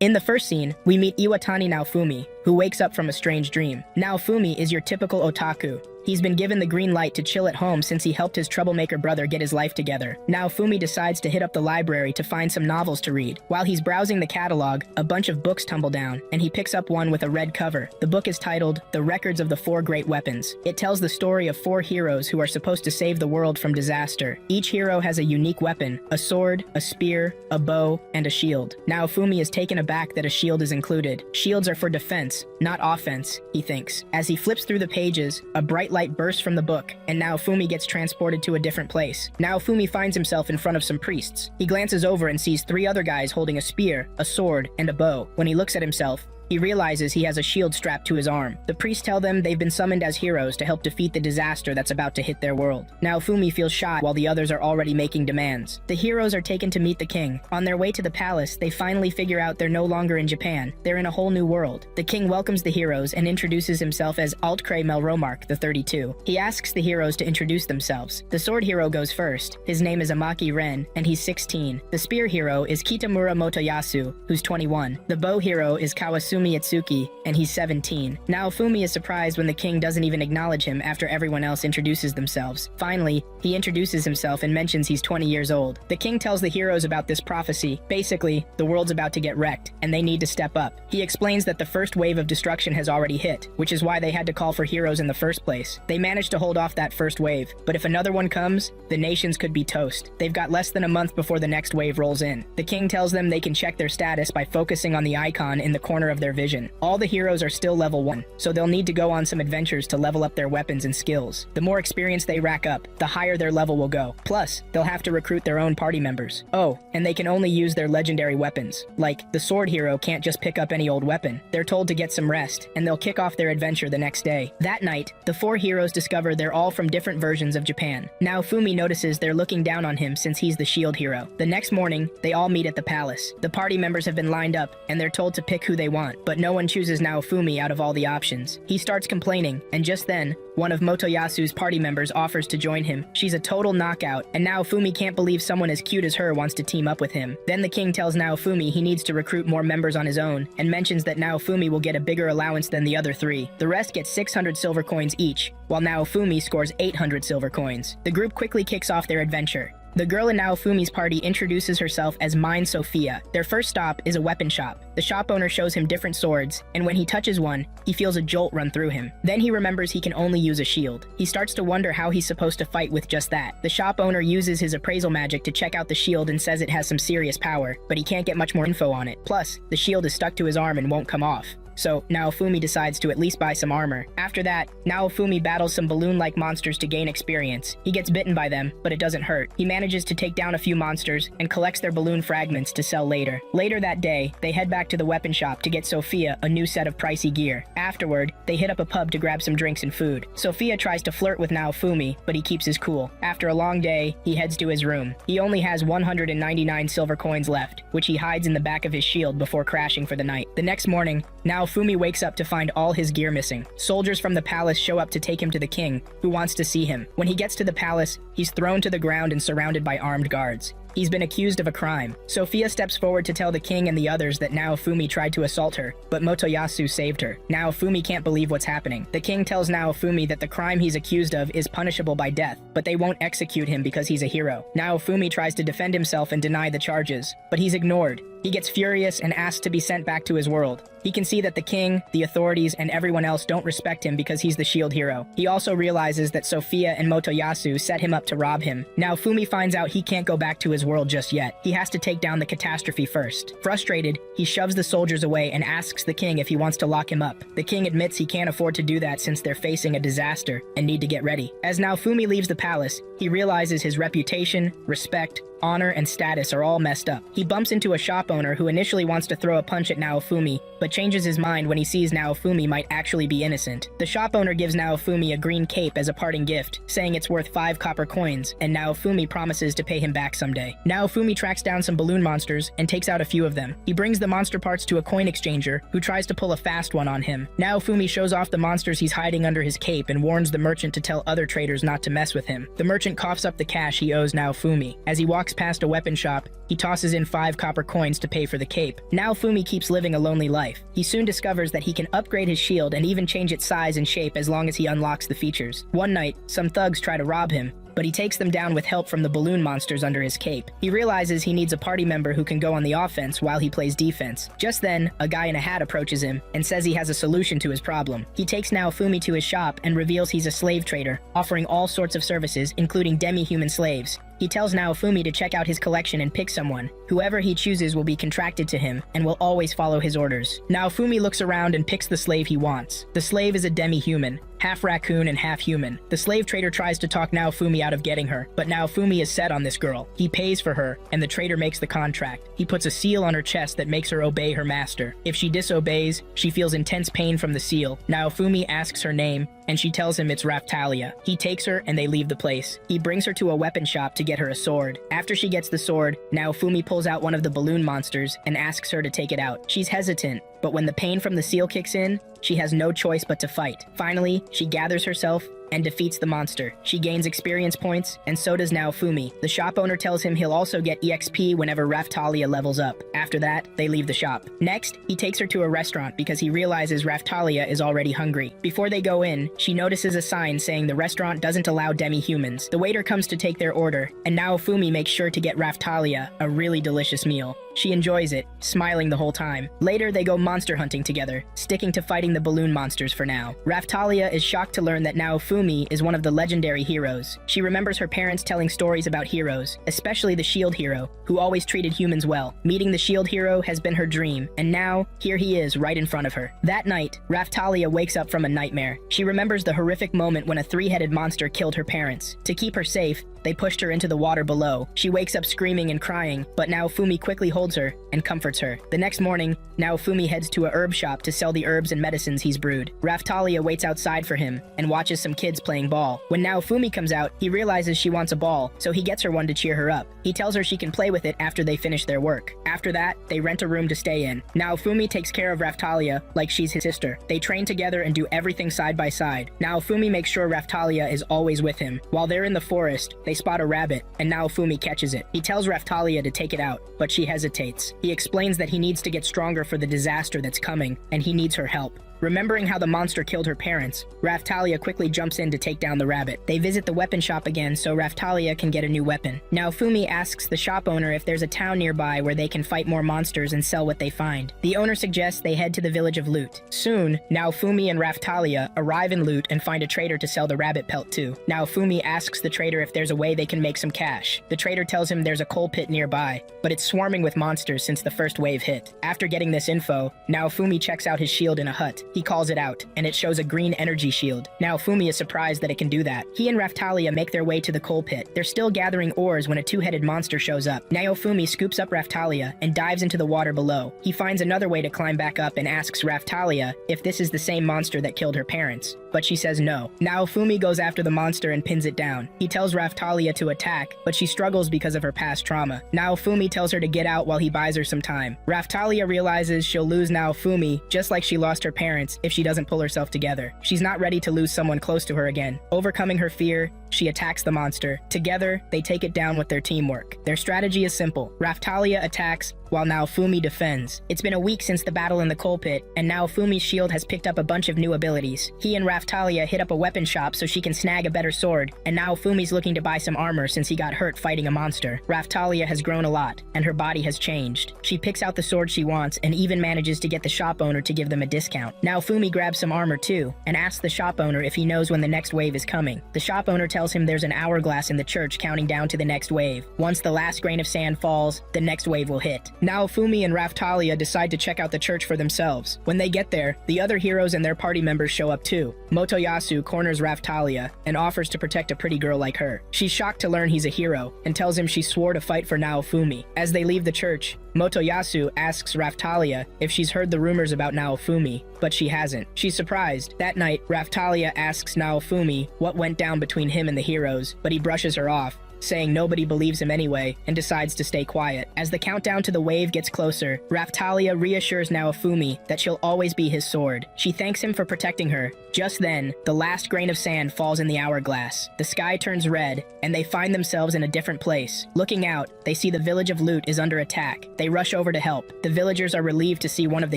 In the first scene, we meet Iwatani Naofumi, who wakes up from a strange dream. Naofumi is your typical otaku. He's been given the green light to chill at home since he helped his troublemaker brother get his life together. Naofumi decides to hit up the library to find some novels to read. While he's browsing the catalog, a bunch of books tumble down, and he picks up one with a red cover. The book is titled The Records of the Four Great Weapons. It tells the story of 4 heroes who are supposed to save the world from disaster. Each hero has a unique weapon: a sword, a spear, a bow, and a shield. Naofumi is taken aback that a shield is included. Shields are for defense, not offense, he thinks. As he flips through the pages, a bright light bursts from the book, and Naofumi gets transported to a different place. Naofumi finds himself in front of some priests. He glances over and sees 3 other guys holding a spear, a sword, and a bow. When he looks at himself, he realizes he has a shield strapped to his arm. The priests tell them they've been summoned as heroes to help defeat the disaster that's about to hit their world. Naofumi feels shy while the others are already making demands. The heroes are taken to meet the king. On their way to the palace, they finally figure out they're no longer in Japan. They're in a whole new world. The king welcomes the heroes and introduces himself as Altkray Melromark, the 32. He asks the heroes to introduce themselves. The sword hero goes first. His name is Amaki Ren, and he's 16. The spear hero is Kitamura Motoyasu, who's 21. The bow hero is Kawasumi Itsuki, and he's 17. Naofumi is surprised when the king doesn't even acknowledge him after everyone else introduces themselves. Finally, he introduces himself and mentions he's 20 years old. The king tells the heroes about this prophecy. Basically, the world's about to get wrecked, and they need to step up. He explains that the first wave of destruction has already hit, which is why they had to call for heroes in the first place. They managed to hold off that first wave, but if another one comes, the nations could be toast. They've got less than a month before the next wave rolls in. The king tells them they can check their status by focusing on the icon in the corner of their vision. All the heroes are still level 1, so they'll need to go on some adventures to level up their weapons and skills. The more experience they rack up, the higher their level will go. Plus, they'll have to recruit their own party members. Oh, and they can only use their legendary weapons. Like, the sword hero can't just pick up any old weapon. They're told to get some rest, and they'll kick off their adventure the next day. That night, the 4 heroes discover they're all from different versions of Japan. Naofumi notices they're looking down on him since he's the shield hero. The next morning, they all meet at the palace. The party members have been lined up, and they're told to pick who they want, but no one chooses Naofumi out of all the options. He starts complaining, and just then, one of Motoyasu's party members offers to join him. She's a total knockout, and Naofumi can't believe someone as cute as her wants to team up with him. Then the king tells Naofumi he needs to recruit more members on his own, and mentions that Naofumi will get a bigger allowance than the other 3. The rest get 600 silver coins each, while Naofumi scores 800 silver coins. The group quickly kicks off their adventure. The girl in Naofumi's party introduces herself as Mine Sophia. Their first stop is a weapon shop. The shop owner shows him different swords, and when he touches one, he feels a jolt run through him. Then he remembers he can only use a shield. He starts to wonder how he's supposed to fight with just that. The shop owner uses his appraisal magic to check out the shield and says it has some serious power, but he can't get much more info on it. Plus, the shield is stuck to his arm and won't come off. So, Naofumi decides to at least buy some armor. After that, Naofumi battles some balloon-like monsters to gain experience. He gets bitten by them, but it doesn't hurt. He manages to take down a few monsters and collects their balloon fragments to sell later. Later that day, they head back to the weapon shop to get Sophia a new set of pricey gear. Afterward, they hit up a pub to grab some drinks and food. Sophia tries to flirt with Naofumi, but he keeps his cool. After a long day, he heads to his room. He only has 199 silver coins left, which he hides in the back of his shield before crashing for the night. The next morning, Naofumi wakes up to find all his gear missing. Soldiers from the palace show up to take him to the king, who wants to see him. When he gets to the palace, he's thrown to the ground and surrounded by armed guards. He's been accused of a crime. Sophia steps forward to tell the king and the others that Naofumi tried to assault her, but Motoyasu saved her. Naofumi can't believe what's happening. The king tells Naofumi that the crime he's accused of is punishable by death, but they won't execute him because he's a hero. Naofumi tries to defend himself and deny the charges, but he's ignored. He gets furious and asks to be sent back to his world. He can see that the king, the authorities, and everyone else don't respect him because he's the shield hero. He also realizes that Sophia and Motoyasu set him up to rob him. Naofumi finds out he can't go back to his world just yet. He has to take down the catastrophe first. Frustrated, he shoves the soldiers away and asks the king if he wants to lock him up. The king admits he can't afford to do that since they're facing a disaster and need to get ready. As Naofumi leaves the palace, he realizes his reputation, respect, honor, and status are all messed up. He bumps into a shop owner who initially wants to throw a punch at Naofumi, but changes his mind when he sees Naofumi might actually be innocent. The shop owner gives Naofumi a green cape as a parting gift, saying it's worth 5 copper coins, and Naofumi promises to pay him back someday. Naofumi tracks down some balloon monsters and takes out a few of them. He brings them the monster parts to a coin exchanger, who tries to pull a fast one on him. Naofumi shows off the monsters he's hiding under his cape and warns the merchant to tell other traders not to mess with him. The merchant coughs up the cash he owes Naofumi. As he walks past a weapon shop, he tosses in 5 copper coins to pay for the cape. Naofumi keeps living a lonely life. He soon discovers that he can upgrade his shield and even change its size and shape as long as he unlocks the features. One night, some thugs try to rob him, but he takes them down with help from the balloon monsters under his cape. He realizes he needs a party member who can go on the offense while he plays defense. Just then, a guy in a hat approaches him and says he has a solution to his problem. He takes Naofumi to his shop and reveals he's a slave trader, offering all sorts of services, including demi-human slaves. He tells Naofumi to check out his collection and pick someone. Whoever he chooses will be contracted to him and will always follow his orders. Naofumi looks around and picks the slave he wants. The slave is a demi-human, half raccoon and half human. The slave trader tries to talk Naofumi out of getting her, but Naofumi is set on this girl. He pays for her, and the trader makes the contract. He puts a seal on her chest that makes her obey her master. If she disobeys, she feels intense pain from the seal. Naofumi asks her name, and she tells him it's Raftalia. He takes her and they leave the place. He brings her to a weapon shop to get her a sword. After she gets the sword, Naofumi pulls out one of the balloon monsters and asks her to take it out. She's hesitant, but when the pain from the seal kicks in, she has no choice but to fight. Finally, she gathers herself and defeats the monster. She gains experience points, and so does Naofumi. The shop owner tells him he'll also get EXP whenever Raftalia levels up. After that, they leave the shop. Next, he takes her to a restaurant because he realizes Raftalia is already hungry. Before they go in, she notices a sign saying the restaurant doesn't allow demi-humans. The waiter comes to take their order, and Naofumi makes sure to get Raftalia a really delicious meal. She enjoys it, smiling the whole time. Later, they go monster hunting together, sticking to fighting the balloon monsters for now. Raftalia is shocked to learn that Naofumi is one of the legendary heroes. She remembers her parents telling stories about heroes, especially the shield hero, who always treated humans well. Meeting the shield hero has been her dream, and now, here he is right in front of her. That night, Raftalia wakes up from a nightmare. She remembers the horrific moment when a 3-headed monster killed her parents. To keep her safe, they pushed her into the water below. She wakes up screaming and crying, but Naofumi quickly holds her and comforts her. The next morning, Naofumi heads to a herb shop to sell the herbs and medicines he's brewed. Raftalia waits outside for him and watches some kids playing ball. When Naofumi comes out, he realizes she wants a ball, so he gets her one to cheer her up. He tells her she can play with it after they finish their work. After that, they rent a room to stay in. Naofumi takes care of Raftalia like she's his sister. They train together and do everything side by side. Naofumi makes sure Raftalia is always with him. While they're in the forest, they spot a rabbit, and Naofumi catches it. He tells Raftalia to take it out, but she hesitates. He explains that he needs to get stronger for the disaster that's coming, and he needs her help. Remembering how the monster killed her parents, Raftalia quickly jumps in to take down the rabbit. They visit the weapon shop again so Raftalia can get a new weapon. Naofumi asks the shop owner if there's a town nearby where they can fight more monsters and sell what they find. The owner suggests they head to the village of Loot. Soon, Naofumi and Raftalia arrive in Loot and find a trader to sell the rabbit pelt to. Naofumi asks the trader if there's a way they can make some cash. The trader tells him there's a coal pit nearby, but it's swarming with monsters since the first wave hit. After getting this info, Naofumi checks out his shield in a hut. He calls it out, and it shows a green energy shield. Naofumi is surprised that it can do that. He and Raftalia make their way to the coal pit. They're still gathering ores when a 2-headed monster shows up. Naofumi scoops up Raftalia and dives into the water below. He finds another way to climb back up and asks Raftalia if this is the same monster that killed her parents, but she says no. Naofumi goes after the monster and pins it down. He tells Raftalia to attack, but she struggles because of her past trauma. Naofumi tells her to get out while he buys her some time. Raftalia realizes she'll lose Naofumi just like she lost her parents if she doesn't pull herself together. She's not ready to lose someone close to her again. Overcoming her fear, she attacks the monster. Together, they take it down with their teamwork. Their strategy is simple. Raftalia attacks while Naofumi defends. It's been a week since the battle in the coal pit, and Naofumi's shield has picked up a bunch of new abilities. He and Raftalia hit up a weapon shop so she can snag a better sword, and Naofumi's looking to buy some armor since he got hurt fighting a monster. Raftalia has grown a lot, and her body has changed. She picks out the sword she wants and even manages to get the shop owner to give them a discount. Naofumi grabs some armor too, and asks the shop owner if he knows when the next wave is coming. The shop owner tells him there's an hourglass in the church counting down to the next wave. Once the last grain of sand falls, the next wave will hit. Naofumi and Raftalia decide to check out the church for themselves. When they get there, the other heroes and their party members show up too. Motoyasu corners Raftalia and offers to protect a pretty girl like her. She's shocked to learn he's a hero and tells him she swore to fight for Naofumi. As they leave the church, Motoyasu asks Raftalia if she's heard the rumors about Naofumi, but she hasn't. She's surprised. That night, Raftalia asks Naofumi what went down between him and the heroes, but he brushes her off, saying nobody believes him anyway, and decides to stay quiet. As the countdown to the wave gets closer, Raphtalia reassures Naofumi that she'll always be his sword. She thanks him for protecting her. Just then, the last grain of sand falls in the hourglass. The sky turns red, and they find themselves in a different place. Looking out, they see the village of Loot is under attack. They rush over to help. The villagers are relieved to see one of the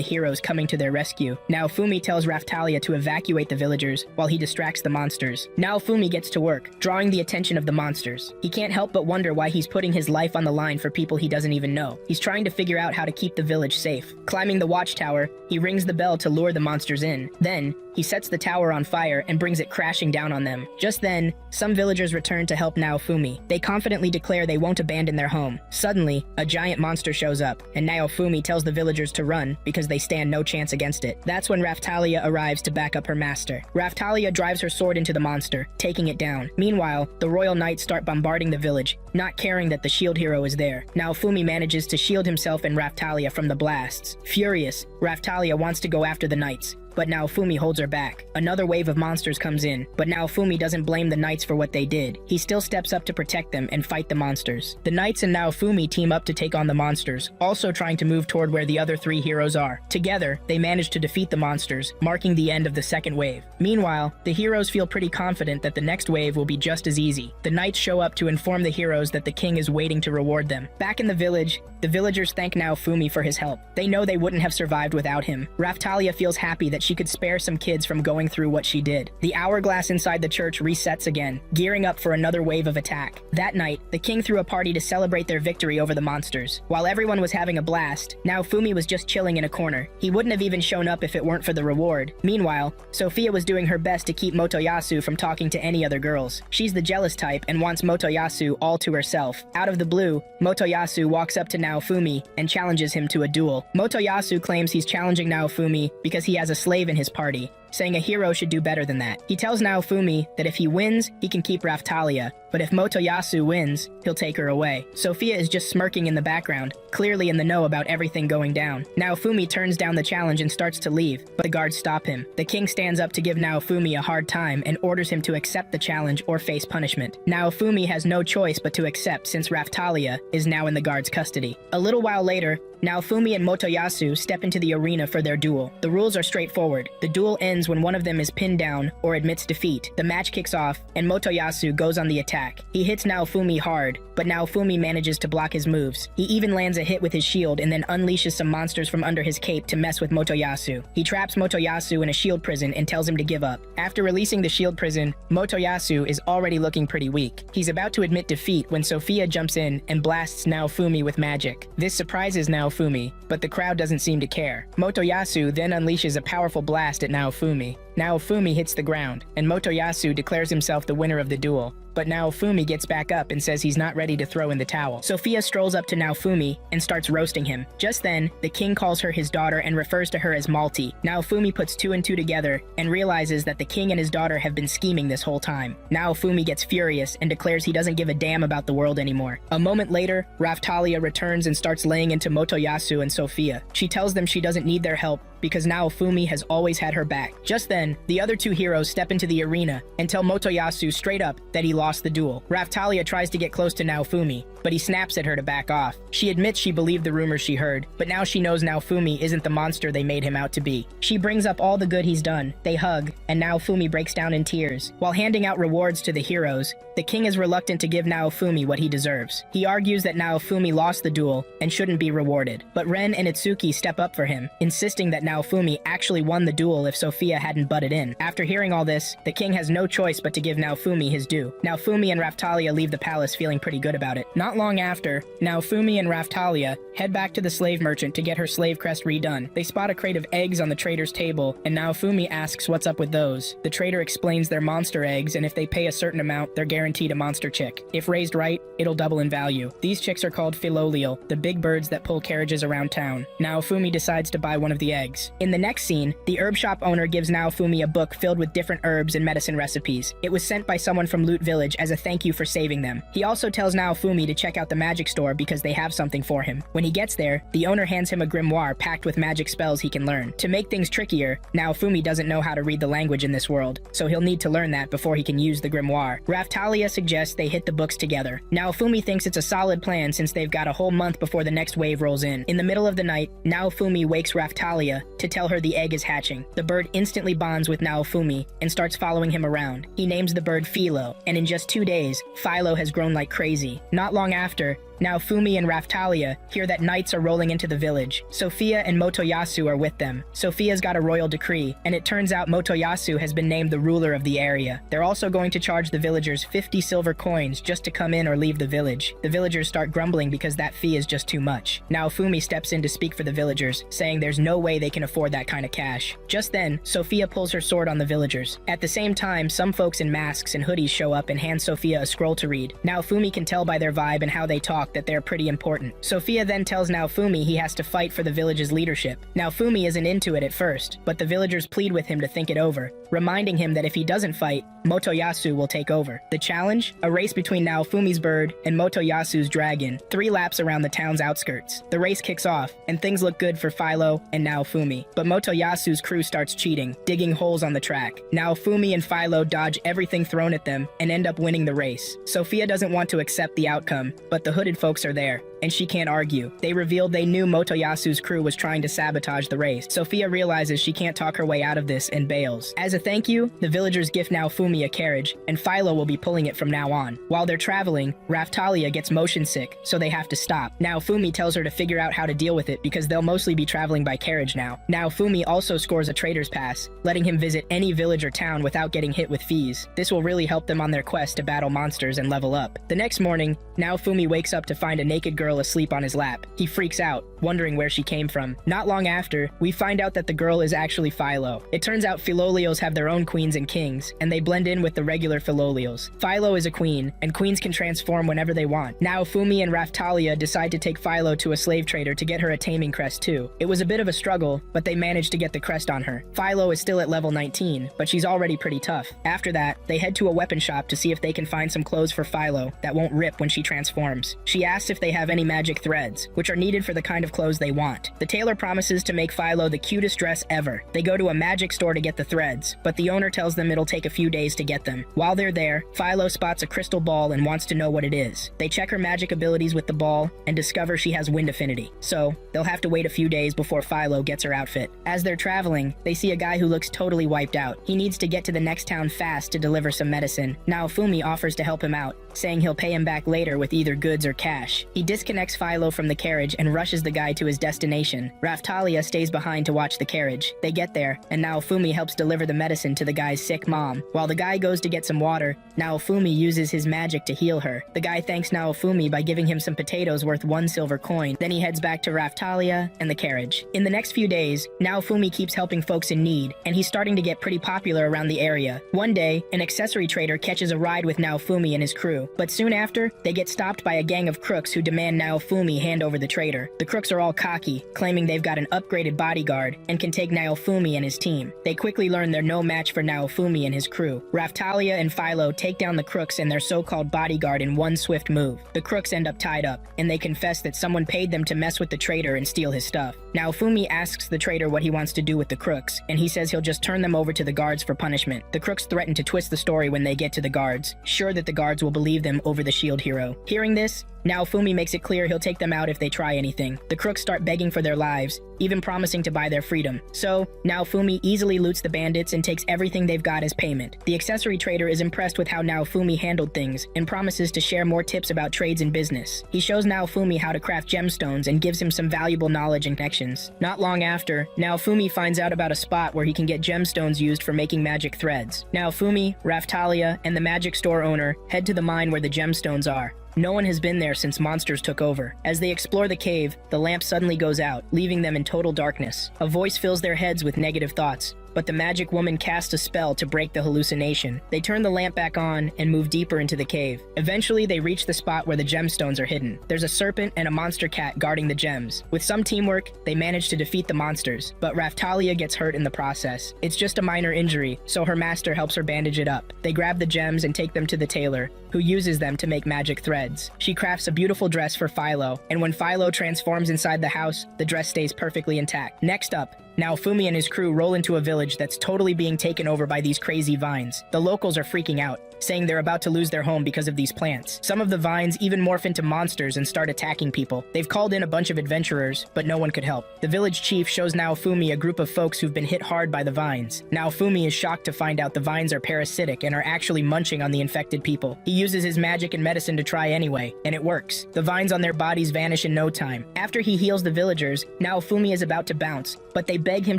heroes coming to their rescue. Naofumi tells Raphtalia to evacuate the villagers while he distracts the monsters. Naofumi gets to work, drawing the attention of the monsters. He can't help but wonder why he's putting his life on the line for people he doesn't even know. He's trying to figure out how to keep the village safe. Climbing the watchtower, he rings the bell to lure the monsters in. Then, he sets the tower on fire and brings it crashing down on them. Just then, some villagers return to help Naofumi. They confidently declare they won't abandon their home. Suddenly, a giant monster shows up, and Naofumi tells the villagers to run because they stand no chance against it. That's when Raphtalia arrives to back up her master. Raphtalia drives her sword into the monster, taking it down. Meanwhile, the royal knights start bombarding the village, not caring that the shield hero is there. Naofumi manages to shield himself and Raphtalia from the blasts. Furious, Raphtalia wants to go after the knights, but Naofumi holds her back. Another wave of monsters comes in, but Naofumi doesn't blame the knights for what they did. He still steps up to protect them and fight the monsters. The knights and Naofumi team up to take on the monsters, also trying to move toward where the other three heroes are. Together, they manage to defeat the monsters, marking the end of the second wave. Meanwhile, the heroes feel pretty confident that the next wave will be just as easy. The knights show up to inform the heroes that the king is waiting to reward them. Back in the village, the villagers thank Naofumi for his help. They know they wouldn't have survived without him. Raphtalia feels happy that she could spare some kids from going through what she did. The hourglass inside the church resets again, gearing up for another wave of attack. That night, the king threw a party to celebrate their victory over the monsters. While everyone was having a blast, Naofumi was just chilling in a corner. He wouldn't have even shown up if it weren't for the reward. Meanwhile, Sophia was doing her best to keep Motoyasu from talking to any other girls. She's the jealous type and wants Motoyasu all to herself. Out of the blue, Motoyasu walks up to Naofumi and challenges him to a duel. Motoyasu claims he's challenging Naofumi because he has a slave in his party, saying a hero should do better than that. He tells Naofumi that if he wins, he can keep Raphtalia, but if Motoyasu wins, he'll take her away. Sophia is just smirking in the background, clearly in the know about everything going down. Naofumi turns down the challenge and starts to leave, but the guards stop him. The king stands up to give Naofumi a hard time and orders him to accept the challenge or face punishment. Naofumi has no choice but to accept since Raphtalia is now in the guard's custody. A little while later, Naofumi and Motoyasu step into the arena for their duel. The rules are straightforward. The duel ends when one of them is pinned down or admits defeat. The match kicks off, and Motoyasu goes on the attack. He hits Naofumi hard, but Naofumi manages to block his moves. He even lands a hit with his shield and then unleashes some monsters from under his cape to mess with Motoyasu. He traps Motoyasu in a shield prison and tells him to give up. After releasing the shield prison, Motoyasu is already looking pretty weak. He's about to admit defeat when Sophia jumps in and blasts Naofumi with magic. This surprises Naofumi, but the crowd doesn't seem to care. Motoyasu then unleashes a powerful blast at Naofumi. Naofumi hits the ground, and Motoyasu declares himself the winner of the duel. But Naofumi gets back up and says he's not ready to throw in the towel. Sophia strolls up to Naofumi and starts roasting him. Just then, the king calls her his daughter and refers to her as Malti. Naofumi puts two and two together and realizes that the king and his daughter have been scheming this whole time. Naofumi gets furious and declares he doesn't give a damn about the world anymore. A moment later, Raphtalia returns and starts laying into Motoyasu and Sophia. She tells them she doesn't need their help because Naofumi has always had her back. Just then, the other two heroes step into the arena and tell Motoyasu straight up that he lost the duel. Raphtalia tries to get close to Naofumi, but he snaps at her to back off. She admits she believed the rumors she heard, but now she knows Naofumi isn't the monster they made him out to be. She brings up all the good he's done. They hug, and Naofumi breaks down in tears. While handing out rewards to the heroes, the king is reluctant to give Naofumi what he deserves. He argues that Naofumi lost the duel and shouldn't be rewarded, but Ren and Itsuki step up for him, insisting that Naofumi actually won the duel if Sophia hadn't butted in. After hearing all this, the king has no choice but to give Naofumi his due. Naofumi and Raphtalia leave the palace feeling pretty good about it. Not long after, Naofumi and Raphtalia head back to the slave merchant to get her slave crest redone. They spot a crate of eggs on the trader's table, and Naofumi asks what's up with those. The trader explains they're monster eggs, and if they pay a certain amount, they're guaranteed a monster chick. If raised right, it'll double in value. These chicks are called Philolial, the big birds that pull carriages around town. Naofumi decides to buy one of the eggs. In the next scene, the herb shop owner gives Naofumi Naofumi a book filled with different herbs and medicine recipes. It was sent by someone from Loot Village as a thank you for saving them. He also tells Naofumi to check out the magic store because they have something for him. When he gets there, the owner hands him a grimoire packed with magic spells he can learn. To make things trickier, Naofumi doesn't know how to read the language in this world, so he'll need to learn that before he can use the grimoire. Raftalia suggests they hit the books together. Naofumi thinks it's a solid plan since they've got a whole month before the next wave rolls in. In the middle of the night, Naofumi wakes Raftalia to tell her the egg is hatching. The bird instantly bonds with Naofumi and starts following him around. He names the bird Philo, and in just 2 days, Philo has grown like crazy. Not long after, Naofumi and Raftalia hear that knights are rolling into the village. Sophia and Motoyasu are with them. Sophia's got a royal decree, and it turns out Motoyasu has been named the ruler of the area. They're also going to charge the villagers 50 silver coins just to come in or leave the village. The villagers start grumbling because that fee is just too much. Naofumi steps in to speak for the villagers, saying there's no way they can afford that kind of cash. Just then, Sophia pulls her sword on the villagers. At the same time, some folks in masks and hoodies show up and hand Sophia a scroll to read. Naofumi can tell by their vibe and how they talk that they're pretty important. Sophia then tells Naofumi he has to fight for the village's leadership. Naofumi isn't into it at first, but the villagers plead with him to think it over, reminding him that if he doesn't fight, Motoyasu will take over. The challenge? A race between Naofumi's bird and Motoyasu's dragon, 3 laps around the town's outskirts. The race kicks off, and things look good for Philo and Naofumi. But Motoyasu's crew starts cheating, digging holes on the track. Naofumi and Philo dodge everything thrown at them and end up winning the race. Sophia doesn't want to accept the outcome, but the hooded folks are there, and she can't argue. They revealed they knew Motoyasu's crew was trying to sabotage the race. Sophia realizes she can't talk her way out of this and bails. As a thank you, the villagers gift Naofumi a carriage, and Philo will be pulling it from now on. While they're traveling, Raftalia gets motion sick, so they have to stop. Naofumi tells her to figure out how to deal with it because they'll mostly be traveling by carriage now. Naofumi also scores a trader's pass, letting him visit any village or town without getting hit with fees. This will really help them on their quest to battle monsters and level up. The next morning, Naofumi wakes up to find a naked girl asleep on his lap. He freaks out, wondering where she came from. Not long after, we find out that the girl is actually Philo. It turns out Philolios have their own queens and kings, and they blend in with the regular Philolios. Philo is a queen, and queens can transform whenever they want. Naofumi and Raftalia decide to take Philo to a slave trader to get her a taming crest too. It was a bit of a struggle, but they managed to get the crest on her. Philo is still at level 19, but she's already pretty tough. After that, they head to a weapon shop to see if they can find some clothes for Philo that won't rip when she transforms. She asks if they have any magic threads, which are needed for the kind of clothes they want. The tailor promises to make Philo the cutest dress ever. They go to a magic store to get the threads, but the owner tells them it'll take a few days to get them. While they're there, Philo spots a crystal ball and wants to know what it is. They check her magic abilities with the ball and discover she has wind affinity, so they'll have to wait a few days before Philo gets her outfit. As they're traveling, they see a guy who looks totally wiped out. He needs to get to the next town fast to deliver some medicine. Naofumi offers to help him out, saying he'll pay him back later with either goods or cash. He disconnects Philo from the carriage and rushes the guy to his destination. Raftalia stays behind to watch the carriage. They get there, and Naofumi helps deliver the medicine to the guy's sick mom. While the guy goes to get some water, Naofumi uses his magic to heal her. The guy thanks Naofumi by giving him some potatoes worth 1 silver coin. Then he heads back to Raftalia and the carriage. In the next few days, Naofumi keeps helping folks in need, and he's starting to get pretty popular around the area. One day, an accessory trader catches a ride with Naofumi and his crew, but soon after, they get stopped by a gang of crooks who demand Naofumi hand over the trader. The crooks are all cocky, claiming they've got an upgraded bodyguard and can take Naofumi and his team. They quickly learn they're no match for Naofumi and his crew. Raftalia and Philo take down the crooks and their so-called bodyguard in one swift move. The crooks end up tied up, and they confess that someone paid them to mess with the trader and steal his stuff. Naofumi asks the trader what he wants to do with the crooks, and he says he'll just turn them over to the guards for punishment. The crooks threaten to twist the story when they get to the guards, sure that the guards will believe them over the shield hero. Hearing this, Naofumi makes it clear he'll take them out if they try anything. The crooks start begging for their lives, even promising to buy their freedom. So, Naofumi easily loots the bandits and takes everything they've got as payment. The accessory trader is impressed with how Naofumi handled things and promises to share more tips about trades and business. He shows Naofumi how to craft gemstones and gives him some valuable knowledge and connections. Not long after, Naofumi finds out about a spot where he can get gemstones used for making magic threads. Naofumi, Raftalia, and the magic store owner head to the mine where the gemstones are. No one has been there since monsters took over. As they explore the cave, the lamp suddenly goes out, leaving them in total darkness. A voice fills their heads with negative thoughts, but the magic woman casts a spell to break the hallucination. They turn the lamp back on and move deeper into the cave. Eventually, they reach the spot where the gemstones are hidden. There's a serpent and a monster cat guarding the gems. With some teamwork, they manage to defeat the monsters, but Raphtalia gets hurt in the process. It's just a minor injury, so her master helps her bandage it up. They grab the gems and take them to the tailor, who uses them to make magic threads. She crafts a beautiful dress for Philo, and when Philo transforms inside the house, the dress stays perfectly intact. Next up, Naofumi and his crew roll into a village that's totally being taken over by these crazy vines. The locals are freaking out, saying they're about to lose their home because of these plants. Some of the vines even morph into monsters and start attacking people. They've called in a bunch of adventurers, but no one could help. The village chief shows Naofumi a group of folks who've been hit hard by the vines. Naofumi is shocked to find out the vines are parasitic and are actually munching on the infected people. He uses his magic and medicine to try anyway, and it works. The vines on their bodies vanish in no time. After he heals the villagers, Naofumi is about to bounce, but they beg him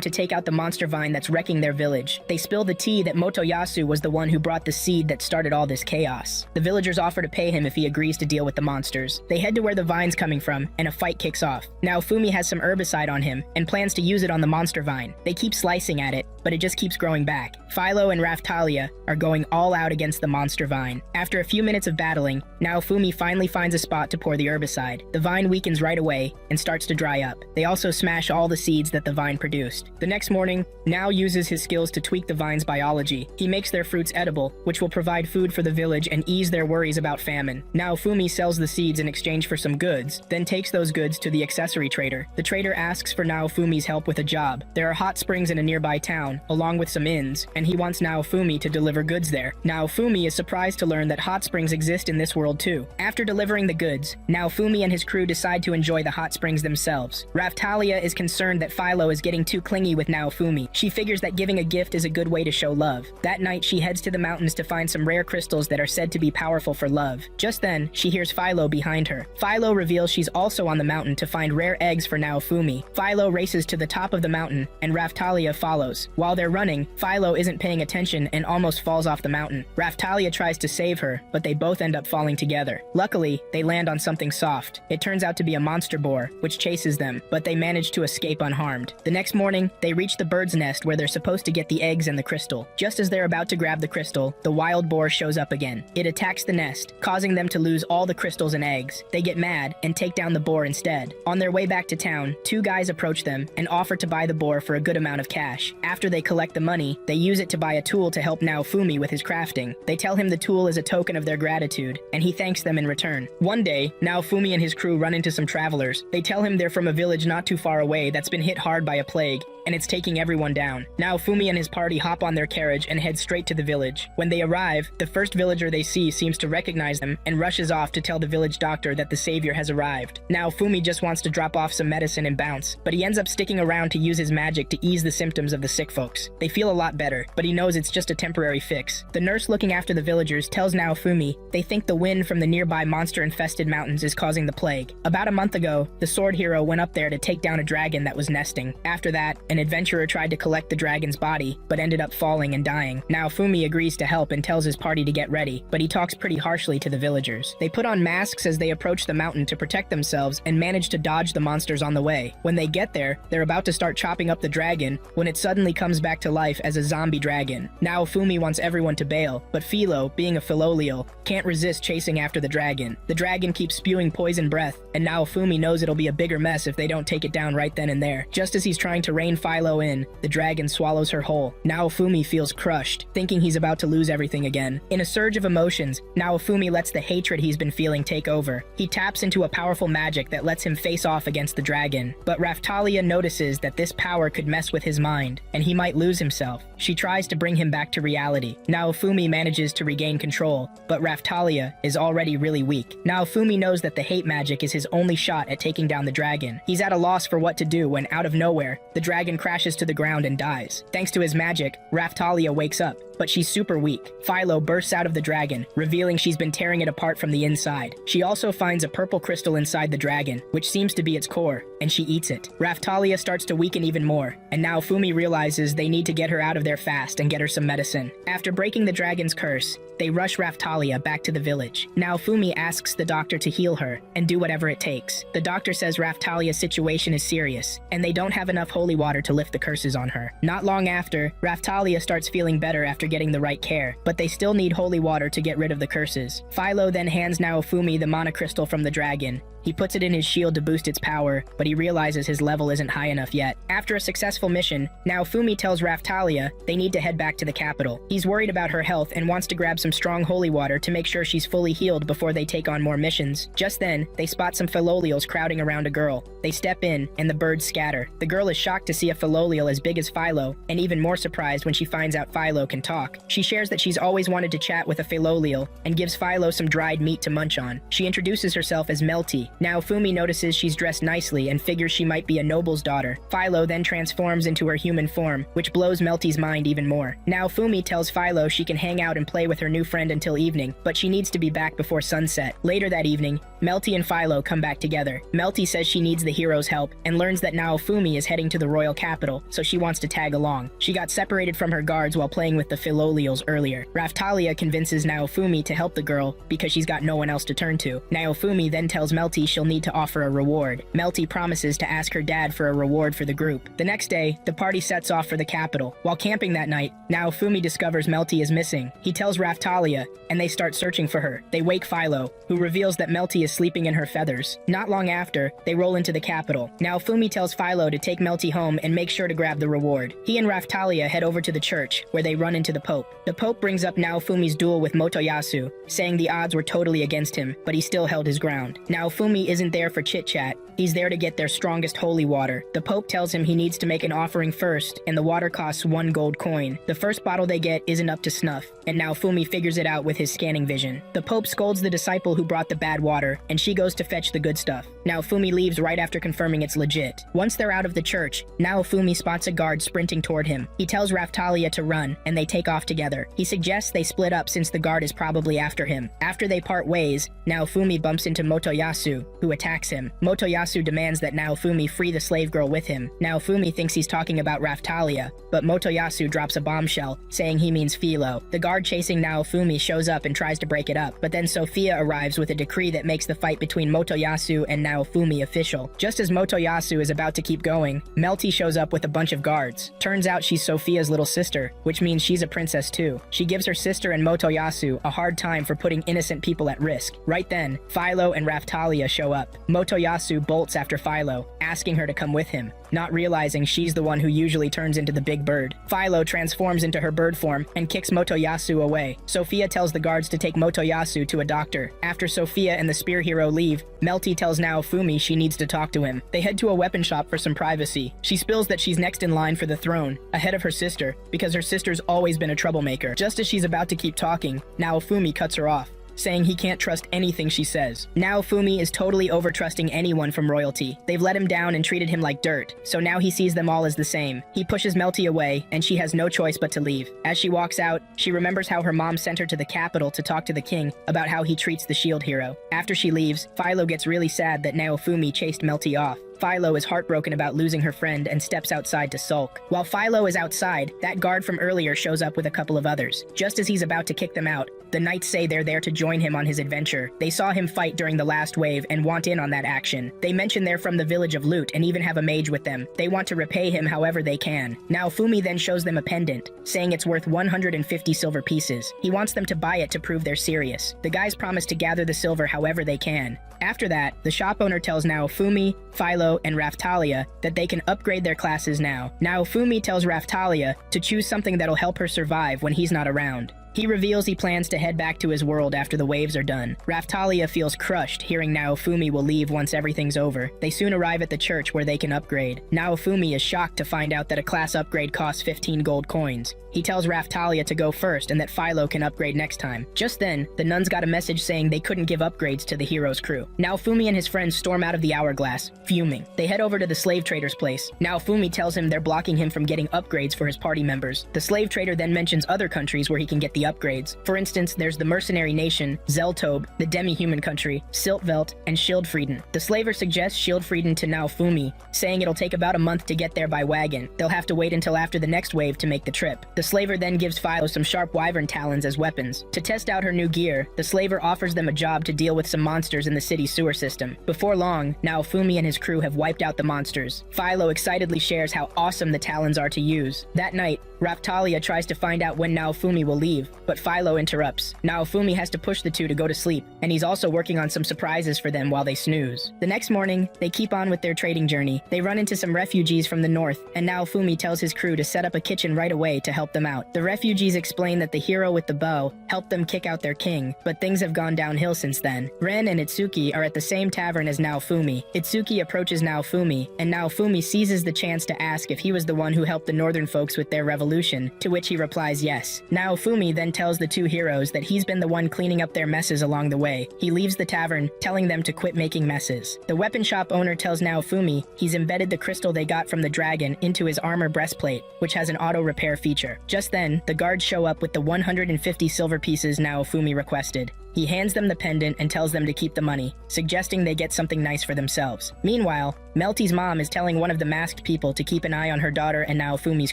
to take out the monster vine that's wrecking their village. They spill the tea that Motoyasu was the one who brought the seed that started all this chaos. The villagers offer to pay him if he agrees to deal with the monsters. They head to where the vine's coming from, and a fight kicks off. Naofumi has some herbicide on him, and plans to use it on the monster vine. They keep slicing at it, but it just keeps growing back. Philo and Raphtalia are going all out against the monster vine. After a few minutes of battling, Naofumi finally finds a spot to pour the herbicide. The vine weakens right away, and starts to dry up. They also smash all the seeds that the vine produced. The next morning, Nao uses his skills to tweak the vine's biology. He makes their fruits edible, which will provide food for the village and ease their worries about famine. Naofumi sells the seeds in exchange for some goods, then takes those goods to the accessory trader. The trader asks for Naofumi's help with a job. There are hot springs in a nearby town, along with some inns, and he wants Naofumi to deliver goods there. Naofumi is surprised to learn that hot springs exist in this world too. After delivering the goods, Naofumi and his crew decide to enjoy the hot springs themselves. Raphtalia is concerned that Philo is getting too clingy with Naofumi. She figures that giving a gift is a good way to show love. That night, she heads to the mountains to find some rare crystals that are said to be powerful for love. Just then, she hears Philo behind her. Philo reveals she's also on the mountain to find rare eggs for Naofumi. Philo races to the top of the mountain, and Raphtalia follows. While they're running, Philo isn't paying attention and almost falls off the mountain. Raphtalia tries to save her, but they both end up falling together. Luckily, they land on something soft. It turns out to be a monster boar, which chases them, but they manage to escape unharmed. The next morning, they reach the bird's nest where they're supposed to get the eggs and the crystal. Just as they're about to grab the crystal, the wild boar shows up again. It attacks the nest, causing them to lose all the crystals and eggs. They get mad and take down the boar instead. On their way back to town, two guys approach them and offer to buy the boar for a good amount of cash. After they collect the money, they use it to buy a tool to help Naofumi with his crafting. They tell him the tool is a token of their gratitude, and he thanks them in return. One day, Naofumi and his crew run into some travelers. They tell him they're from a village not too far away that's been hit hard by a plague, and it's taking everyone down. Naofumi and his party hop on their carriage and head straight to the village. When they arrive, the first villager they see seems to recognize them and rushes off to tell the village doctor that the savior has arrived. Naofumi just wants to drop off some medicine and bounce, but he ends up sticking around to use his magic to ease the symptoms of the sick folks. They feel a lot better, but he knows it's just a temporary fix. The nurse looking after the villagers tells Naofumi they think the wind from the nearby monster-infested mountains is causing the plague. About a month ago, the sword hero went up there to take down a dragon that was nesting. After that, an adventurer tried to collect the dragon's body, but ended up falling and dying. Naofumi agrees to help and tells his party to get ready, but he talks pretty harshly to the villagers. They put on masks as they approach the mountain to protect themselves and manage to dodge the monsters on the way. When they get there, they're about to start chopping up the dragon when it suddenly comes back to life as a zombie dragon. Naofumi wants everyone to bail, but Philo, being a Philolial, can't resist chasing after the dragon. The dragon keeps spewing poison breath, and Naofumi knows it'll be a bigger mess if they don't take it down right then and there. Just as he's trying to rein Philo in, the dragon swallows her whole. Naofumi feels crushed, thinking he's about to lose everything again. In a surge of emotions, Naofumi lets the hatred he's been feeling take over. He taps into a powerful magic that lets him face off against the dragon. But Raphtalia notices that this power could mess with his mind, and he might lose himself. She tries to bring him back to reality. Naofumi manages to regain control, but Raphtalia is already really weak. Naofumi knows that the hate magic is his only shot at taking down the dragon. He's at a loss for what to do when, out of nowhere, the dragon crashes to the ground and dies. Thanks to his magic, Raphtalia wakes up, but she's super weak. Philo bursts out of the dragon, revealing she's been tearing it apart from the inside. She also finds a purple crystal inside the dragon, which seems to be its core, and she eats it. Raphtalia starts to weaken even more, and Naofumi realizes they need to get her out of there fast and get her some medicine. After breaking the dragon's curse, they rush Raphtalia back to the village. Now Fumi asks the doctor to heal her and do whatever it takes. The doctor says Raphtalia's situation is serious, and they don't have enough holy water to lift the curses on her. Not long after, Raphtalia starts feeling better after getting the right care, but they still need holy water to get rid of the curses. Philo then hands Naofumi the mana crystal from the dragon. He puts it in his shield to boost its power, but he realizes his level isn't high enough yet. After a successful mission, Naofumi tells Raphtalia they need to head back to the capital. He's worried about her health and wants to grab some strong holy water to make sure she's fully healed before they take on more missions. Just then, they spot some Philolials crowding around a girl. They step in, and the birds scatter. The girl is shocked to see a Philolial as big as Philo, and even more surprised when she finds out Philo can talk. She shares that she's always wanted to chat with a Philolial, and gives Philo some dried meat to munch on. She introduces herself as Melty. Now Fumi notices she's dressed nicely and figures she might be a noble's daughter. Philo then transforms into her human form, which blows Melty's mind even more. Now Fumi tells Philo she can hang out and play with her new friend until evening, but she needs to be back before sunset. Later that evening, Melty and Philo come back together. Melty says she needs the hero's help and learns that Naofumi is heading to the royal capital, so she wants to tag along. She got separated from her guards while playing with the Philolials earlier. Raphtalia convinces Naofumi to help the girl because she's got no one else to turn to. Naofumi then tells Melty she'll need to offer a reward. Melty promises to ask her dad for a reward for the group. The next day, the party sets off for the capital. While camping that night, Naofumi discovers Melty is missing. He tells Raphtalia, and they start searching for her. They wake Philo, who reveals that Melty is sleeping in her feathers. Not long after, they roll into the capital. Naofumi tells Philo to take Melty home and make sure to grab the reward. He and Raphtalia head over to the church, where they run into the Pope. The Pope brings up Naofumi's duel with Motoyasu, saying the odds were totally against him, but he still held his ground. Naofumi isn't there for chit-chat. He's there to get their strongest holy water. The Pope tells him he needs to make an offering first, and the water costs 1 gold coin. The first bottle they get isn't up to snuff, and Naofumi figures it out with his scanning vision. The Pope scolds the disciple who brought the bad water, and she goes to fetch the good stuff. Naofumi leaves right after confirming it's legit. Once they're out of the church, Naofumi spots a guard sprinting toward him. He tells Raphtalia to run, and they take off together. He suggests they split up since the guard is probably after him. After they part ways, Naofumi bumps into Motoyasu, who attacks him. Motoyasu demands that Naofumi free the slave girl with him. Naofumi thinks he's talking about Raphtalia, but Motoyasu drops a bombshell, saying he means Philo. The guard chasing Naofumi shows up and tries to break it up, but then Sophia arrives with a decree that makes the fight between Motoyasu and Naofumi official. Just as Motoyasu is about to keep going, Melty shows up with a bunch of guards. Turns out she's Sophia's little sister, which means she's a princess too. She gives her sister and Motoyasu a hard time for putting innocent people at risk. Right then, Philo and Raphtalia show up. Motoyasu bolts after Philo, asking her to come with him, not realizing she's the one who usually turns into the big bird. Philo transforms into her bird form and kicks Motoyasu away. Sophia tells the guards to take Motoyasu to a doctor. After Sophia and the spear hero leave, Melty tells Naofumi she needs to talk to him. They head to a weapon shop for some privacy. She spills that she's next in line for the throne, ahead of her sister, because her sister's always been a troublemaker. Just as she's about to keep talking, Naofumi cuts her off, saying he can't trust anything she says. Naofumi is totally over-trusting anyone from royalty. They've let him down and treated him like dirt, so now he sees them all as the same. He pushes Melty away, and she has no choice but to leave. As she walks out, she remembers how her mom sent her to the capital to talk to the king about how he treats the shield hero. After she leaves, Philo gets really sad that Naofumi chased Melty off. Philo is heartbroken about losing her friend and steps outside to sulk. While Philo is outside, that guard from earlier shows up with a couple of others. Just as he's about to kick them out, the knights say they're there to join him on his adventure. They saw him fight during the last wave and want in on that action. They mention they're from the village of Loot and even have a mage with them. They want to repay him however they can. Naofumi then shows them a pendant, saying it's worth 150 silver pieces. He wants them to buy it to prove they're serious. The guys promise to gather the silver however they can. After that, the shop owner tells Naofumi, Philo, and Raphtalia that they can upgrade their classes now. Naofumi tells Raphtalia to choose something that'll help her survive when he's not around. He reveals he plans to head back to his world after the waves are done. Raphtalia feels crushed hearing Naofumi will leave once everything's over. They soon arrive at the church where they can upgrade. Naofumi is shocked to find out that a class upgrade costs 15 gold coins. He tells Raphtalia to go first and that Philo can upgrade next time. Just then, the nuns got a message saying they couldn't give upgrades to the hero's crew. Naofumi and his friends storm out of the hourglass, fuming. They head over to the slave trader's place. Naofumi tells him they're blocking him from getting upgrades for his party members. The slave trader then mentions other countries where he can get the the upgrades. For instance, there's the Mercenary Nation, Zeltobe, the Demi-Human Country, Siltvelt, and Schildfrieden. The slaver suggests Schildfrieden to Naofumi, saying it'll take about a month to get there by wagon. They'll have to wait until after the next wave to make the trip. The slaver then gives Philo some sharp wyvern talons as weapons. To test out her new gear, the slaver offers them a job to deal with some monsters in the city's sewer system. Before long, Naofumi and his crew have wiped out the monsters. Philo excitedly shares how awesome the talons are to use. That night, Raphtalia tries to find out when Naofumi will leave, but Philo interrupts. Naofumi has to push the two to go to sleep, and he's also working on some surprises for them while they snooze. The next morning, they keep on with their trading journey. They run into some refugees from the north, and Naofumi tells his crew to set up a kitchen right away to help them out. The refugees explain that the hero with the bow helped them kick out their king, but things have gone downhill since then. Ren and Itsuki are at the same tavern as Naofumi. Itsuki approaches Naofumi, and Naofumi seizes the chance to ask if he was the one who helped the northern folks with their revolution, to which he replies yes. Naofumi then tells the two heroes that he's been the one cleaning up their messes along the way. He leaves the tavern, telling them to quit making messes. The weapon shop owner tells Naofumi he's embedded the crystal they got from the dragon into his armor breastplate, which has an auto repair feature. Just then, the guards show up with the 150 silver pieces Naofumi requested. He hands them the pendant and tells them to keep the money, suggesting they get something nice for themselves. Meanwhile, Melty's mom is telling one of the masked people to keep an eye on her daughter and Naofumi's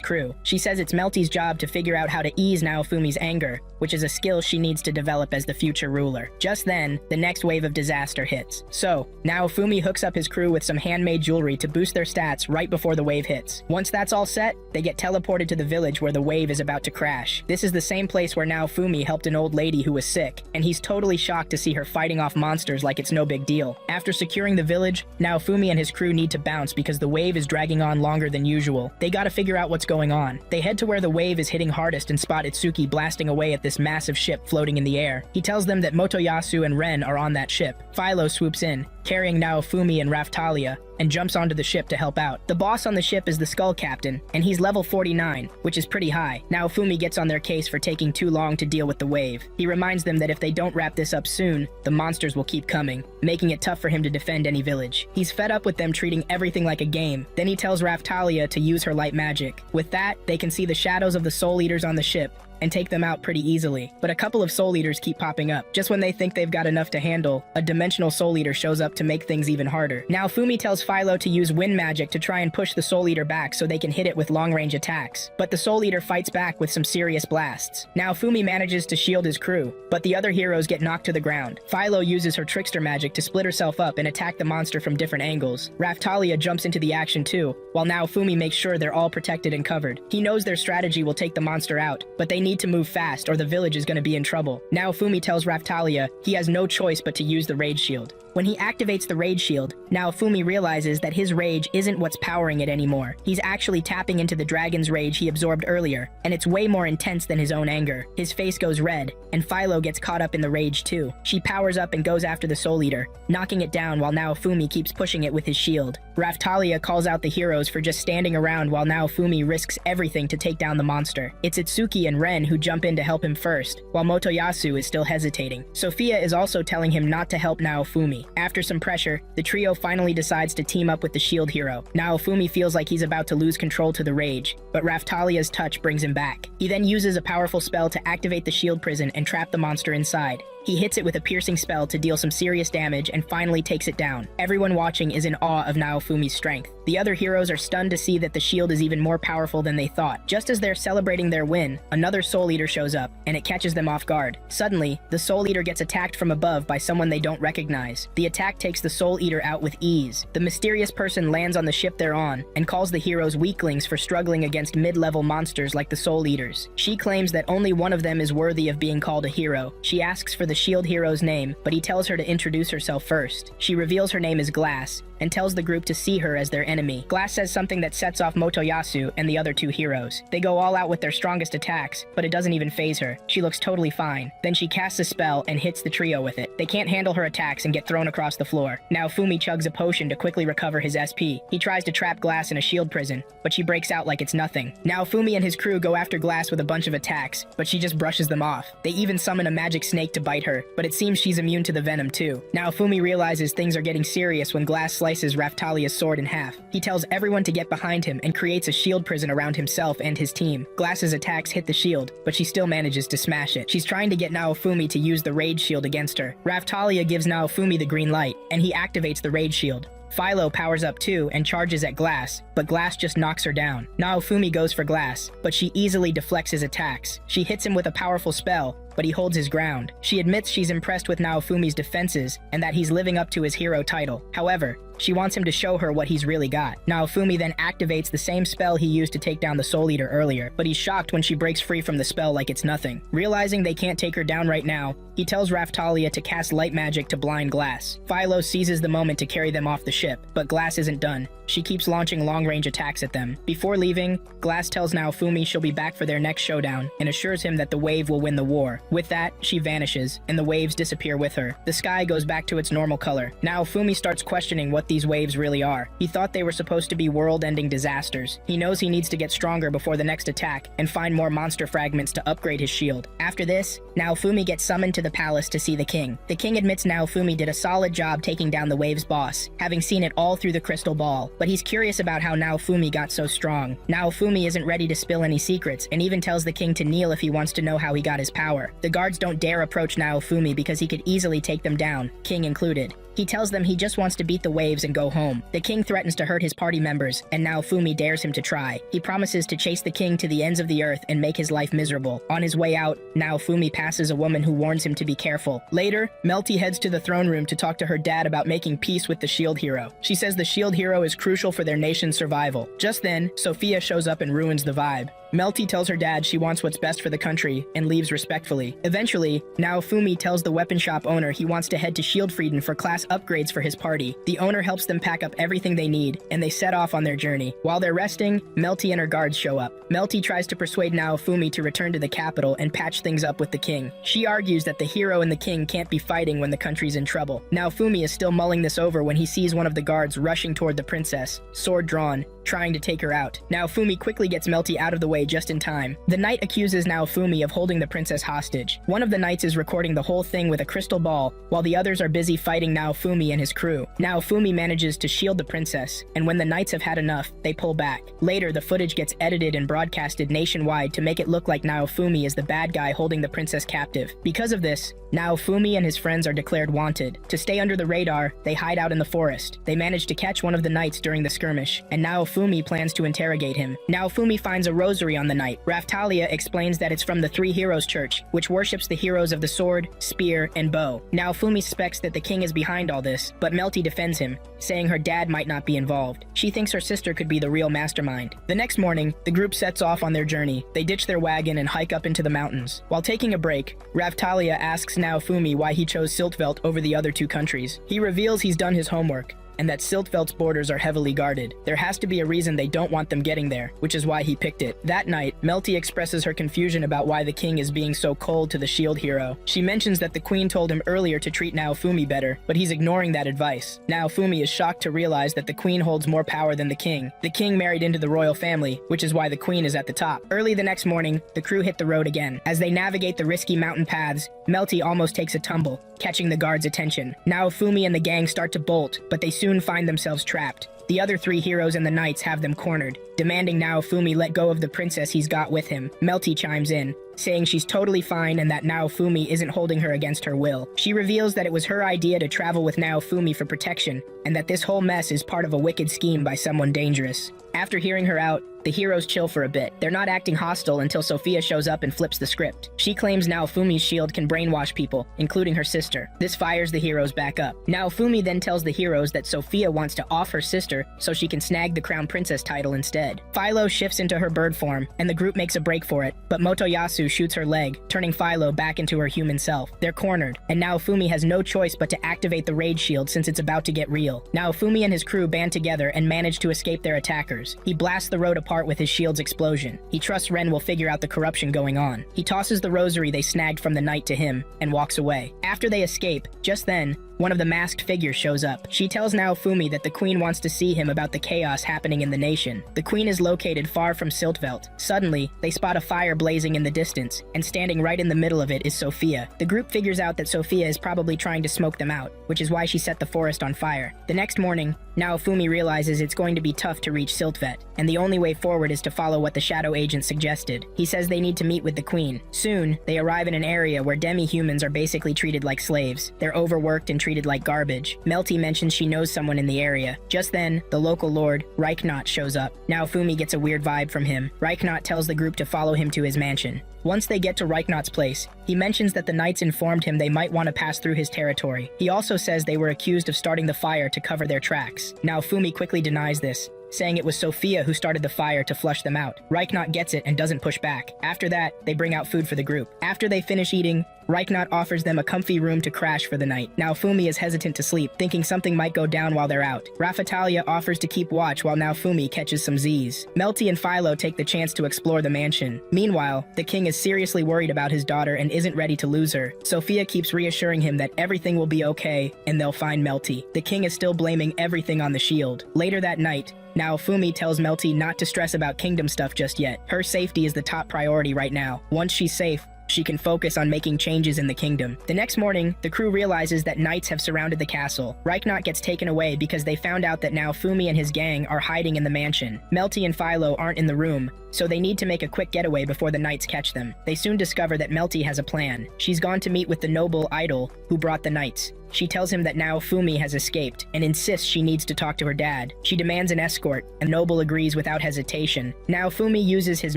crew. She says it's Melty's job to figure out how to ease Naofumi's anger, which is a skill she needs to develop as the future ruler. Just then, the next wave of disaster hits. So, Naofumi hooks up his crew with some handmade jewelry to boost their stats right before the wave hits. Once that's all set, they get teleported to the village where the wave is about to crash. This is the same place where Naofumi helped an old lady who was sick, and he's totally shocked to see her fighting off monsters like it's no big deal. After securing the village, Naofumi and his crew need to bounce because the wave is dragging on longer than usual. They gotta figure out what's going on. They head to where the wave is hitting hardest and spot Itsuki blasting away at this massive ship floating in the air. He tells them that Motoyasu and Ren are on that ship. Philo swoops in, carrying Naofumi and Raphtalia, and jumps onto the ship to help out. The boss on the ship is the Skull Captain, and he's level 49, which is pretty high. Naofumi gets on their case for taking too long to deal with the wave. He reminds them that if they don't wrap this up soon, the monsters will keep coming, making it tough for him to defend any village. He's fed up with them treating everything like a game. Then he tells Raphtalia to use her light magic. With that, they can see the shadows of the Soul Eaters on the ship, and take them out pretty easily. But a couple of Soul Eaters keep popping up. Just when they think they've got enough to handle, a dimensional Soul Eater shows up to make things even harder. Naofumi tells Philo to use wind magic to try and push the Soul Eater back so they can hit it with long-range attacks. But the Soul Eater fights back with some serious blasts. Naofumi manages to shield his crew, but the other heroes get knocked to the ground. Philo uses her trickster magic to split herself up and attack the monster from different angles. Raphtalia jumps into the action too, while Naofumi makes sure they're all protected and covered. He knows their strategy will take the monster out, but they need to move fast or the village is going to be in trouble. Naofumi tells Raphtalia he has no choice but to use the Rage Shield. When he activates the Rage Shield, Naofumi realizes that his rage isn't what's powering it anymore. He's actually tapping into the dragon's rage he absorbed earlier, and it's way more intense than his own anger. His face goes red, and Philo gets caught up in the rage too. She powers up and goes after the Soul Eater, knocking it down while Naofumi keeps pushing it with his shield. Raphtalia calls out the heroes for just standing around while Naofumi risks everything to take down the monster. It's Itsuki and Ren who jump in to help him first, while Motoyasu is still hesitating. Sophia is also telling him not to help Naofumi. After some pressure, the trio finally decides to team up with the shield hero. Naofumi feels like he's about to lose control to the rage, but Raphtalia's touch brings him back. He then uses a powerful spell to activate the shield prison and trap the monster inside. He hits it with a piercing spell to deal some serious damage and finally takes it down. Everyone watching is in awe of Naofumi's strength. The other heroes are stunned to see that the shield is even more powerful than they thought. Just as they're celebrating their win, another Soul Eater shows up, and it catches them off guard. Suddenly, the Soul Eater gets attacked from above by someone they don't recognize. The attack takes the Soul Eater out with ease. The mysterious person lands on the ship they're on, and calls the heroes weaklings for struggling against mid-level monsters like the Soul Eaters. She claims that only one of them is worthy of being called a hero. She asks for the shield hero's name, but he tells her to introduce herself first. She reveals her name is Glass, and tells the group to see her as their enemy. Glass says something that sets off Motoyasu and the other two heroes. They go all out with their strongest attacks, but it doesn't even faze her. She looks totally fine. Then she casts a spell and hits the trio with it. They can't handle her attacks and get thrown across the floor. Naofumi chugs a potion to quickly recover his SP. He tries to trap Glass in a shield prison, but she breaks out like it's nothing. Naofumi and his crew go after Glass with a bunch of attacks, but she just brushes them off. They even summon a magic snake to bite her, but it seems she's immune to the venom too. Naofumi realizes things are getting serious when Glass slices slices Raphtalia's sword in half. He tells everyone to get behind him and creates a shield prison around himself and his team. Glass's attacks hit the shield, but she still manages to smash it. She's trying to get Naofumi to use the rage shield against her. Raphtalia gives Naofumi the green light, and he activates the rage shield. Philo powers up too and charges at Glass, but Glass just knocks her down. Naofumi goes for Glass, but she easily deflects his attacks. She hits him with a powerful spell, but he holds his ground. She admits she's impressed with Naofumi's defenses and that he's living up to his hero title. However, she wants him to show her what he's really got. Naofumi then activates the same spell he used to take down the Soul Eater earlier, but he's shocked when she breaks free from the spell like it's nothing. Realizing they can't take her down right now, he tells Raphtalia to cast light magic to blind Glass. Philo seizes the moment to carry them off the ship, but Glass isn't done. She keeps launching long-range attacks at them. Before leaving, Glass tells Naofumi she'll be back for their next showdown and assures him that the wave will win the war. With that, she vanishes, and the waves disappear with her. The sky goes back to its normal color. Naofumi starts questioning what these waves really are. He thought they were supposed to be world-ending disasters. He knows he needs to get stronger before the next attack and find more monster fragments to upgrade his shield. After this, Naofumi gets summoned to the palace to see the king. The king admits Naofumi did a solid job taking down the wave's boss, having seen it all through the crystal ball, but he's curious about how Naofumi got so strong. Naofumi isn't ready to spill any secrets and even tells the king to kneel if he wants to know how he got his power. The guards don't dare approach Naofumi because he could easily take them down, king included. He tells them he just wants to beat the waves and go home. The king threatens to hurt his party members, and Naofumi dares him to try. He promises to chase the king to the ends of the earth and make his life miserable. On his way out, Naofumi passes a woman who warns him to be careful. Later, Melty heads to the throne room to talk to her dad about making peace with the shield hero. She says the shield hero is crucial for their nation's survival. Just then, Sophia shows up and ruins the vibe. Melty tells her dad she wants what's best for the country and leaves respectfully. Eventually, Naofumi tells the weapon shop owner he wants to head to Shieldfrieden for class upgrades for his party. The owner helps them pack up everything they need, and they set off on their journey. While they're resting, Melty and her guards show up. Melty tries to persuade Naofumi to return to the capital and patch things up with the king. She argues that the hero and the king can't be fighting when the country's in trouble. Naofumi is still mulling this over when he sees one of the guards rushing toward the princess, sword drawn, trying to take her out. Naofumi quickly gets Melty out of the way just in time. The knight accuses Naofumi of holding the princess hostage. One of the knights is recording the whole thing with a crystal ball, while the others are busy fighting Naofumi and his crew. Naofumi manages to shield the princess, and when the knights have had enough, they pull back. Later, the footage gets edited and broadcasted nationwide to make it look like Naofumi is the bad guy holding the princess captive. Because of this, Naofumi and his friends are declared wanted. To stay under the radar, they hide out in the forest. They manage to catch one of the knights during the skirmish, and Naofumi plans to interrogate him. Naofumi finds a rosary on the knight. Raphtalia explains that it's from the Three Heroes Church, which worships the heroes of the sword, spear, and bow. Naofumi suspects that the king is behind all this, but Melty defends him, saying her dad might not be involved. She thinks her sister could be the real mastermind. The next morning, the group sets off on their journey. They ditch their wagon and hike up into the mountains. While taking a break, Raphtalia asks Naofumi why he chose Siltvelt over the other two countries. He reveals he's done his homework, and that Siltvelt's borders are heavily guarded. There has to be a reason they don't want them getting there, which is why he picked it. That night, Melty expresses her confusion about why the king is being so cold to the shield hero. She mentions that the queen told him earlier to treat Naofumi better, but he's ignoring that advice. Naofumi is shocked to realize that the queen holds more power than the king. The king married into the royal family, which is why the queen is at the top. Early the next morning, the crew hit the road again. As they navigate the risky mountain paths, Melty almost takes a tumble, catching the guards' attention. Naofumi and the gang start to bolt, but they soon find themselves trapped. The other three heroes and the knights have them cornered, demanding Naofumi let go of the princess he's got with him. Melty chimes in, saying she's totally fine and that Naofumi isn't holding her against her will. She reveals that it was her idea to travel with Naofumi for protection, and that this whole mess is part of a wicked scheme by someone dangerous. After hearing her out, the heroes chill for a bit. They're not acting hostile until Sophia shows up and flips the script. She claims Naofumi's shield can brainwash people, including her sister. This fires the heroes back up. Naofumi then tells the heroes that Sophia wants to off her sister so she can snag the crown princess title instead. Philo shifts into her bird form, and the group makes a break for it, but Motoyasu shoots her leg, turning Philo back into her human self. They're cornered, and Naofumi has no choice but to activate the rage shield since it's about to get real. Naofumi and his crew band together and manage to escape their attackers. He blasts the road apart with his shield's explosion. He trusts Ren will figure out the corruption going on. He tosses the rosary they snagged from the knight to him and walks away. After they escape, just then, one of the masked figures shows up. She tells Naofumi that the queen wants to see him about the chaos happening in the nation. The queen is located far from Siltvelt. Suddenly, they spot a fire blazing in the distance, and standing right in the middle of it is Sophia. The group figures out that Sophia is probably trying to smoke them out, which is why she set the forest on fire. The next morning, Naofumi realizes it's going to be tough to reach Siltvet, and the only way forward is to follow what the shadow agent suggested. He says they need to meet with the queen. Soon, they arrive in an area where demi-humans are basically treated like slaves. They're overworked and treated like garbage. Melty mentions she knows someone in the area. Just then, the local lord, Reichnaut, shows up. Naofumi gets a weird vibe from him. Reichnaut tells the group to follow him to his mansion. Once they get to Reichnaut's place, he mentions that the knights informed him they might want to pass through his territory. He also says they were accused of starting the fire to cover their tracks. Naofumi quickly denies this, saying it was Sophia who started the fire to flush them out. Reichnaut gets it and doesn't push back. After that, they bring out food for the group. After they finish eating, Reichnaut offers them a comfy room to crash for the night. Naofumi is hesitant to sleep, thinking something might go down while they're out. Raphtalia offers to keep watch while Naofumi catches some Z's. Melty and Philo take the chance to explore the mansion. Meanwhile, the king is seriously worried about his daughter and isn't ready to lose her. Sophia keeps reassuring him that everything will be okay and they'll find Melty. The king is still blaming everything on the shield. Later that night, Naofumi tells Melty not to stress about kingdom stuff just yet. Her safety is the top priority right now. Once she's safe, she can focus on making changes in the kingdom. The next morning, the crew realizes that knights have surrounded the castle. Reichnaut gets taken away because they found out that Naofumi and his gang are hiding in the mansion. Melty and Philo aren't in the room, so they need to make a quick getaway before the knights catch them. They soon discover that Melty has a plan. She's gone to meet with the noble idol who brought the knights. She tells him that Naofumi has escaped and insists she needs to talk to her dad. She demands an escort, and Noble agrees without hesitation. Naofumi uses his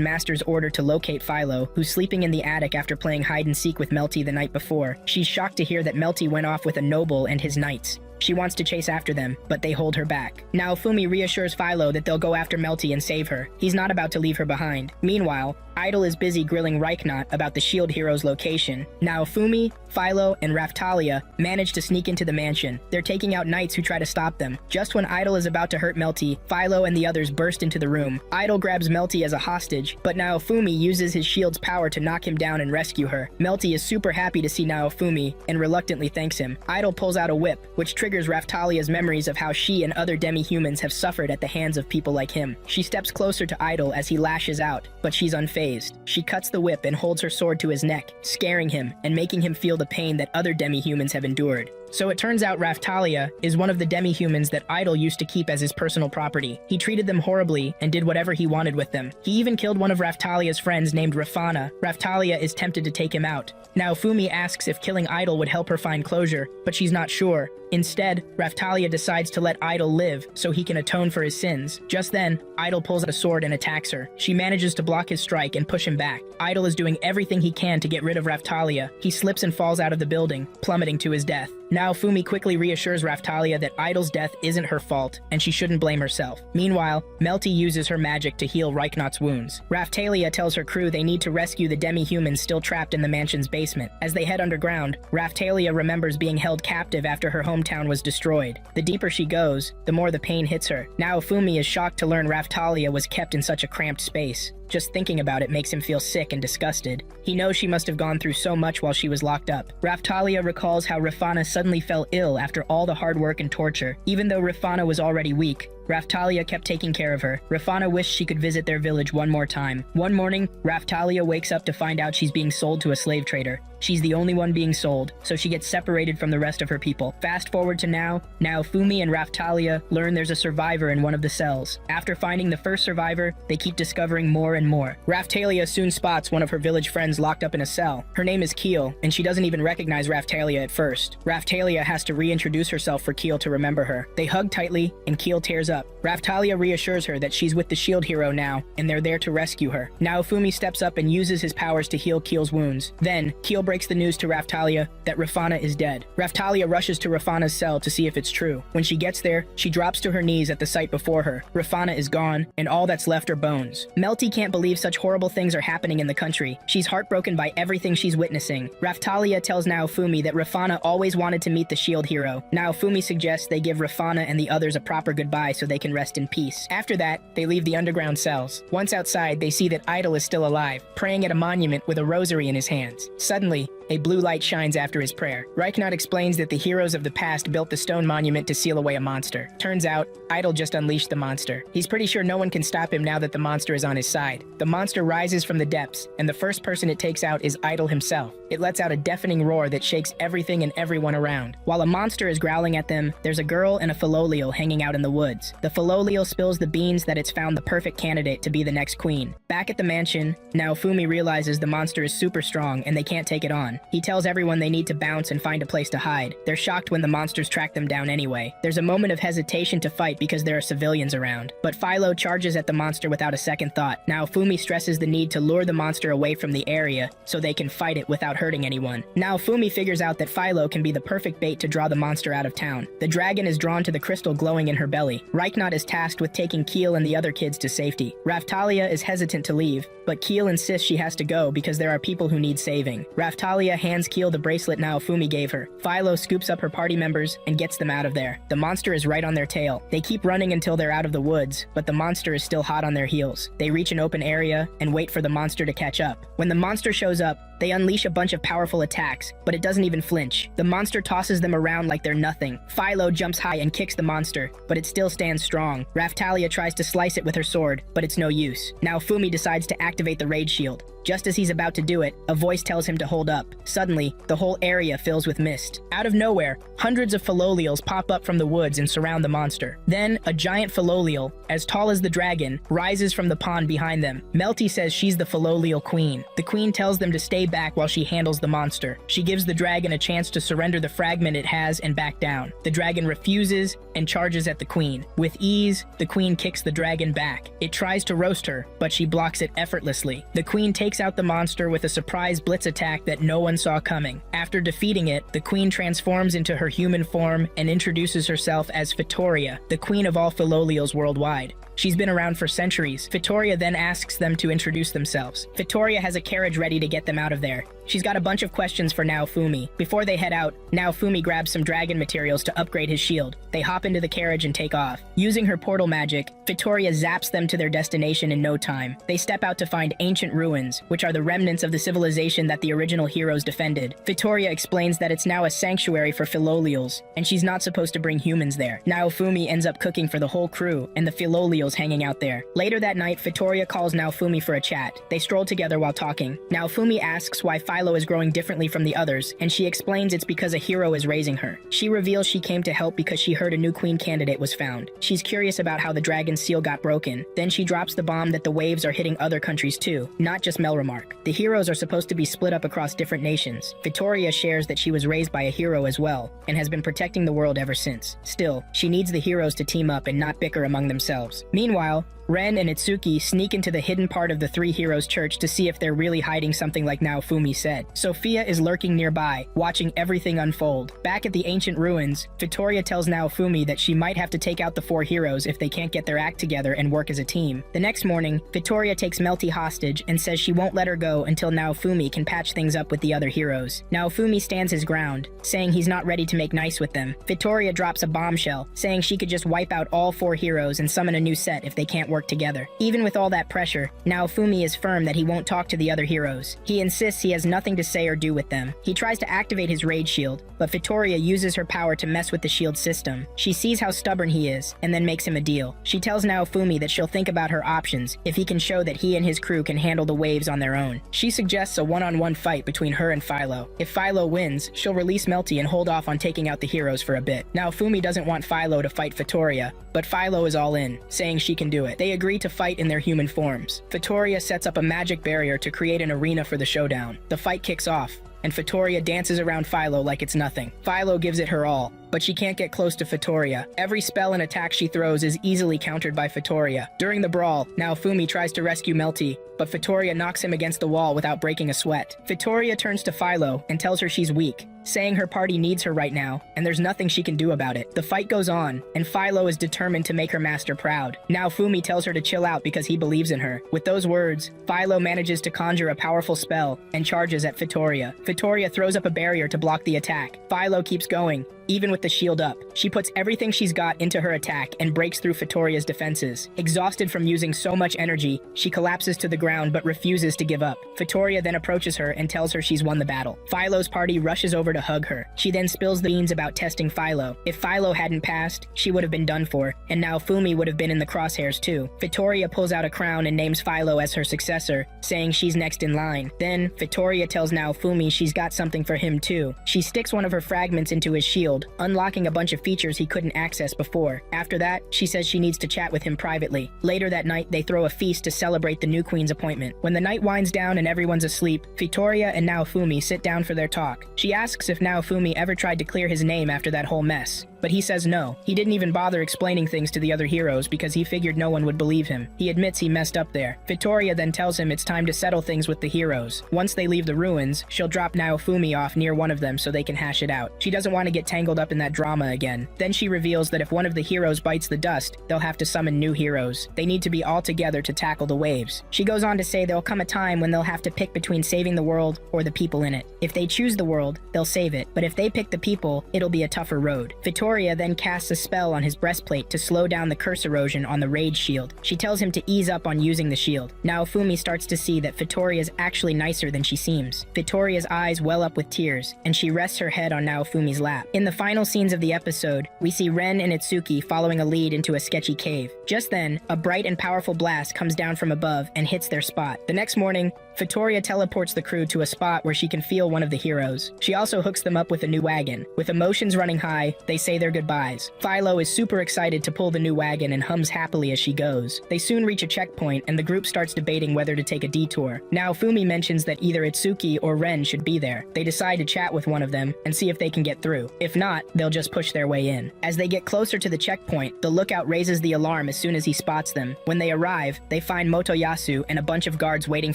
master's order to locate Philo, who's sleeping in the attic after playing hide-and-seek with Melty the night before. She's shocked to hear that Melty went off with a noble and his knights. She wants to chase after them, but they hold her back. Naofumi reassures Philo that they'll go after Melty and save her. He's not about to leave her behind. Meanwhile, Idol is busy grilling Reichnaut about the shield hero's location. Naofumi, Philo, and Raphtalia manage to sneak into the mansion. They're taking out knights who try to stop them. Just when Idol is about to hurt Melty, Philo and the others burst into the room. Idol grabs Melty as a hostage, but Naofumi uses his shield's power to knock him down and rescue her. Melty is super happy to see Naofumi and reluctantly thanks him. Idol pulls out a whip, which triggers Raphtalia's memories of how she and other demi-humans have suffered at the hands of people like him. She steps closer to Idol as he lashes out, but she's unfazed. She cuts the whip and holds her sword to his neck, scaring him and making him feel the pain that other demi-humans have endured. So it turns out Raphtalia is one of the demi-humans that Idol used to keep as his personal property. He treated them horribly and did whatever he wanted with them. He even killed one of Raphtalia's friends named Rafana. Raphtalia is tempted to take him out. Naofumi asks if killing Idol would help her find closure, but she's not sure. Instead, Raphtalia decides to let Idol live so he can atone for his sins. Just then, Idol pulls out a sword and attacks her. She manages to block his strike and push him back. Idol is doing everything he can to get rid of Raphtalia. He slips and falls out of the building, plummeting to his death. Naofumi quickly reassures Raphtalia that Idol's death isn't her fault, and she shouldn't blame herself. Meanwhile, Melty uses her magic to heal Reichnaut's wounds. Raphtalia tells her crew they need to rescue the demi-humans still trapped in the mansion's basement. As they head underground, Raphtalia remembers being held captive after her hometown was destroyed. The deeper she goes, the more the pain hits her. Naofumi is shocked to learn Raphtalia was kept in such a cramped space. Just thinking about it makes him feel sick and disgusted. He knows she must have gone through so much while she was locked up. Raphtalia recalls how Rafana suddenly fell ill after all the hard work and torture. Even though Rafana was already weak, Raphtalia kept taking care of her. Rafana wished she could visit their village one more time. One morning, Raphtalia wakes up to find out she's being sold to a slave trader. She's the only one being sold, so she gets separated from the rest of her people. Fast forward to now, Naofumi and Raphtalia learn there's a survivor in one of the cells. After finding the first survivor, they keep discovering more and more. Raphtalia soon spots one of her village friends locked up in a cell. Her name is Keel, and she doesn't even recognize Raphtalia at first. Raphtalia has to reintroduce herself for Keel to remember her. They hug tightly, and Keel tears up. Raphtalia reassures her that she's with the shield hero now, and they're there to rescue her. Naofumi steps up and uses his powers to heal Keel's wounds. Then, Keel breaks the news to Raphtalia that Rafana is dead. Raphtalia rushes to Rafana's cell to see if it's true. When she gets there, she drops to her knees at the sight before her. Rafana is gone, and all that's left are bones. Melty can't believe such horrible things are happening in the country. She's heartbroken by everything she's witnessing. Raphtalia tells Naofumi that Rafana always wanted to meet the shield hero. Naofumi suggests they give Rafana and the others a proper goodbye so they can rest in peace. After that, they leave the underground cells. Once outside, they see that Idol is still alive, praying at a monument with a rosary in his hands. Suddenly, A blue light shines after his prayer. Reincarnated explains that the heroes of the past built the stone monument to seal away a monster. Turns out, Idol just unleashed the monster. He's pretty sure no one can stop him now that the monster is on his side. The monster rises from the depths, and the first person it takes out is Idol himself. It lets out a deafening roar that shakes everything and everyone around. While a monster is growling at them, there's a girl and a philolial hanging out in the woods. The philolial spills the beans that it's found the perfect candidate to be the next queen. Back at the mansion, Naofumi realizes the monster is super strong and they can't take it on. He tells everyone they need to bounce and find a place to hide. They're shocked when the monsters track them down anyway. There's a moment of hesitation to fight because there are civilians around. But Philo charges at the monster without a second thought. Naofumi stresses the need to lure the monster away from the area so they can fight it without hurting anyone. Naofumi figures out that Philo can be the perfect bait to draw the monster out of town. The dragon is drawn to the crystal glowing in her belly. Reincarnated is tasked with taking Keel and the other kids to safety. Raftalia is hesitant to leave, but Keel insists she has to go because there are people who need saving. Raftalia hands Keel the bracelet Naofumi gave her. Philo scoops up her party members and gets them out of there. The monster is right on their tail. They keep running until they're out of the woods, but the monster is still hot on their heels. They reach an open area and wait for the monster to catch up. When the monster shows up, they unleash a bunch of powerful attacks, but it doesn't even flinch. The monster tosses them around like they're nothing. Philo jumps high and kicks the monster, but it still stands strong. Raftalia tries to slice it with her sword, but it's no use. Naofumi decides to activate the Rage Shield. Just as he's about to do it, a voice tells him to hold up. Suddenly, the whole area fills with mist. Out of nowhere, hundreds of philolials pop up from the woods and surround the monster. Then, a giant philolial, as tall as the dragon, rises from the pond behind them. Melty says she's the philolial queen. The queen tells them to stay back while she handles the monster. She gives the dragon a chance to surrender the fragment it has and back down. The dragon refuses and charges at the queen. With ease, the queen kicks the dragon back. It tries to roast her, but she blocks it effortlessly. The queen takes out the monster with a surprise blitz attack that no one saw coming. After defeating it, the queen transforms into her human form and introduces herself as Vittoria, the queen of all philolials worldwide. She's been around for centuries. Vittoria then asks them to introduce themselves. Vittoria has a carriage ready to get them out of there. She's got a bunch of questions for Naofumi. Before they head out, Naofumi grabs some dragon materials to upgrade his shield. They hop into the carriage and take off. Using her portal magic, Vittoria zaps them to their destination in no time. They step out to find ancient ruins, which are the remnants of the civilization that the original heroes defended. Vittoria explains that it's now a sanctuary for philolials, and she's not supposed to bring humans there. Naofumi ends up cooking for the whole crew and the philolials hanging out there. Later that night, Vittoria calls Naofumi for a chat. They stroll together while talking. Naofumi asks why Philo is growing differently from the others, and she explains it's because a hero is raising her. She reveals she came to help because she heard a new queen candidate was found. She's curious about how the dragon seal got broken. Then she drops the bomb that the waves are hitting other countries too, not just Melremark. The heroes are supposed to be split up across different nations. Vittoria shares that she was raised by a hero as well, and has been protecting the world ever since. Still, she needs the heroes to team up and not bicker among themselves. Meanwhile, Ren and Itsuki sneak into the hidden part of the Three Heroes Church to see if they're really hiding something like Naofumi said. Sophia is lurking nearby, watching everything unfold. Back at the ancient ruins, Vittoria tells Naofumi that she might have to take out the four heroes if they can't get their act together and work as a team. The next morning, Vittoria takes Melty hostage and says she won't let her go until Naofumi can patch things up with the other heroes. Naofumi stands his ground, saying he's not ready to make nice with them. Vittoria drops a bombshell, saying she could just wipe out all four heroes and summon a new set if they can't work together. Even with all that pressure, Naofumi is firm that he won't talk to the other heroes. He insists he has nothing to say or do with them. He tries to activate his rage shield, but Vittoria uses her power to mess with the shield system. She sees how stubborn he is, and then makes him a deal. She tells Naofumi that she'll think about her options if he can show that he and his crew can handle the waves on their own. She suggests a one-on-one fight between her and Philo. If Philo wins, she'll release Melty and hold off on taking out the heroes for a bit. Naofumi doesn't want Philo to fight Vittoria, but Philo is all in, saying she can do it. They agree to fight in their human forms. Vittoria sets up a magic barrier to create an arena for the showdown. The fight kicks off, and Vittoria dances around Philo like it's nothing. Philo gives it her all, but she can't get close to Vittoria. Every spell and attack she throws is easily countered by Vittoria. During the brawl, Naofumi tries to rescue Melty, but Vittoria knocks him against the wall without breaking a sweat. Vittoria turns to Philo and tells her she's weak, saying her party needs her right now, and there's nothing she can do about it. The fight goes on, and Philo is determined to make her master proud. Naofumi tells her to chill out because he believes in her. With those words, Philo manages to conjure a powerful spell and charges at Vittoria. Vittoria throws up a barrier to block the attack. Philo keeps going, even with the shield up. She puts everything she's got into her attack and breaks through Vittoria's defenses. Exhausted from using so much energy, she collapses to the ground but refuses to give up. Vittoria then approaches her and tells her she's won the battle. Philo's party rushes over to hug her. She then spills the beans about testing Philo. If Philo hadn't passed, she would have been done for, and now Fumi would have been in the crosshairs too. Vittoria pulls out a crown and names Philo as her successor, saying she's next in line. Then, Vittoria tells Naofumi she's got something for him too. She sticks one of her fragments into his shield, unlocking a bunch of features he couldn't access before. After that, she says she needs to chat with him privately. Later that night, they throw a feast to celebrate the new queen's appointment. When the night winds down and everyone's asleep, Vittoria and Naofumi sit down for their talk. She asks if Naofumi ever tried to clear his name after that whole mess, but he says no. He didn't even bother explaining things to the other heroes because he figured no one would believe him. He admits he messed up there. Vittoria then tells him it's time to settle things with the heroes. Once they leave the ruins, she'll drop Naofumi off near one of them so they can hash it out. She doesn't want to get tangled up in that drama again. Then she reveals that if one of the heroes bites the dust, they'll have to summon new heroes. They need to be all together to tackle the waves. She goes on to say there'll come a time when they'll have to pick between saving the world or the people in it. If they choose the world, they'll save it, but if they pick the people, it'll be a tougher road. Vittoria then casts a spell on his breastplate to slow down the curse erosion on the rage shield. She tells him to ease up on using the shield. Naofumi starts to see that Vittoria's actually nicer than she seems. Vittoria's eyes well up with tears, and she rests her head on Naofumi's lap. In the final scenes of the episode, we see Ren and Itsuki following a lead into a sketchy cave. Just then, a bright and powerful blast comes down from above and hits their spot. The next morning, Vittoria teleports the crew to a spot where she can feel one of the heroes. She also hooks them up with a new wagon. With emotions running high, they say their goodbyes. Philo is super excited to pull the new wagon and hums happily as she goes. They soon reach a checkpoint and the group starts debating whether to take a detour. Now Fumi mentions that either Itsuki or Ren should be there. They decide to chat with one of them and see if they can get through. If not, they'll just push their way in. As they get closer to the checkpoint, the lookout raises the alarm as soon as he spots them. When they arrive, they find Motoyasu and a bunch of guards waiting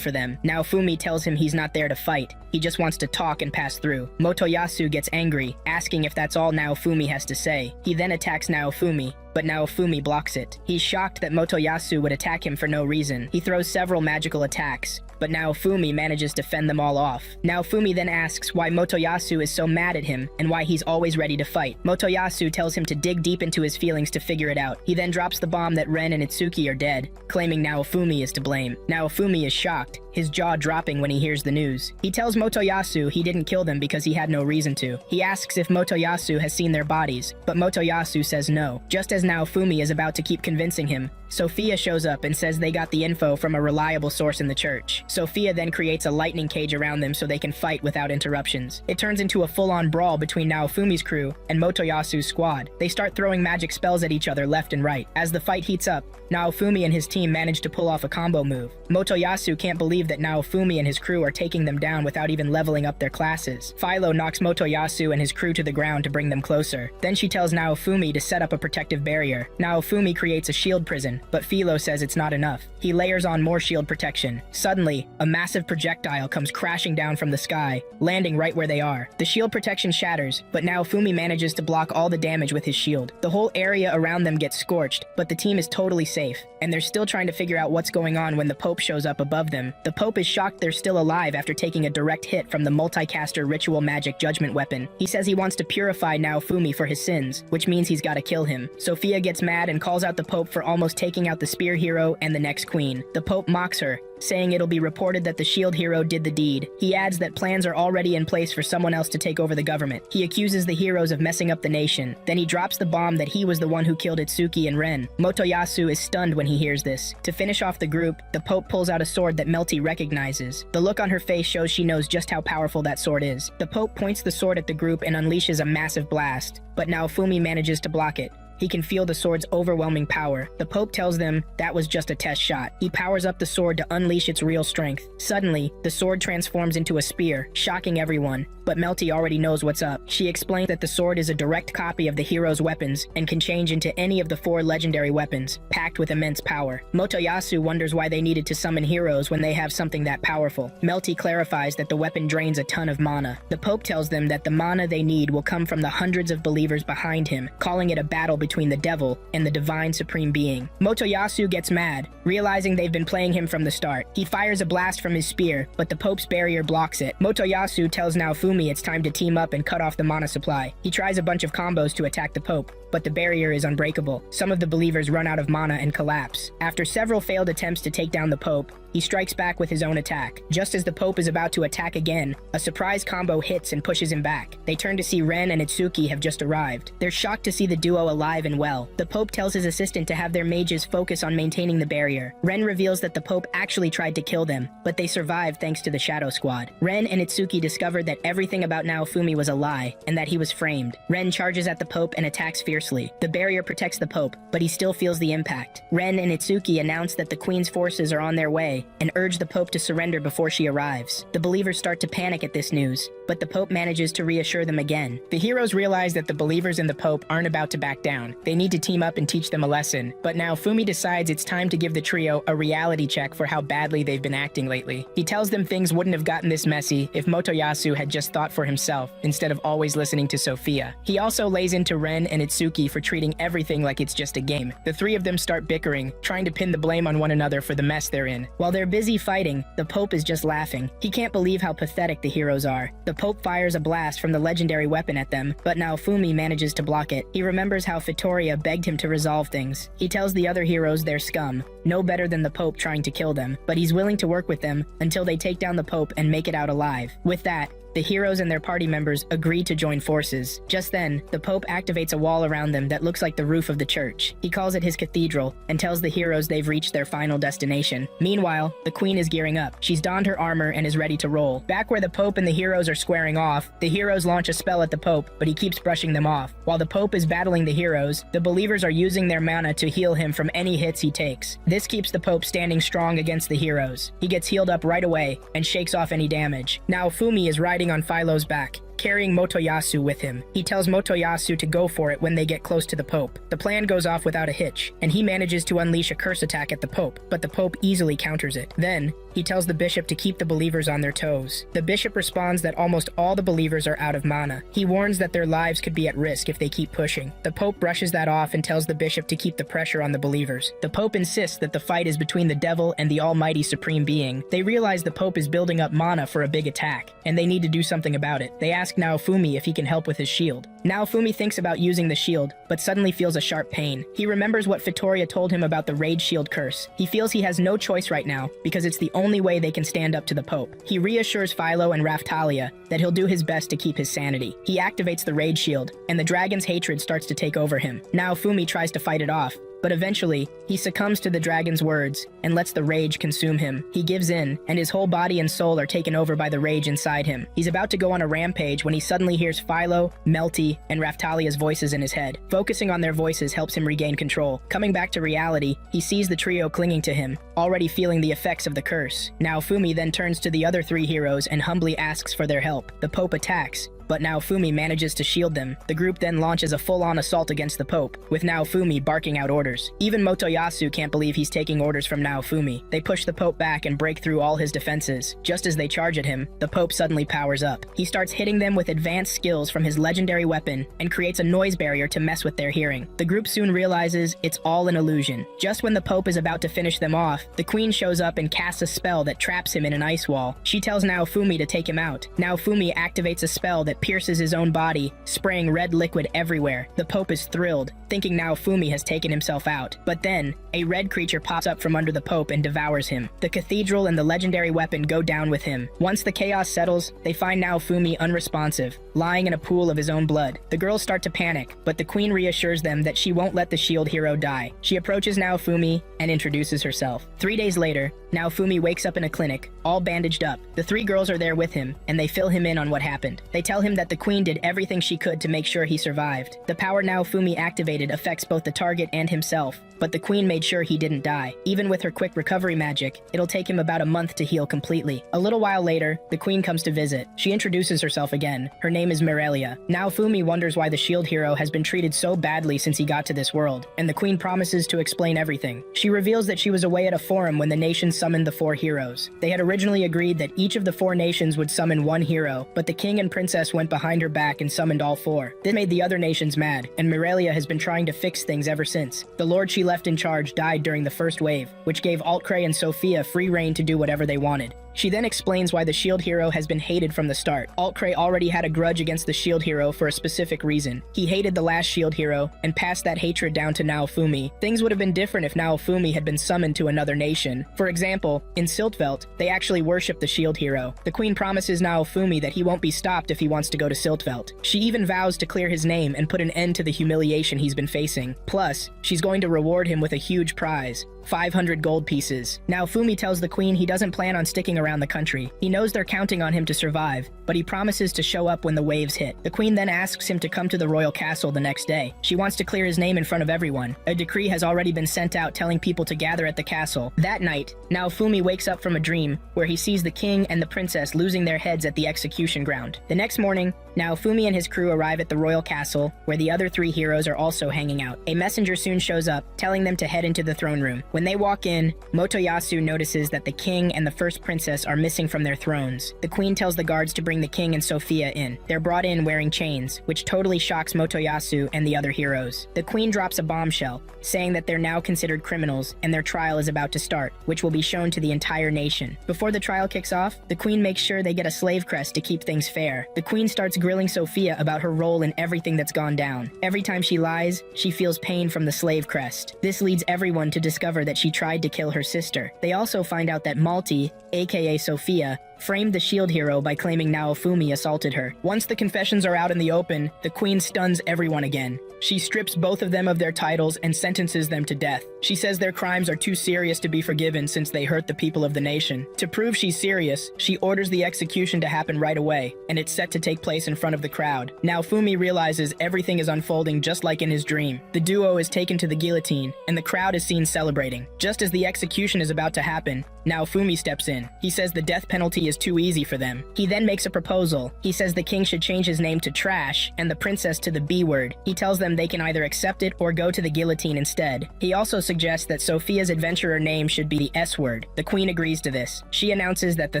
for them. Now Fumi tells him he's not there to fight. He just wants to talk and pass through. Motoyasu gets angry, asking if that's all Naofumi has to say. He then attacks Naofumi, but Naofumi blocks it. He's shocked that Motoyasu would attack him for no reason. He throws several magical attacks, but Naofumi manages to fend them all off. Naofumi then asks why Motoyasu is so mad at him and why he's always ready to fight. Motoyasu tells him to dig deep into his feelings to figure it out. He then drops the bomb that Ren and Itsuki are dead, claiming Naofumi is to blame. Naofumi is shocked, his jaw dropping when he hears the news. He tells Motoyasu he didn't kill them because he had no reason to. He asks if Motoyasu has seen their bodies, but Motoyasu says no. Just as Naofumi is about to keep convincing him, Sophia shows up and says they got the info from a reliable source in the church. Sophia then creates a lightning cage around them so they can fight without interruptions. It turns into a full-on brawl between Naofumi's crew and Motoyasu's squad. They start throwing magic spells at each other left and right. As the fight heats up, Naofumi and his team manage to pull off a combo move. Motoyasu can't believe that Naofumi and his crew are taking them down without even leveling up their classes. Philo knocks Motoyasu and his crew to the ground to bring them closer. Then she tells Naofumi to set up a protective barrier. Naofumi creates a shield prison, but Philo says it's not enough. He layers on more shield protection. Suddenly, a massive projectile comes crashing down from the sky, landing right where they are. The shield protection shatters, but Naofumi manages to block all the damage with his shield. The whole area around them gets scorched, but the team is totally safe, and they're still trying to figure out what's going on when the Pope shows up above them. The Pope is shocked they're still alive after taking a direct hit from the multicaster ritual magic judgment weapon. He says he wants to purify Naofumi for his sins, which means he's gotta kill him. Sophia gets mad and calls out the Pope for almost taking out the spear hero and the next queen. The Pope mocks her, saying it'll be reported that the shield hero did the deed. He adds that plans are already in place for someone else to take over the government. He accuses the heroes of messing up the nation. Then he drops the bomb that he was the one who killed Itsuki and Ren. Motoyasu is stunned when he hears this. To finish off the group, the Pope pulls out a sword that Melty recognizes. The look on her face shows she knows just how powerful that sword is. The Pope points the sword at the group and unleashes a massive blast, but Naofumi manages to block it. He can feel the sword's overwhelming power. The Pope tells them that was just a test shot. He powers up the sword to unleash its real strength. Suddenly, the sword transforms into a spear, shocking everyone. But Melty already knows what's up. She explains that the sword is a direct copy of the hero's weapons and can change into any of the 4 legendary weapons, packed with immense power. Motoyasu wonders why they needed to summon heroes when they have something that powerful. Melty clarifies that the weapon drains a ton of mana. The Pope tells them that the mana they need will come from the hundreds of believers behind him, calling it a battle between between the devil and the divine supreme being. Motoyasu gets mad, realizing they've been playing him from the start. He fires a blast from his spear, but the Pope's barrier blocks it. Motoyasu tells Naofumi it's time to team up and cut off the mana supply. He tries a bunch of combos to attack the Pope, but the barrier is unbreakable. Some of the believers run out of mana and collapse. After several failed attempts to take down the Pope, he strikes back with his own attack. Just as the Pope is about to attack again, a surprise combo hits and pushes him back. They turn to see Ren and Itsuki have just arrived. They're shocked to see the duo alive and well. The Pope tells his assistant to have their mages focus on maintaining the barrier. Ren reveals that the Pope actually tried to kill them, but they survived thanks to the Shadow Squad. Ren and Itsuki discovered that everything about Naofumi was a lie, and that he was framed. Ren charges at the Pope and attacks fiercely. The barrier protects the Pope, but he still feels the impact. Ren and Itsuki announce that the Queen's forces are on their way, and urge the Pope to surrender before she arrives. The believers start to panic at this news, but the Pope manages to reassure them again. The heroes realize that the believers in the Pope aren't about to back down. They need to team up and teach them a lesson. But now Fumi decides it's time to give the trio a reality check for how badly they've been acting lately. He tells them things wouldn't have gotten this messy if Motoyasu had just thought for himself instead of always listening to Sophia. He also lays into Ren and Itsuki for treating everything like it's just a game. The three of them start bickering, trying to pin the blame on one another for the mess they're in. While they're busy fighting, the Pope is just laughing. He can't believe how pathetic the heroes are. The Pope fires a blast from the legendary weapon at them, but Naofumi manages to block it. He remembers how Fitoria begged him to resolve things. He tells the other heroes they're scum, no better than the Pope trying to kill them, but he's willing to work with them until they take down the Pope and make it out alive. With that, the heroes and their party members agree to join forces. Just then, the Pope activates a wall around them that looks like the roof of the church. He calls it his cathedral and tells the heroes they've reached their final destination. Meanwhile, the Queen is gearing up. She's donned her armor and is ready to roll. Back where the Pope and the heroes are squaring off, the heroes launch a spell at the Pope, but he keeps brushing them off. While the Pope is battling the heroes, the believers are using their mana to heal him from any hits he takes. This keeps the Pope standing strong against the heroes. He gets healed up right away and shakes off any damage. Now Fumi is riding on Philo's back, carrying Motoyasu with him. He tells Motoyasu to go for it when they get close to the Pope. The plan goes off without a hitch, and he manages to unleash a curse attack at the Pope, but the Pope easily counters it. Then, he tells the bishop to keep the believers on their toes. The bishop responds that almost all the believers are out of mana. He warns that their lives could be at risk if they keep pushing. The Pope brushes that off and tells the bishop to keep the pressure on the believers. The Pope insists that the fight is between the devil and the almighty supreme being. They realize the Pope is building up mana for a big attack, and they need to do something about it. They ask Naofumi if he can help with his shield. Naofumi thinks about using the shield, but suddenly feels a sharp pain. He remembers what Fitoria told him about the Rage Shield curse. He feels he has no choice right now, because it's the only way they can stand up to the Pope. He reassures Philo and Raftalia that he'll do his best to keep his sanity. He activates the Rage Shield, and the dragon's hatred starts to take over him. Naofumi tries to fight it off, but eventually, he succumbs to the dragon's words and lets the rage consume him. He gives in, and his whole body and soul are taken over by the rage inside him. He's about to go on a rampage when he suddenly hears Philo, Melty, and Raftalia's voices in his head. Focusing on their voices helps him regain control. Coming back to reality, he sees the trio clinging to him, already feeling the effects of the curse. Naofumi then turns to the other three heroes and humbly asks for their help. The Pope attacks, but Naofumi manages to shield them. The group then launches a full-on assault against the Pope, with Naofumi barking out orders. Even Motoyasu can't believe he's taking orders from Naofumi. They push the Pope back and break through all his defenses. Just as they charge at him, the Pope suddenly powers up. He starts hitting them with advanced skills from his legendary weapon and creates a noise barrier to mess with their hearing. The group soon realizes it's all an illusion. Just when the Pope is about to finish them off, the Queen shows up and casts a spell that traps him in an ice wall. She tells Naofumi to take him out. Naofumi activates a spell that pierces his own body, spraying red liquid everywhere. The Pope is thrilled, thinking Naofumi has taken himself out. But then, a red creature pops up from under the Pope and devours him. The cathedral and the legendary weapon go down with him. Once the chaos settles, they find Naofumi unresponsive, lying in a pool of his own blood. The girls start to panic, but the Queen reassures them that she won't let the shield hero die. She approaches Naofumi and introduces herself. 3 days later, Naofumi wakes up in a clinic, all bandaged up. The three girls are there with him, and they fill him in on what happened. They tell him that the Queen did everything she could to make sure he survived. The power Naofumi activated affects both the target and himself, but the queen made sure he didn't die. Even with her quick recovery magic, it'll take him about a month to heal completely. A little while later, the queen comes to visit. She introduces herself again. Her name is Mirelia. Now Fumi wonders why the shield hero has been treated so badly since he got to this world, and the queen promises to explain everything. She reveals that she was away at a forum when the nation summoned the 4 heroes. They had originally agreed that each of the 4 nations would summon 1 hero, but the king and princess went behind her back and summoned all 4. This made the other nations mad, and Mirelia has been trying to fix things ever since. The lord she left in charge died during the first wave, which gave Altcray and Sophia free reign to do whatever they wanted. She then explains why the shield hero has been hated from the start. Altcray already had a grudge against the shield hero for a specific reason. He hated the last shield hero and passed that hatred down to Naofumi. Things would have been different if Naofumi had been summoned to another nation. For example, in Siltvelt, they actually worship the shield hero. The queen promises Naofumi that he won't be stopped if he wants to go to Siltvelt. She even vows to clear his name and put an end to the humiliation he's been facing. Plus, she's going to reward him with a huge prize. 500 gold pieces. Now Fumi tells the queen he doesn't plan on sticking around the country. He knows they're counting on him to survive, but he promises to show up when the waves hit. The queen then asks him to come to the royal castle the next day. She wants to clear his name in front of everyone. A decree has already been sent out telling people to gather at the castle. That night, now Fumi wakes up from a dream where he sees the king and the princess losing their heads at the execution ground. The next morning, now Fumi and his crew arrive at the royal castle, where the other 3 heroes are also hanging out. A messenger soon shows up, telling them to head into the throne room. When they walk in, Motoyasu notices that the king and the first princess are missing from their thrones. The queen tells the guards to bring the king and Sophia in. They're brought in wearing chains, which totally shocks Motoyasu and the other heroes. The queen drops a bombshell, saying that they're now considered criminals and their trial is about to start, which will be shown to the entire nation. Before the trial kicks off, the queen makes sure they get a slave crest to keep things fair. The queen starts grilling Sophia about her role in everything that's gone down. Every time she lies, she feels pain from the slave crest. This leads everyone to discover that she tried to kill her sister. They also find out that Malti, aka Sophia, framed the shield hero by claiming Naofumi assaulted her. Once the confessions are out in the open, the queen stuns everyone again. She strips both of them of their titles and sentences them to death. She says their crimes are too serious to be forgiven since they hurt the people of the nation. To prove she's serious, she orders the execution to happen right away, and it's set to take place in front of the crowd. Now Fumi realizes everything is unfolding just like in his dream. The duo is taken to the guillotine, and the crowd is seen celebrating. Just as the execution is about to happen, now Fumi steps in. He says the death penalty is too easy for them. He then makes a proposal. He says the king should change his name to Trash and the princess to the B word. He tells them they can either accept it or go to the guillotine instead. He also suggests that Sophia's adventurer name should be the S word. The queen agrees to this. She announces that the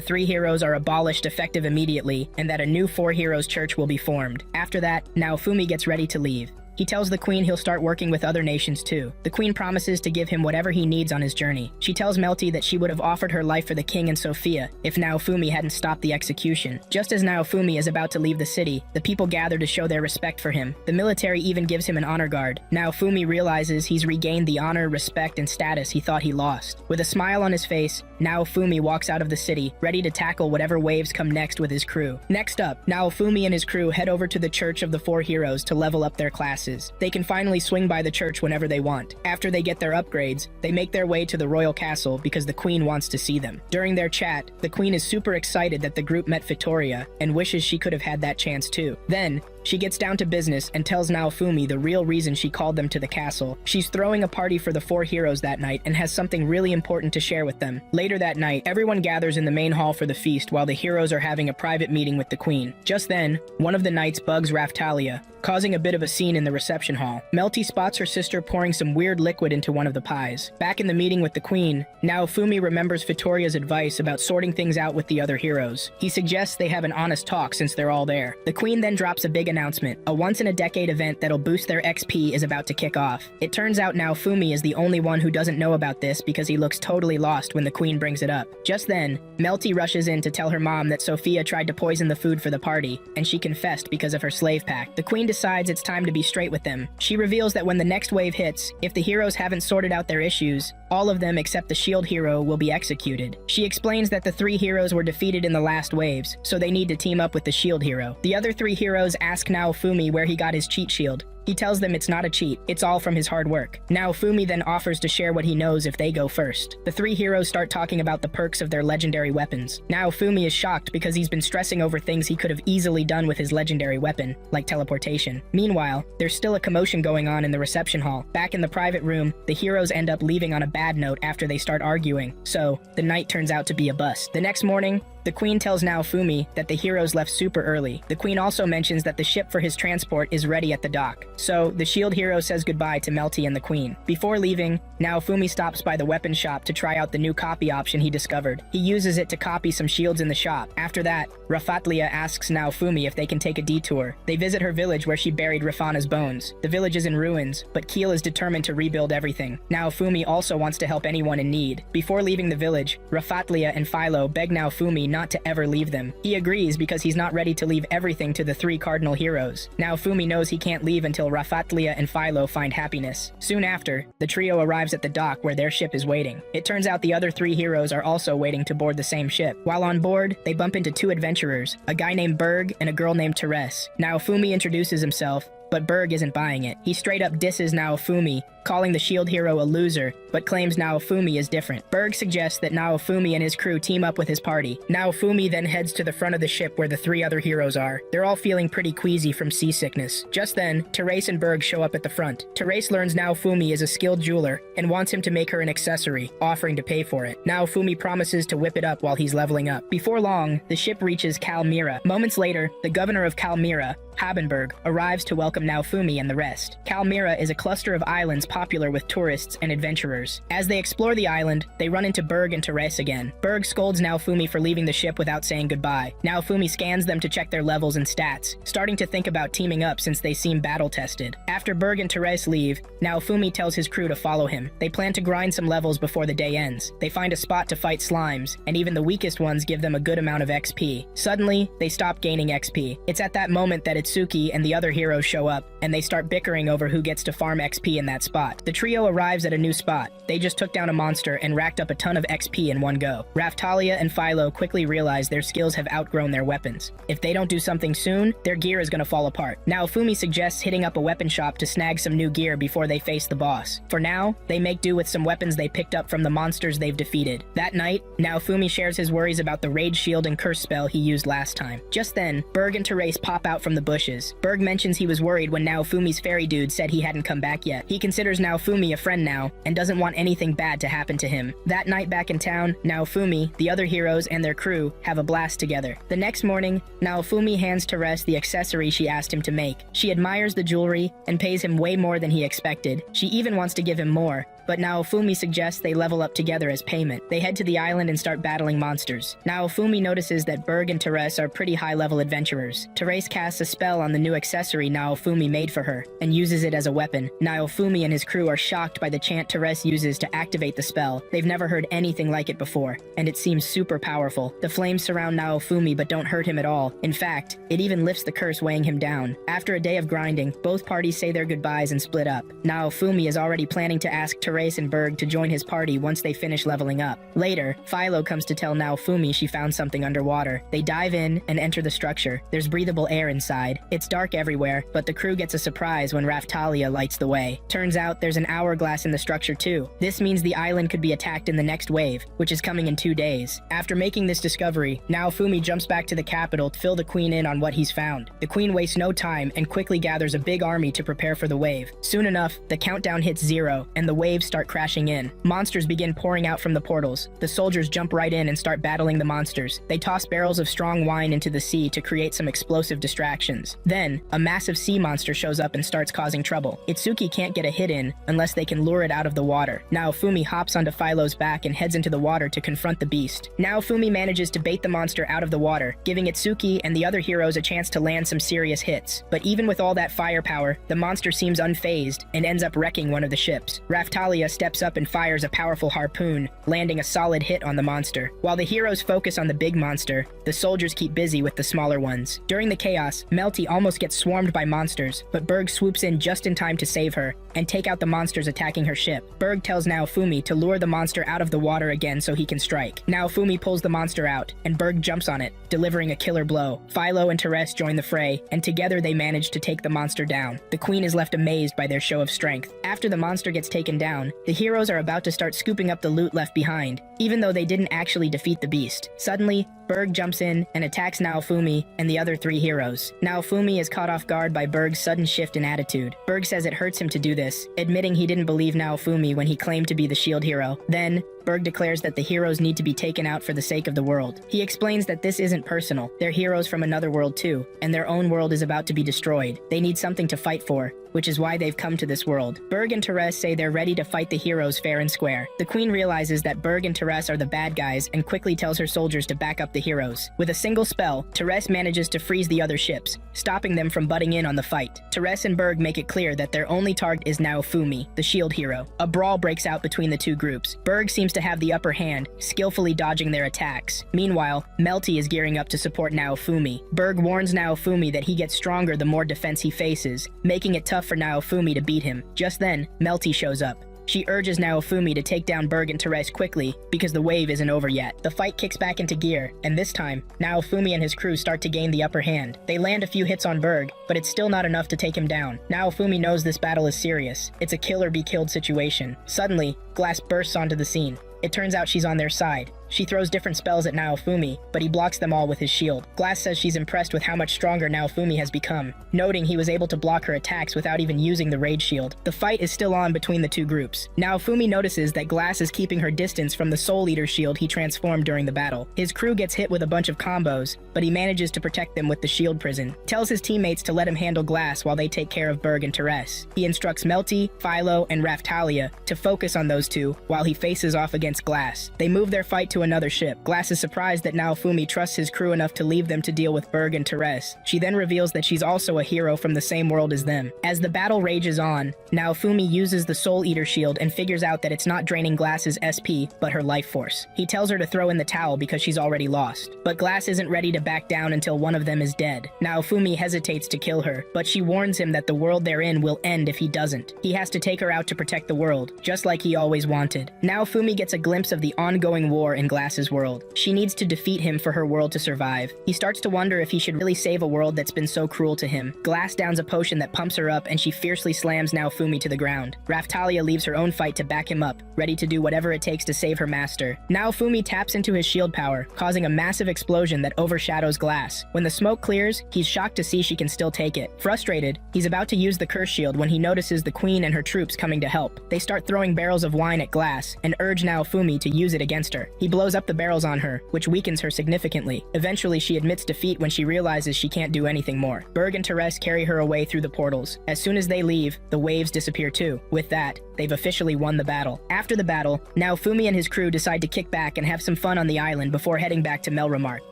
3 heroes are abolished effective immediately and that a new 4 heroes church will be formed. After that, now Fumi gets ready to leave. He tells the queen he'll start working with other nations too. The queen promises to give him whatever he needs on his journey. She tells Melty that she would have offered her life for the king and Sophia if Naofumi hadn't stopped the execution. Just as Naofumi is about to leave the city, the people gather to show their respect for him. The military even gives him an honor guard. Naofumi realizes he's regained the honor, respect, and status he thought he lost. With a smile on his face, Naofumi walks out of the city, ready to tackle whatever waves come next with his crew. Next up, Naofumi and his crew head over to the Church of the 4 Heroes to level up their classes. They can finally swing by the church whenever they want. After they get their upgrades, they make their way to the royal castle because the queen wants to see them. During their chat, the queen is super excited that the group met Vittoria and wishes she could have had that chance too. Then, she gets down to business and tells Naofumi the real reason she called them to the castle. She's throwing a party for the 4 heroes that night and has something really important to share with them. Later that night, everyone gathers in the main hall for the feast while the heroes are having a private meeting with the queen. Just then, one of the knights bugs Raftalia, causing a bit of a scene in the reception hall. Melty spots her sister pouring some weird liquid into one of the pies. Back in the meeting with the queen, Naofumi remembers Vittoria's advice about sorting things out with the other heroes. He suggests they have an honest talk since they're all there. The queen then drops a big announcement. A once-in-a-decade event that'll boost their XP is about to kick off. It turns out Naofumi is the only one who doesn't know about this because he looks totally lost when the queen brings it up. Just then, Melty rushes in to tell her mom that Sophia tried to poison the food for the party, and she confessed because of her slave pact. The queen decides it's time to be straight with them. She reveals that when the next wave hits, if the heroes haven't sorted out their issues, all of them except the shield hero will be executed. She explains that the 3 heroes were defeated in the last waves, so they need to team up with the shield hero. The other 3 heroes ask Naofumi where he got his cheat shield. He tells them it's not a cheat, it's all from his hard work. Now Fumi then offers to share what he knows if they go first. The three heroes start talking about the perks of their legendary weapons. Now Fumi is shocked because he's been stressing over things he could have easily done with his legendary weapon, like teleportation. Meanwhile, there's still a commotion going on in the reception hall. Back in the private room, the heroes end up leaving on a bad note after they start arguing, so the night turns out to be a bust. The next morning, the queen tells Naofumi that the heroes left super early. The queen also mentions that the ship for his transport is ready at the dock. So, the shield hero says goodbye to Melty and the queen. Before leaving, Naofumi stops by the weapon shop to try out the new copy option he discovered. He uses it to copy some shields in the shop. After that, Rafatlia asks Naofumi if they can take a detour. They visit her village where she buried Rafana's bones. The village is in ruins, but Keel is determined to rebuild everything. Naofumi also wants to help anyone in need. Before leaving the village, Rafatlia and Philo beg Naofumi not to ever leave them. He agrees because he's not ready to leave everything to the three cardinal heroes. Naofumi knows he can't leave until Rafatlia and Philo find happiness. Soon after, the trio arrives at the dock where their ship is waiting. It turns out the other three heroes are also waiting to board the same ship. While on board, they bump into two adventurers, a guy named Berg and a girl named Therese. Naofumi introduces himself, but Berg isn't buying it. He straight up disses Naofumi, calling the shield hero a loser, but claims Naofumi is different. Berg suggests that Naofumi and his crew team up with his party. Naofumi then heads to the front of the ship where the three other heroes are. They're all feeling pretty queasy from seasickness. Just then, Therese and Berg show up at the front. Therese learns Naofumi is a skilled jeweler and wants him to make her an accessory, offering to pay for it. Naofumi promises to whip it up while he's leveling up. Before long, the ship reaches Kalmyra. Moments later, the governor of Kalmyra, Habenberg, arrives to welcome Naofumi and the rest. Kalmyra is a cluster of islands popular with tourists and adventurers. As they explore the island, they run into Berg and Therese again. Berg scolds Naofumi for leaving the ship without saying goodbye. Naofumi scans them to check their levels and stats, starting to think about teaming up since they seem battle-tested. After Berg and Therese leave, Naofumi tells his crew to follow him. They plan to grind some levels before the day ends. They find a spot to fight slimes, and even the weakest ones give them a good amount of XP. Suddenly, they stop gaining XP. It's at that moment that Itsuki and the other heroes show up, and they start bickering over who gets to farm XP in that spot. The trio arrives at a new spot. They just took down a monster and racked up a ton of XP in one go. Raftalia and Philo quickly realize their skills have outgrown their weapons. If they don't do something soon, their gear is gonna fall apart. Naofumi suggests hitting up a weapon shop to snag some new gear before they face the boss. For now, they make do with some weapons they picked up from the monsters they've defeated. That night, Naofumi shares his worries about the rage shield and curse spell he used last time. Just then, Berg and Therese pop out from the bushes. Berg mentions he was worried when Naofumi's fairy dude said he hadn't come back yet. He considers Naofumi a friend now, and doesn't want anything bad to happen to him. That night back in town, Naofumi, the other heroes, and their crew have a blast together. The next morning, Naofumi hands Therese the accessory she asked him to make. She admires the jewelry and pays him way more than he expected. She even wants to give him more, but Naofumi suggests they level up together as payment. They head to the island and start battling monsters. Naofumi notices that Berg and Therese are pretty high-level adventurers. Therese casts a spell on the new accessory Naofumi made for her, and uses it as a weapon. Naofumi and his crew are shocked by the chant Therese uses to activate the spell. They've never heard anything like it before, and it seems super powerful. The flames surround Naofumi but don't hurt him at all. In fact, it even lifts the curse weighing him down. After a day of grinding, both parties say their goodbyes and split up. Naofumi is already planning to ask Therese and Berg to join his party once they finish leveling up. Later, Philo comes to tell Naofumi she found something underwater. They dive in and enter the structure. There's breathable air inside. It's dark everywhere, but the crew gets a surprise when Raftalia lights the way. Turns out there's an hourglass in the structure too. This means the island could be attacked in the next wave, which is coming in 2 days. After making this discovery, Naofumi jumps back to the capital to fill the queen in on what he's found. The queen wastes no time and quickly gathers a big army to prepare for the wave. Soon enough, the countdown hits 0, and the waves start crashing in. Monsters begin pouring out from the portals. The soldiers jump right in and start battling the monsters. They toss barrels of strong wine into the sea to create some explosive distractions. Then, a massive sea monster shows up and starts causing trouble. Itsuki can't get a hit in unless they can lure it out of the water. Naofumi hops onto Philo's back and heads into the water to confront the beast. Naofumi manages to bait the monster out of the water, giving Itsuki and the other heroes a chance to land some serious hits. But even with all that firepower, the monster seems unfazed and ends up wrecking one of the ships. Raftalia steps up and fires a powerful harpoon, landing a solid hit on the monster. While the heroes focus on the big monster, the soldiers keep busy with the smaller ones. During the chaos, Melty almost gets swarmed by monsters, but Berg swoops in just in time to save her, and take out the monsters attacking her ship. Berg tells Naofumi to lure the monster out of the water again so he can strike. Naofumi pulls the monster out, and Berg jumps on it, delivering a killer blow. Philo and Therese join the fray, and together they manage to take the monster down. The queen is left amazed by their show of strength. After the monster gets taken down, the heroes are about to start scooping up the loot left behind, even though they didn't actually defeat the beast. Suddenly, Berg jumps in and attacks Naofumi and the other 3 heroes. Naofumi is caught off guard by Berg's sudden shift in attitude. Berg says it hurts him to do this, admitting he didn't believe Naofumi when he claimed to be the shield hero. Then, Berg declares that the heroes need to be taken out for the sake of the world. He explains that this isn't personal. They're heroes from another world too, and their own world is about to be destroyed. They need something to fight for, which is why they've come to this world. Berg and Therese say they're ready to fight the heroes fair and square. The queen realizes that Berg and Therese are the bad guys and quickly tells her soldiers to back up the heroes. With a single spell, Therese manages to freeze the other ships, stopping them from butting in on the fight. Therese and Berg make it clear that their only target is Naofumi, the shield hero. A brawl breaks out between the 2 groups. Berg seems to have the upper hand, skillfully dodging their attacks. Meanwhile, Melty is gearing up to support Naofumi. Berg warns Naofumi that he gets stronger the more defense he faces, making it tough for Naofumi to beat him. Just then, Melty shows up. She urges Naofumi to take down Berg and Therese quickly, because the wave isn't over yet. The fight kicks back into gear, and this time, Naofumi and his crew start to gain the upper hand. They land a few hits on Berg, but it's still not enough to take him down. Naofumi knows this battle is serious. It's a kill-or-be-killed situation. Suddenly, Glass bursts onto the scene. It turns out she's on their side. She throws different spells at Naofumi, but he blocks them all with his shield. Glass says she's impressed with how much stronger Naofumi has become, noting he was able to block her attacks without even using the Rage Shield. The fight is still on between the two groups. Naofumi notices that Glass is keeping her distance from the Soul Eater shield he transformed during the battle. His crew gets hit with a bunch of combos, but he manages to protect them with the shield prison. Tells his teammates to let him handle Glass while they take care of Berg and Therese. He instructs Melty, Philo, and Raftalia to focus on those two while he faces off against Glass. They move their fight to another ship. Glass is surprised that Naofumi trusts his crew enough to leave them to deal with Berg and Therese. She then reveals that she's also a hero from the same world as them. As the battle rages on, Naofumi uses the Soul Eater shield and figures out that it's not draining Glass's SP, but her life force. He tells her to throw in the towel because she's already lost. But Glass isn't ready to back down until one of them is dead. Naofumi hesitates to kill her, but she warns him that the world they're in will end if he doesn't. He has to take her out to protect the world, just like he always wanted. Naofumi gets a glimpse of the ongoing war in Glass's world. She needs to defeat him for her world to survive. He starts to wonder if he should really save a world that's been so cruel to him. Glass downs a potion that pumps her up and she fiercely slams Naofumi to the ground. Raftalia leaves her own fight to back him up, ready to do whatever it takes to save her master. Naofumi taps into his shield power, causing a massive explosion that overshadows Glass. When the smoke clears, he's shocked to see she can still take it. Frustrated, he's about to use the curse shield when he notices the queen and her troops coming to help. They start throwing barrels of wine at Glass and urge Naofumi to use it against her. He blows up the barrels on her, which weakens her significantly. Eventually, she admits defeat when she realizes she can't do anything more. Berg and Therese carry her away through the portals. As soon as they leave, the waves disappear too. With that, they've officially won the battle. After the battle, Naofumi and his crew decide to kick back and have some fun on the island before heading back to Melromark.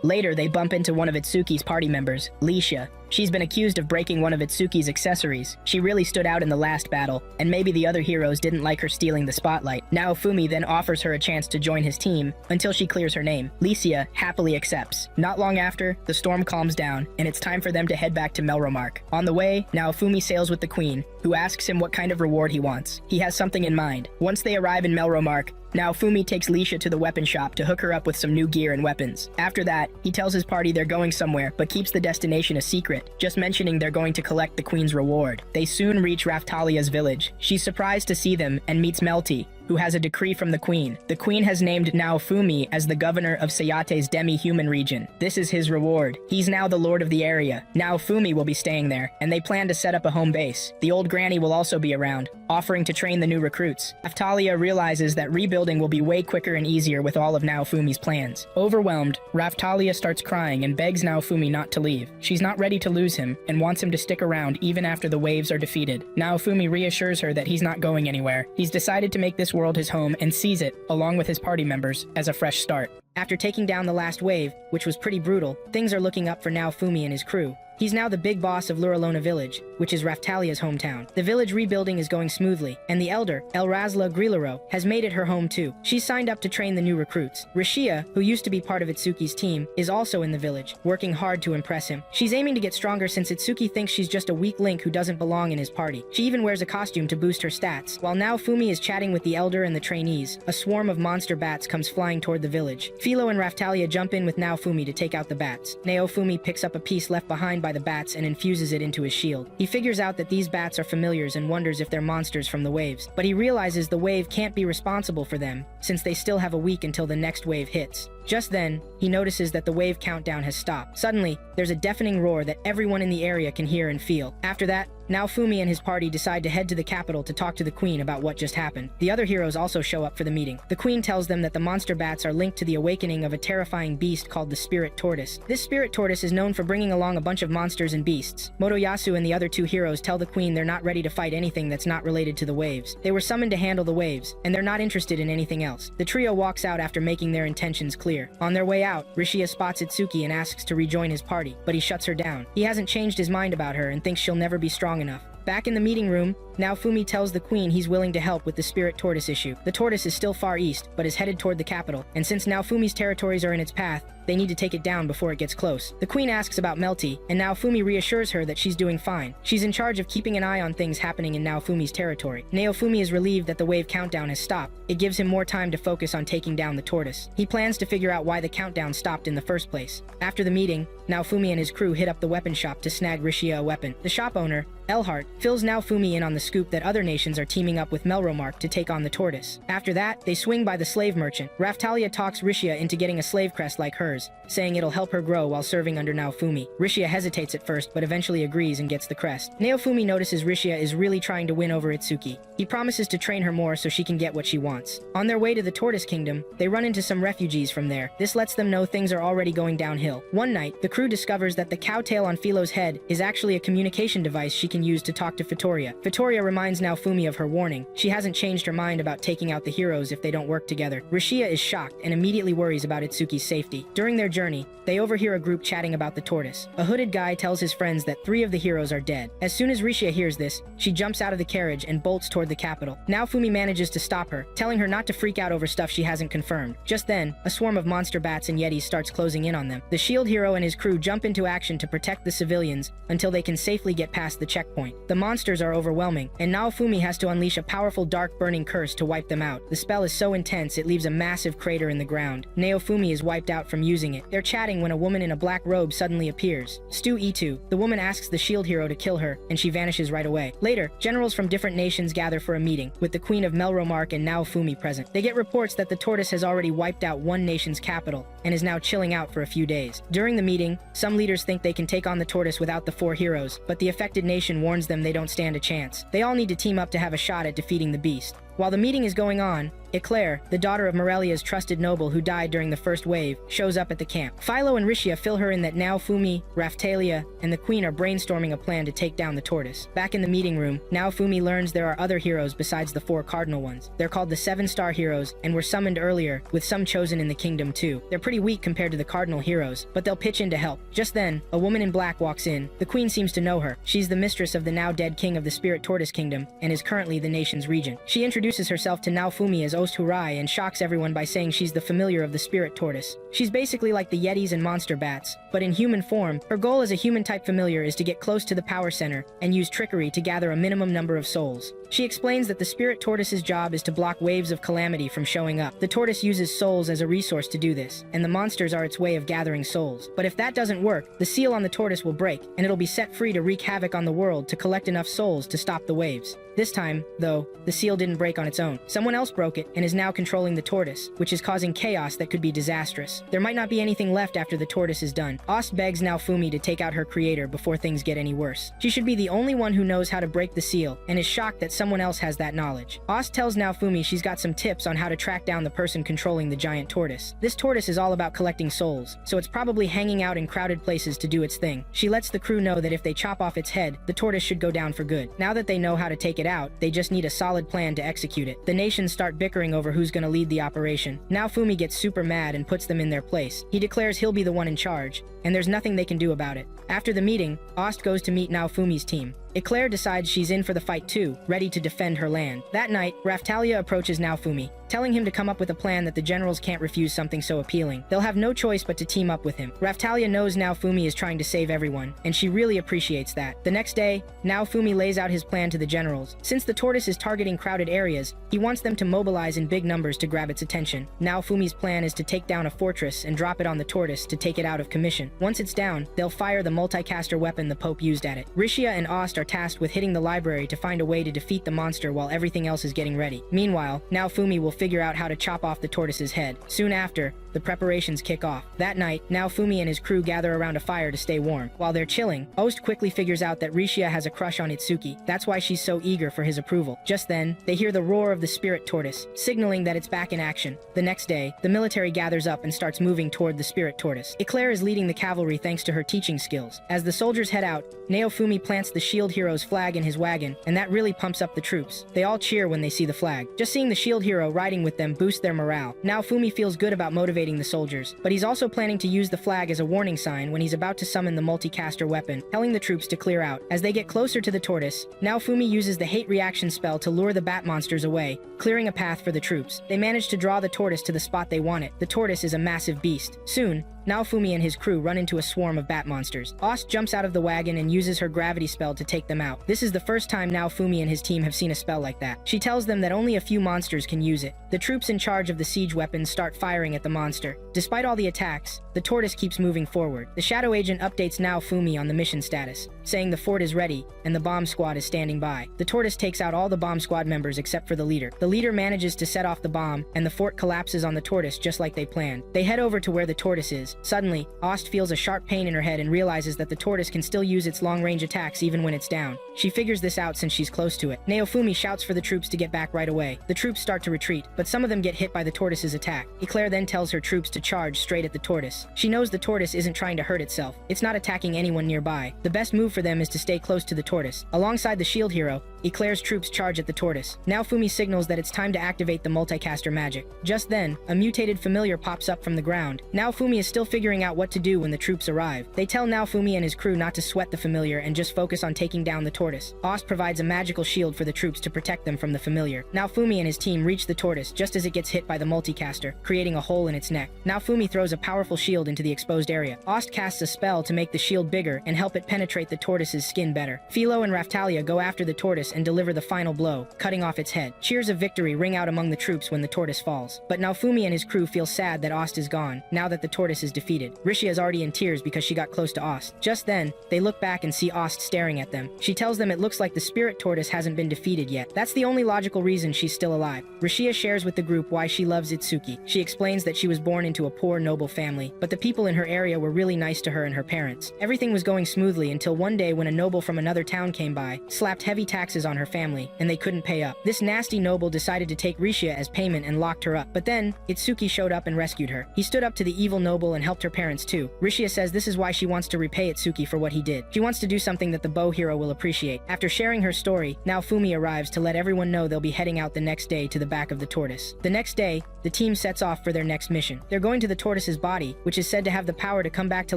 Later, they bump into one of Itsuki's party members, Leisha. She's been accused of breaking one of Itsuki's accessories. She really stood out in the last battle, and maybe the other heroes didn't like her stealing the spotlight. Naofumi then offers her a chance to join his team until she clears her name. Leisha happily accepts. Not long after, the storm calms down, and it's time for them to head back to Melromark. On the way, Naofumi sails with the queen, who asks him what kind of reward he wants. He has something in mind. Once they arrive in Melromark, Naofumi takes Leisha to the weapon shop to hook her up with some new gear and weapons. After that, he tells his party they're going somewhere, but keeps the destination a secret, just mentioning they're going to collect the queen's reward. They soon reach Raftalia's village. She's surprised to see them and meets Melty, who has a decree from the queen. The queen has named Naofumi as the governor of Sayate's demi-human region. This is his reward. He's now the lord of the area. Naofumi will be staying there, and they plan to set up a home base. The old granny will also be around, offering to train the new recruits. Raftalia realizes that rebuilding will be way quicker and easier with all of Naofumi's plans. Overwhelmed, Raftalia starts crying and begs Naofumi not to leave. She's not ready to lose him, and wants him to stick around even after the waves are defeated. Naofumi reassures her that he's not going anywhere. He's decided to make this world his home and sees it, along with his party members, as a fresh start. After taking down the last wave, which was pretty brutal, things are looking up for Naofumi and his crew. He's now the big boss of Luralona village, which is Raphtalia's hometown. The village rebuilding is going smoothly, and the elder, Elrazla Grilero, has made it her home too. She's signed up to train the new recruits. Rishia, who used to be part of Itsuki's team, is also in the village, working hard to impress him. She's aiming to get stronger since Itsuki thinks she's just a weak link who doesn't belong in his party. She even wears a costume to boost her stats. While Naofumi is chatting with the elder and the trainees, a swarm of monster bats comes flying toward the village. Philo and Raftalia jump in with Naofumi to take out the bats. Naofumi picks up a piece left behind by the bats and infuses it into his shield. He figures out that these bats are familiars and wonders if they're monsters from the waves, but he realizes the wave can't be responsible for them, since they still have a week until the next wave hits. Just then, he notices that the wave countdown has stopped. Suddenly, there's a deafening roar that everyone in the area can hear and feel. After that, Naofumi and his party decide to head to the capital to talk to the queen about what just happened. The other heroes also show up for the meeting. The queen tells them that the monster bats are linked to the awakening of a terrifying beast called the spirit tortoise. This spirit tortoise is known for bringing along a bunch of monsters and beasts. Motoyasu and the other two heroes tell the queen they're not ready to fight anything that's not related to the waves. They were summoned to handle the waves, and they're not interested in anything else. The trio walks out after making their intentions clear. On their way out, Rishia spots Itsuki and asks to rejoin his party, but he shuts her down. He hasn't changed his mind about her and thinks she'll never be strong enough. Back in the meeting room, Naofumi tells the queen he's willing to help with the spirit tortoise issue. The tortoise is still far east, but is headed toward the capital, and since Naofumi's territories are in its path, they need to take it down before it gets close. The queen asks about Melty, and Naofumi reassures her that she's doing fine. She's in charge of keeping an eye on things happening in Naofumi's territory. Naofumi is relieved that the wave countdown has stopped. It gives him more time to focus on taking down the tortoise. He plans to figure out why the countdown stopped in the first place. After the meeting, Naofumi and his crew hit up the weapon shop to snag Rishia a weapon. The shop owner, Elhart, fills Naofumi in on the scoop that other nations are teaming up with Melromark to take on the tortoise. After that, they swing by the slave merchant. Raftalia talks Rishia into getting a slave crest like hers, saying it'll help her grow while serving under Naofumi. Rishia hesitates at first, but eventually agrees and gets the crest. Naofumi notices Rishia is really trying to win over Itsuki. He promises to train her more so she can get what she wants. On their way to the Tortoise Kingdom, they run into some refugees from there. This lets them know things are already going downhill. One night, the crew discovers that the cow tail on Philo's head is actually a communication device she can use to talk to Fitoria. Fitoria reminds Naofumi of her warning. She hasn't changed her mind about taking out the heroes if they don't work together. Rishia is shocked and immediately worries about Itsuki's safety. During their journey, they overhear a group chatting about the tortoise. A hooded guy tells his friends that 3 of the heroes are dead. As soon as Rishia hears this, she jumps out of the carriage and bolts toward the capital. Naofumi manages to stop her, telling her not to freak out over stuff she hasn't confirmed. Just then, a swarm of monster bats and yetis starts closing in on them. The shield hero and his crew jump into action to protect the civilians until they can safely get past the checkpoint. The monsters are overwhelming, and Naofumi has to unleash a powerful dark burning curse to wipe them out. The spell is so intense it leaves a massive crater in the ground. Naofumi is wiped out from using it. They're chatting when a woman in a black robe suddenly appears. Stu Itu. The woman asks the shield hero to kill her, and she vanishes right away. Later, generals from different nations gather for a meeting, with the Queen of Melromark and Naofumi present. They get reports that the tortoise has already wiped out one nation's capital, and is now chilling out for a few days. During the meeting, some leaders think they can take on the tortoise without the 4 heroes, but the affected nation warns them they don't stand a chance. They all need to team up to have a shot at defeating the beast. While the meeting is going on, Eclair, the daughter of Morelia's trusted noble who died during the first wave, shows up at the camp. Philo and Rishia fill her in that Naofumi, Raftalia, and the queen are brainstorming a plan to take down the tortoise. Back in the meeting room, Naofumi learns there are other heroes besides the 4 cardinal ones. They're called the 7-star heroes and were summoned earlier, with some chosen in the kingdom too. They're pretty weak compared to the cardinal heroes, but they'll pitch in to help. Just then, a woman in black walks in. The queen seems to know her. She's the mistress of the now dead king of the Spirit Tortoise Kingdom, and is currently the nation's regent. She introduces herself to Naofumi as Osturai and shocks everyone by saying she's the familiar of the spirit tortoise. She's basically like the yetis and monster bats, but in human form. Her goal as a human-type familiar is to get close to the power center and use trickery to gather a minimum number of souls. She explains that the spirit tortoise's job is to block waves of calamity from showing up. The tortoise uses souls as a resource to do this, and the monsters are its way of gathering souls. But if that doesn't work, the seal on the tortoise will break, and it'll be set free to wreak havoc on the world to collect enough souls to stop the waves. This time, though, the seal didn't break on its own. Someone else broke it and is now controlling the tortoise, which is causing chaos that could be disastrous. There might not be anything left after the tortoise is done. Ost begs Naofumi to take out her creator before things get any worse. She should be the only one who knows how to break the seal, and is shocked that someone else has that knowledge. Ost tells Naofumi she's got some tips on how to track down the person controlling the giant tortoise. This tortoise is all about collecting souls, so it's probably hanging out in crowded places to do its thing. She lets the crew know that if they chop off its head, the tortoise should go down for good. Now that they know how to take it out, they just need a solid plan to execute it. The nations start bickering over who's gonna lead the operation. Naofumi gets super mad and puts them in their place. He declares he'll be the one in charge, and there's nothing they can do about it. After the meeting, Ost goes to meet Naofumi's team. Eclair decides she's in for the fight too, ready to defend her land. That night, Raftalia approaches Naofumi, telling him to come up with a plan that the generals can't refuse something so appealing. They'll have no choice but to team up with him. Raftalia knows Naofumi is trying to save everyone, and she really appreciates that. The next day, Naofumi lays out his plan to the generals. Since the tortoise is targeting crowded areas, he wants them to mobilize in big numbers to grab its attention. Naofumi's plan is to take down a fortress and drop it on the tortoise to take it out of commission. Once it's down, they'll fire the multicaster weapon the Pope used at it. Rishia and Ost are tasked with hitting the library to find a way to defeat the monster while everything else is getting ready. Meanwhile, Naofumi will figure out how to chop off the tortoise's head. Soon after, the preparations kick off. That night, Naofumi and his crew gather around a fire to stay warm. While they're chilling, Ost quickly figures out that Rishia has a crush on Itsuki. That's why she's so eager for his approval. Just then, they hear the roar of the spirit tortoise, signaling that it's back in action. The next day, the military gathers up and starts moving toward the spirit tortoise. Eclair is leading the cavalry thanks to her teaching skills. As the soldiers head out, Naofumi plants the shield hero's flag in his wagon, and that really pumps up the troops. They all cheer when they see the flag. Just seeing the shield hero riding with them boosts their morale. Naofumi feels good about motivating the soldiers, but he's also planning to use the flag as a warning sign when he's about to summon the multicaster weapon, telling the troops to clear out. As they get closer to the tortoise, Naofumi uses the hate reaction spell to lure the bat monsters away, clearing a path for the troops. They manage to draw the tortoise to the spot they want it. The tortoise is a massive beast. Soon, Naofumi and his crew run into a swarm of bat monsters. Ost jumps out of the wagon and uses her gravity spell to take them out. This is the first time Naofumi and his team have seen a spell like that. She tells them that only a few monsters can use it. The troops in charge of the siege weapons start firing at the monster. Despite all the attacks, the tortoise keeps moving forward. The shadow agent updates Naofumi on the mission status, saying the fort is ready and the bomb squad is standing by. The tortoise takes out all the bomb squad members except for the leader. The leader manages to set off the bomb, and the fort collapses on the tortoise just like they planned. They head over to where the tortoise is. Suddenly, Ost feels a sharp pain in her head and realizes that the tortoise can still use its long-range attacks even when it's down. She figures this out since she's close to it. Naofumi shouts for the troops to get back right away. The troops start to retreat, but some of them get hit by the tortoise's attack. Eclair then tells her troops to charge straight at the tortoise. She knows the tortoise isn't trying to hurt itself. It's not attacking anyone nearby. The best move for them is to stay close to the tortoise. Alongside the shield hero, Eclair's troops charge at the tortoise. Naofumi signals that it's time to activate the multicaster magic. Just then, a mutated familiar pops up from the ground. Naofumi is still figuring out what to do when the troops arrive. They tell Naofumi and his crew not to sweat the familiar and just focus on taking down the tortoise. Ost provides a magical shield for the troops to protect them from the familiar. Naofumi and his team reach the tortoise just as it gets hit by the multicaster, creating a hole in its neck. Naofumi throws a powerful shield into the exposed area. Ost casts a spell to make the shield bigger and help it penetrate the tortoise's skin better. Philo and Raftalia go after the tortoise and deliver the final blow, cutting off its head. Cheers of victory ring out among the troops when the tortoise falls. But Naofumi and his crew feel sad that Ost is gone, now that the tortoise is defeated. Rishia is already in tears because she got close to Ost. Just then, they look back and see Ost staring at them. She tells them it looks like the spirit tortoise hasn't been defeated yet. That's the only logical reason she's still alive. Rishia shares with the group why she loves Itsuki. She explains that she was born into a poor, noble family, but the people in her area were really nice to her and her parents. Everything was going smoothly until one day when a noble from another town came by, slapped heavy taxes on her family, and they couldn't pay up. This nasty noble decided to take Rishia as payment and locked her up. But then, Itsuki showed up and rescued her. He stood up to the evil noble and helped her parents too. Rishia says this is why she wants to repay Itsuki for what he did. She wants to do something that the bow hero will appreciate. After sharing her story, Naofumi arrives to let everyone know they'll be heading out the next day to the back of the tortoise. The next day, the team sets off for their next mission. They're going to the tortoise's body, which is said to have the power to come back to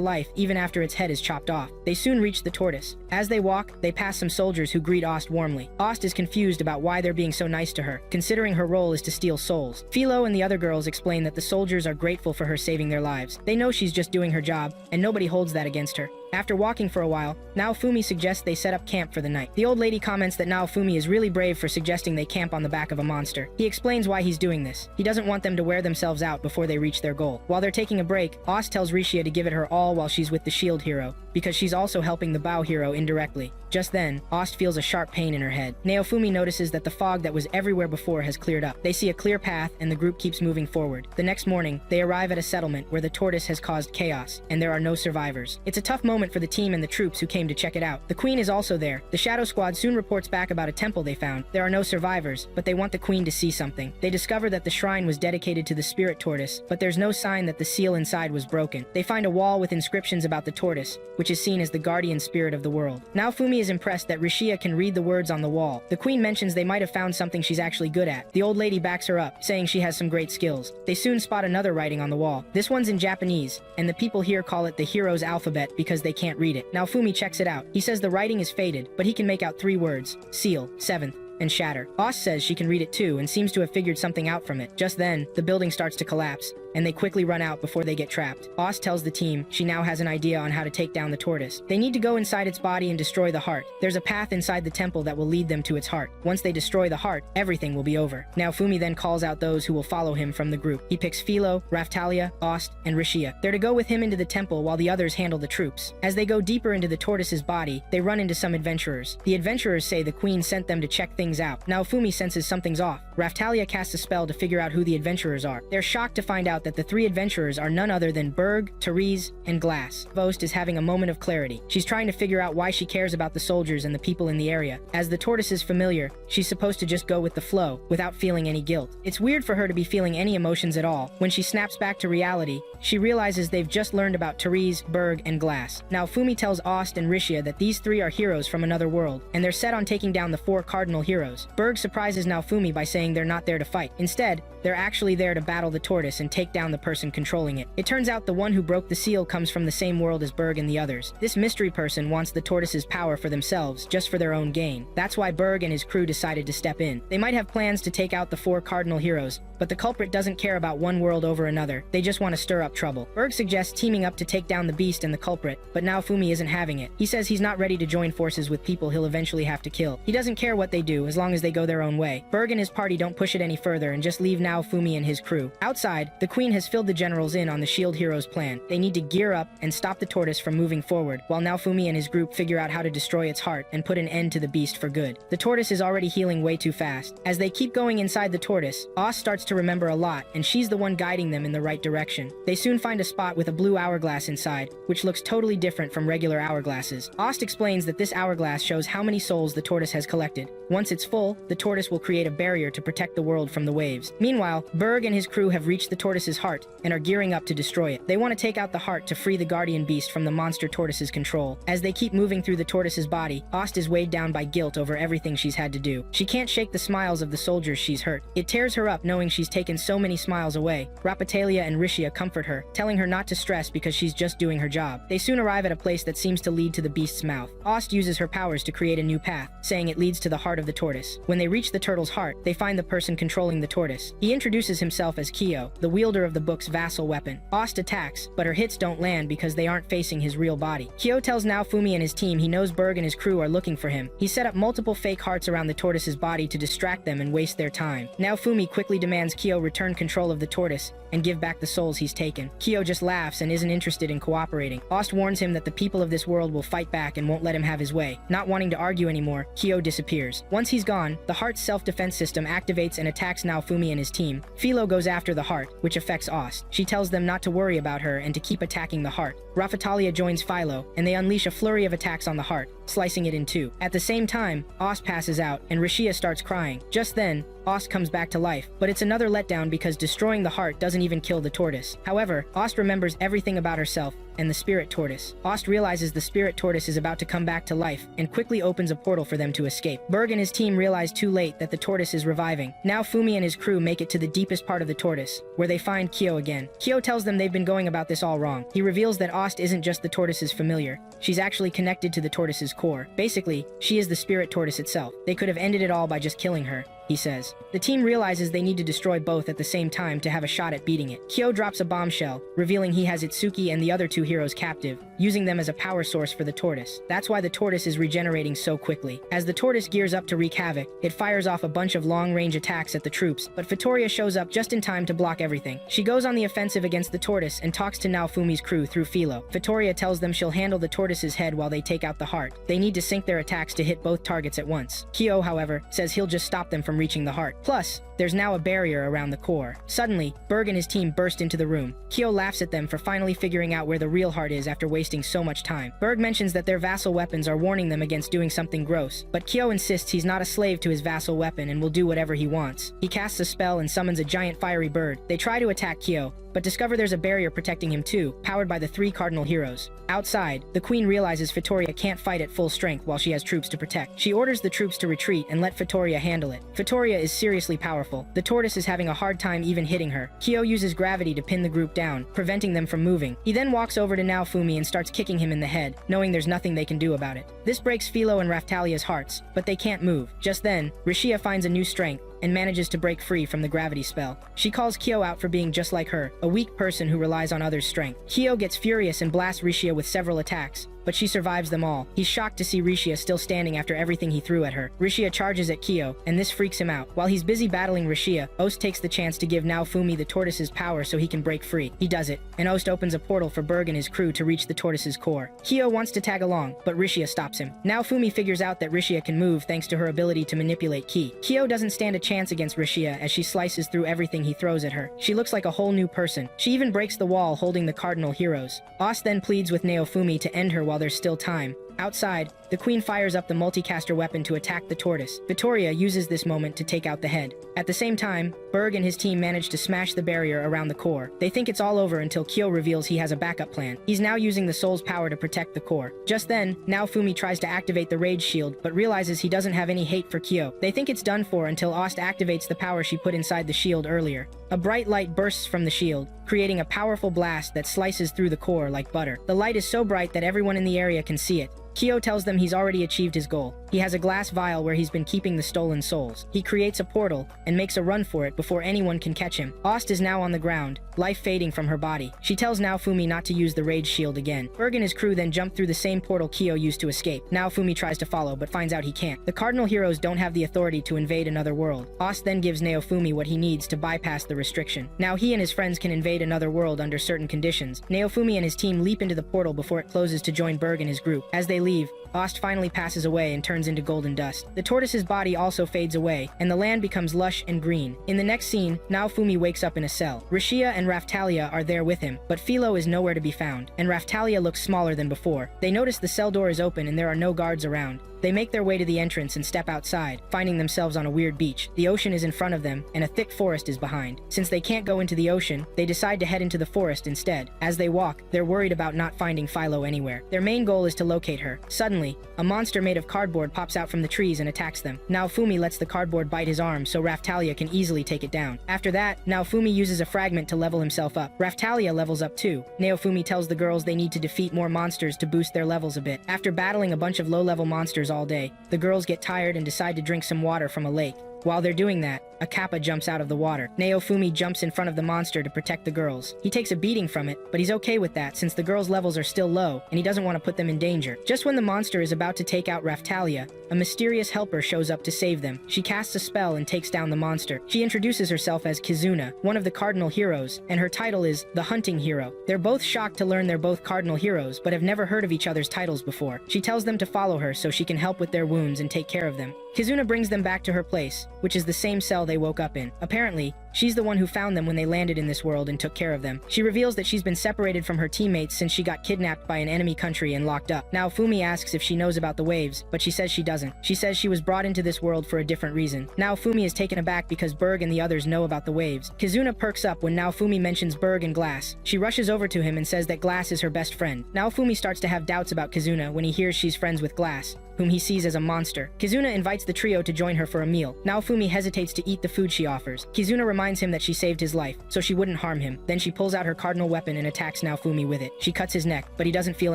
life even after its head is chopped off. They soon reach the tortoise. As they walk, they pass some soldiers who greet Ost warmly. Ost is confused about why they're being so nice to her, considering her role is to steal souls. Philo and the other girls explain that the soldiers are grateful for her saving their lives. They know she's just doing her job, and nobody holds that against her. After walking for a while, Naofumi suggests they set up camp for the night. The old lady comments that Naofumi is really brave for suggesting they camp on the back of a monster. He explains why he's doing this. He doesn't want them to wear themselves out before they reach their goal. While they're taking a break, Ost tells Rishia to give it her all while she's with the shield hero, because she's also helping the bow hero indirectly. Just then, Ost feels a sharp pain in her head. Naofumi notices that the fog that was everywhere before has cleared up. They see a clear path, and the group keeps moving forward. The next morning, they arrive at a settlement where the tortoise has caused chaos, and there are no survivors. It's a tough moment moment for the team and the troops who came to check it out. The queen is also there. The Shadow Squad soon reports back about a temple they found. There are no survivors, but they want the queen to see something. They discover that the shrine was dedicated to the spirit tortoise, but there's no sign that the seal inside was broken. They find a wall with inscriptions about the tortoise, which is seen as the guardian spirit of the world. Now Fumi is impressed that Rishia can read the words on the wall. The queen mentions they might have found something she's actually good at. The old lady backs her up, saying she has some great skills. They soon spot another writing on the wall. This one's in Japanese, and the people here call it the hero's alphabet because they can't read it. Now Fumi checks it out. He says the writing is faded, but he can make out 3 words: seal, 7th, and shatter. Boss says she can read it too and seems to have figured something out from it. Just then, the building starts to collapse, and they quickly run out before they get trapped. Boss tells the team she now has an idea on how to take down the tortoise. They need to go inside its body and destroy the heart. There's a path inside the temple that will lead them to its heart. Once they destroy the heart, everything will be over. Now Fumi then calls out those who will follow him from the group. He picks Philo, Raftalia, Ost, and Rishia. They're to go with him into the temple while the others handle the troops. As they go deeper into the tortoise's body, they run into some adventurers. The adventurers say the queen sent them to check things out. Now Fumi senses something's off. Raftalia casts a spell to figure out who the adventurers are. They're shocked to find out that the 3 adventurers are none other than Berg, Therese, and Glass. Vost is having a moment of clarity. She's trying to figure out why she cares about the soldiers and the people in the area. As the tortoise is familiar, she's supposed to just go with the flow, without feeling any guilt. It's weird for her to be feeling any emotions at all. When she snaps back to reality, she realizes they've just learned about Therese, Berg, and Glass. Now Fumi tells Ost and Rishia that these 3 are heroes from another world, and they're set on taking down the 4 cardinal heroes. Berg surprises now Fumi by saying they're not there to fight. Instead, they're actually there to battle the tortoise and take down the person controlling it. It turns out the one who broke the seal comes from the same world as Berg and the others. This mystery person wants the tortoise's power for themselves, just for their own gain. That's why Berg and his crew decided to step in. They might have plans to take out the 4 cardinal heroes, but the culprit doesn't care about one world over another. They just want to stir up trouble. Berg suggests teaming up to take down the beast and the culprit, but now Fumi isn't having it. He says he's not ready to join forces with people he'll eventually have to kill. He doesn't care what they do as long as they go their own way. Berg and his party don't push it any further and just leave now Fumi and his crew. Outside, the queen has filled the generals in on the shield heroes' plan. They need to gear up and stop the tortoise from moving forward, while now Fumi and his group figure out how to destroy its heart and put an end to the beast for good. The tortoise is already healing way too fast. As they keep going inside the tortoise, Oz starts to remember a lot, and she's the one guiding them in the right direction. They soon find a spot with a blue hourglass inside, which looks totally different from regular hourglasses. Ost explains that this hourglass shows how many souls the tortoise has collected. Once it's full, the tortoise will create a barrier to protect the world from the waves. Meanwhile, Berg and his crew have reached the tortoise's heart and are gearing up to destroy it. They want to take out the heart to free the guardian beast from the monster tortoise's control. As they keep moving through the tortoise's body, Ost is weighed down by guilt over everything she's had to do. She can't shake the smiles of the soldiers she's hurt. It tears her up knowing she's taken so many smiles away. Rapatalia and Rishia comfort her, telling her not to stress because she's just doing her job. They soon arrive at a place that seems to lead to the beast's mouth. Ost uses her powers to create a new path, saying it leads to the heart of the tortoise. When they reach the turtle's heart, they find the person controlling the tortoise. He introduces himself as Kyo, the wielder of the book's vassal weapon. Ost attacks, but her hits don't land because they aren't facing his real body. Kyo tells Naofumi and his team he knows Berg and his crew are looking for him. He set up multiple fake hearts around the tortoise's body to distract them and waste their time. Naofumi quickly demands Kyo return control of the tortoise and give back the souls he's taken. Kyo just laughs and isn't interested in cooperating. Ost warns him that the people of this world will fight back and won't let him have his way. Not wanting to argue anymore, Kyo disappears. Once he's gone, the heart's self-defense system activates and attacks Naofumi and his team. Philo goes after the heart, which affects Ost. She tells them not to worry about her and to keep attacking the heart. Rafatalia joins Philo, and they unleash a flurry of attacks on the heart, slicing it in two. At the same time, Ost passes out, and Rishia starts crying. Just then, Ost comes back to life, but it's another letdown because destroying the heart doesn't even kill the tortoise. However, Ost remembers everything about herself and the spirit tortoise. Ost realizes the spirit tortoise is about to come back to life and quickly opens a portal for them to escape. Berg and his team realize too late that the tortoise is reviving. Now Fumi and his crew make it to the deepest part of the tortoise, where they find Kyo again. Kyo tells them they've been going about this all wrong. He reveals that Ost isn't just the tortoise's familiar. She's actually connected to the tortoise's core. Basically, she is the spirit tortoise itself. They could have ended it all by just killing her, he says. The team realizes they need to destroy both at the same time to have a shot at beating it. Kyo drops a bombshell, revealing he has Itsuki and the other two heroes captive, using them as a power source for the tortoise. That's why the tortoise is regenerating so quickly. As the tortoise gears up to wreak havoc, it fires off a bunch of long-range attacks at the troops, but Fatoria shows up just in time to block everything. She goes on the offensive against the tortoise and talks to Naofumi's crew through Philo. Fatoria tells them she'll handle the tortoise's head while they take out the heart. They need to sync their attacks to hit both targets at once. Kyo, however, says he'll just stop them from reaching the heart. Plus, there's now a barrier around the core. Suddenly, Berg and his team burst into the room. Kyo laughs at them for finally figuring out where the real heart is after wasting so much time. Berg mentions that their vassal weapons are warning them against doing something gross, but Kyo insists he's not a slave to his vassal weapon and will do whatever he wants. He casts a spell and summons a giant fiery bird. They try to attack Kyo, but discover there's a barrier protecting him too, powered by the 3 cardinal heroes. Outside, the queen realizes Fitoria can't fight at full strength while she has troops to protect. She orders the troops to retreat and let Fitoria handle it. Fitoria is seriously powerful. The tortoise is having a hard time even hitting her. Kyo uses gravity to pin the group down, preventing them from moving. He then walks over to Naofumi and starts kicking him in the head, knowing there's nothing they can do about it. This breaks Philo and Raphtalia's hearts, but they can't move. Just then, Rishia finds a new strength and manages to break free from the gravity spell. She calls Kyo out for being just like her, a weak person who relies on others' strength. Kyo gets furious and blasts Rishia with several attacks, but she survives them all. He's shocked to see Rishia still standing after everything he threw at her. Rishia charges at Kyo, and this freaks him out. While he's busy battling Rishia, Ost takes the chance to give Naofumi the tortoise's power so he can break free. He does it, and Ost opens a portal for Berg and his crew to reach the tortoise's core. Kyo wants to tag along, but Rishia stops him. Naofumi figures out that Rishia can move thanks to her ability to manipulate ki. Kyo doesn't stand a chance against Rishia as she slices through everything he throws at her. She looks like a whole new person. She even breaks the wall holding the cardinal heroes. Ost then pleads with Naofumi to end her while there's still time. Outside, the queen fires up the multicaster weapon to attack the tortoise. Vittoria uses this moment to take out the head. At the same time, Berg and his team manage to smash the barrier around the core. They think it's all over until Kyo reveals he has a backup plan. He's now using the soul's power to protect the core. Just then, Naofumi tries to activate the rage shield, but realizes he doesn't have any hate for Kyo. They think it's done for until Ost activates the power she put inside the shield earlier. A bright light bursts from the shield, creating a powerful blast that slices through the core like butter. The light is so bright that everyone in the area can see it. Kyo tells them he's already achieved his goal. He has a glass vial where he's been keeping the stolen souls. He creates a portal and makes a run for it before anyone can catch him. Ost is now on the ground, life fading from her body. She tells Naofumi not to use the rage shield again. Berg and his crew then jump through the same portal Kyo used to escape. Naofumi tries to follow, but finds out he can't. The cardinal heroes don't have the authority to invade another world. Ost then gives Naofumi what he needs to bypass the restriction. Now he and his friends can invade another world under certain conditions. Naofumi and his team leap into the portal before it closes to join Berg and his group. As they leave, Ost finally passes away and turns into golden dust. The tortoise's body also fades away, and the land becomes lush and green. In the next scene, Naofumi wakes up in a cell. Rishia and Raphtalia are there with him, but Philo is nowhere to be found, and Raphtalia looks smaller than before. They notice the cell door is open and there are no guards around. They make their way to the entrance and step outside, finding themselves on a weird beach. The ocean is in front of them, and a thick forest is behind. Since they can't go into the ocean, they decide to head into the forest instead. As they walk, they're worried about not finding Philo anywhere. Their main goal is to locate her. Suddenly, a monster made of cardboard pops out from the trees and attacks them. Naofumi lets the cardboard bite his arm so Raphtalia can easily take it down. After that, Naofumi uses a fragment to level himself up. Raphtalia levels up too. Naofumi tells the girls they need to defeat more monsters to boost their levels a bit. After battling a bunch of low-level monsters all day, the girls get tired and decide to drink some water from a lake. While they're doing that, a kappa jumps out of the water. Naofumi jumps in front of the monster to protect the girls. He takes a beating from it, but he's okay with that since the girls' levels are still low, and he doesn't want to put them in danger. Just when the monster is about to take out Raphtalia, a mysterious helper shows up to save them. She casts a spell and takes down the monster. She introduces herself as Kizuna, one of the cardinal heroes, and her title is the Hunting Hero. They're both shocked to learn they're both cardinal heroes, but have never heard of each other's titles before. She tells them to follow her so she can help with their wounds and take care of them. Kizuna brings them back to her place, which is the same cell they woke up in. Apparently, she's the one who found them when they landed in this world and took care of them. She reveals that she's been separated from her teammates since she got kidnapped by an enemy country and locked up. Naofumi asks if she knows about the waves, but she says she doesn't. She says she was brought into this world for a different reason. Naofumi is taken aback because Berg and the others know about the waves. Kizuna perks up when Naofumi mentions Berg and Glass. She rushes over to him and says that Glass is her best friend. Naofumi starts to have doubts about Kizuna when he hears she's friends with Glass, whom he sees as a monster. Kizuna invites the trio to join her for a meal. Naofumi hesitates to eat the food she offers. Kizuna reminds him that she saved his life, so she wouldn't harm him. Then she pulls out her cardinal weapon and attacks Naofumi with it. She cuts his neck, but he doesn't feel